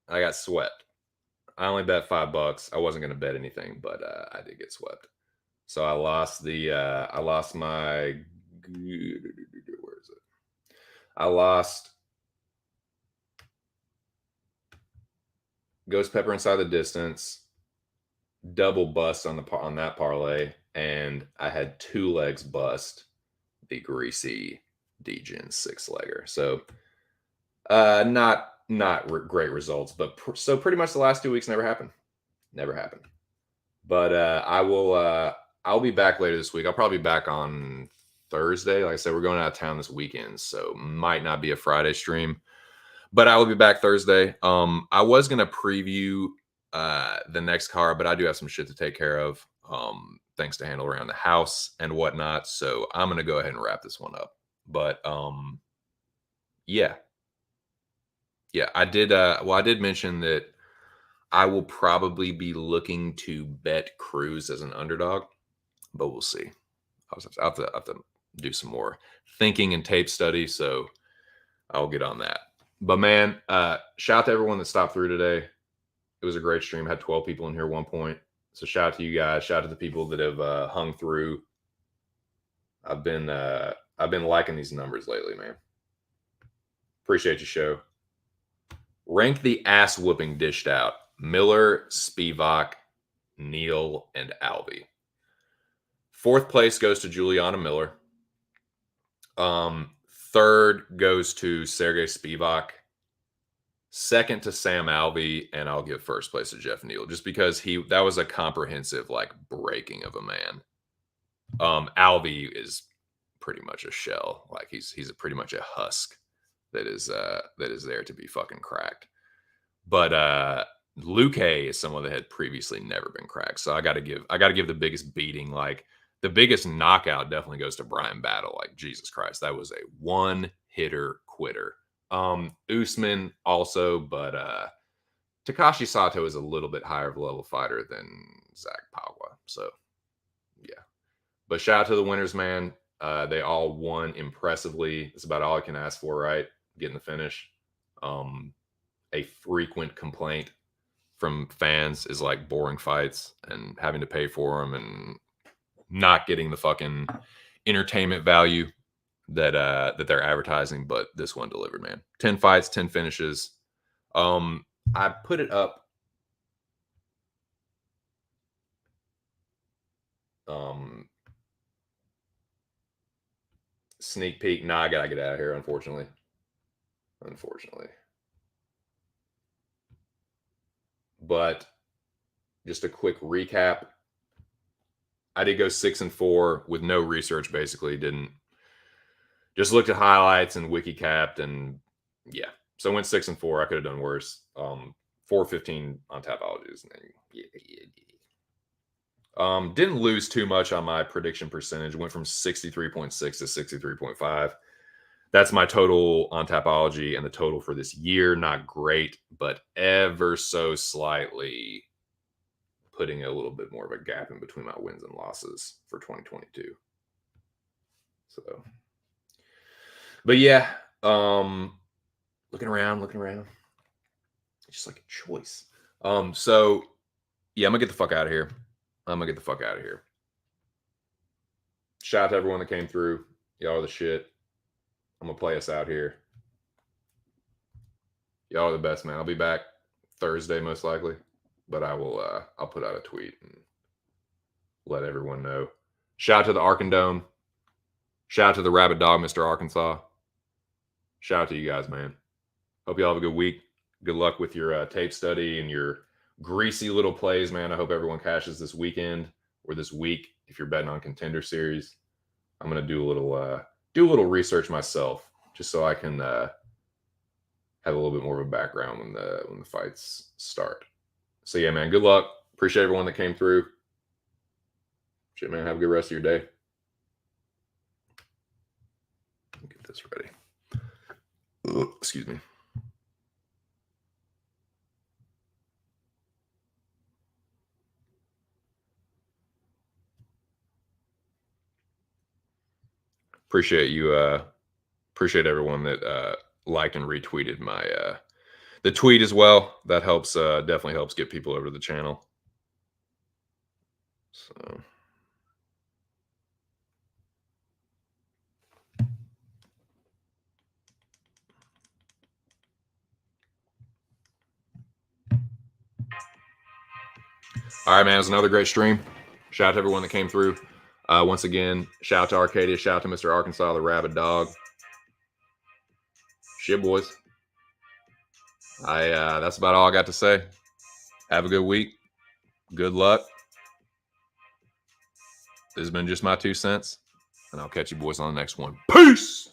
I got swept. I only bet $5. I wasn't going to bet anything, but I did get swept. So I lost my, where is it? I lost Ghost Pepper Inside the Distance, double bust on that parlay, and I had 2 legs bust the greasy DGen 6-legger. So not great results, but so pretty much the last 2 weeks never happened. But I'll be back later this week. I'll probably be back on Thursday. Like I said, we're going out of town this weekend, so might not be a Friday stream, but I will be back Thursday. I was gonna preview the next card, but I do have some shit to take care of. Things to handle around the house and whatnot. So I'm gonna go ahead and wrap this one up. But yeah. I did I did mention that I will probably be looking to bet Cruz as an underdog, but we'll see. I'll have to do some more thinking and tape study, so I'll get on that. But man, shout out to everyone that stopped through today. It was a great stream. I had 12 people in here at one point. So shout out to you guys. Shout out to the people that have hung through. I've been liking these numbers lately, man. Appreciate you, show. Rank the ass whooping dished out. Miller, Spivak, Neal, and Alvey. 4th place goes to Juliana Miller. 3rd goes to Sergey Spivak. second to Sam Alvey, and I'll give first place to Jeff Neal, just because that was a comprehensive like breaking of a man. Alvey is pretty much a shell. Like he's pretty much a husk that is there to be fucking cracked. But Luque is someone that had previously never been cracked. So I gotta give the biggest beating, like the biggest knockout definitely goes to Brian Battle. Like Jesus Christ, that was a one-hitter quitter. Usman also, but Takashi Sato is a little bit higher of a level fighter than Zach Pagua. So yeah. But shout out to the winners, man. They all won impressively. That's about all I can ask for, right? Getting the finish. A frequent complaint from fans is like boring fights and having to pay for them and not getting the fucking entertainment value that they're advertising. But this one delivered, man. 10 fights, 10 finishes. I put it up. Sneak peek. Nah, I gotta get out of here, unfortunately. But just a quick recap. I did go 6-4 with no research, basically. Didn't just looked at highlights and wiki capped, and yeah. So I went 6-4. I could have done worse. 415 on Tapologies. Didn't lose too much on my prediction percentage. Went from 63.6 to 63.5. That's my total on Tapology, and the total for this year, not great, but ever so slightly putting a little bit more of a gap in between my wins and losses for 2022. So, but yeah, looking around, just like a choice. So yeah, I'm gonna get the fuck out of here. Shout out to everyone that came through. Y'all are the shit. I'm gonna play us out here. Y'all are the best, man. I'll be back Thursday most likely, but I'll put out a tweet and let everyone know. Shout out to the Arkandome. Shout out to the Rabbit Dog, Mr. Arkansas. Shout out to you guys, man. Hope y'all have a good week. Good luck with your tape study and your greasy little plays, man. I hope everyone cashes this weekend or this week if you're betting on Contender Series. I'm gonna do a little research myself just so I can have a little bit more of a background when the fights start. So yeah, man. Good luck. Appreciate everyone that came through. Shit, man. Have a good rest of your day. Get this ready. Excuse me. Appreciate you. Appreciate everyone that liked and retweeted my the tweet as well. That helps. Definitely helps get people over to the channel. So. All right, man. It was another great stream. Shout out to everyone that came through. Once again, shout out to Arcadia. Shout out to Mr. Arkansas, the Rabid Dog. Shit, boys. That's about all I got to say. Have a good week. Good luck. This has been just my 2 cents, and I'll catch you boys on the next one. Peace.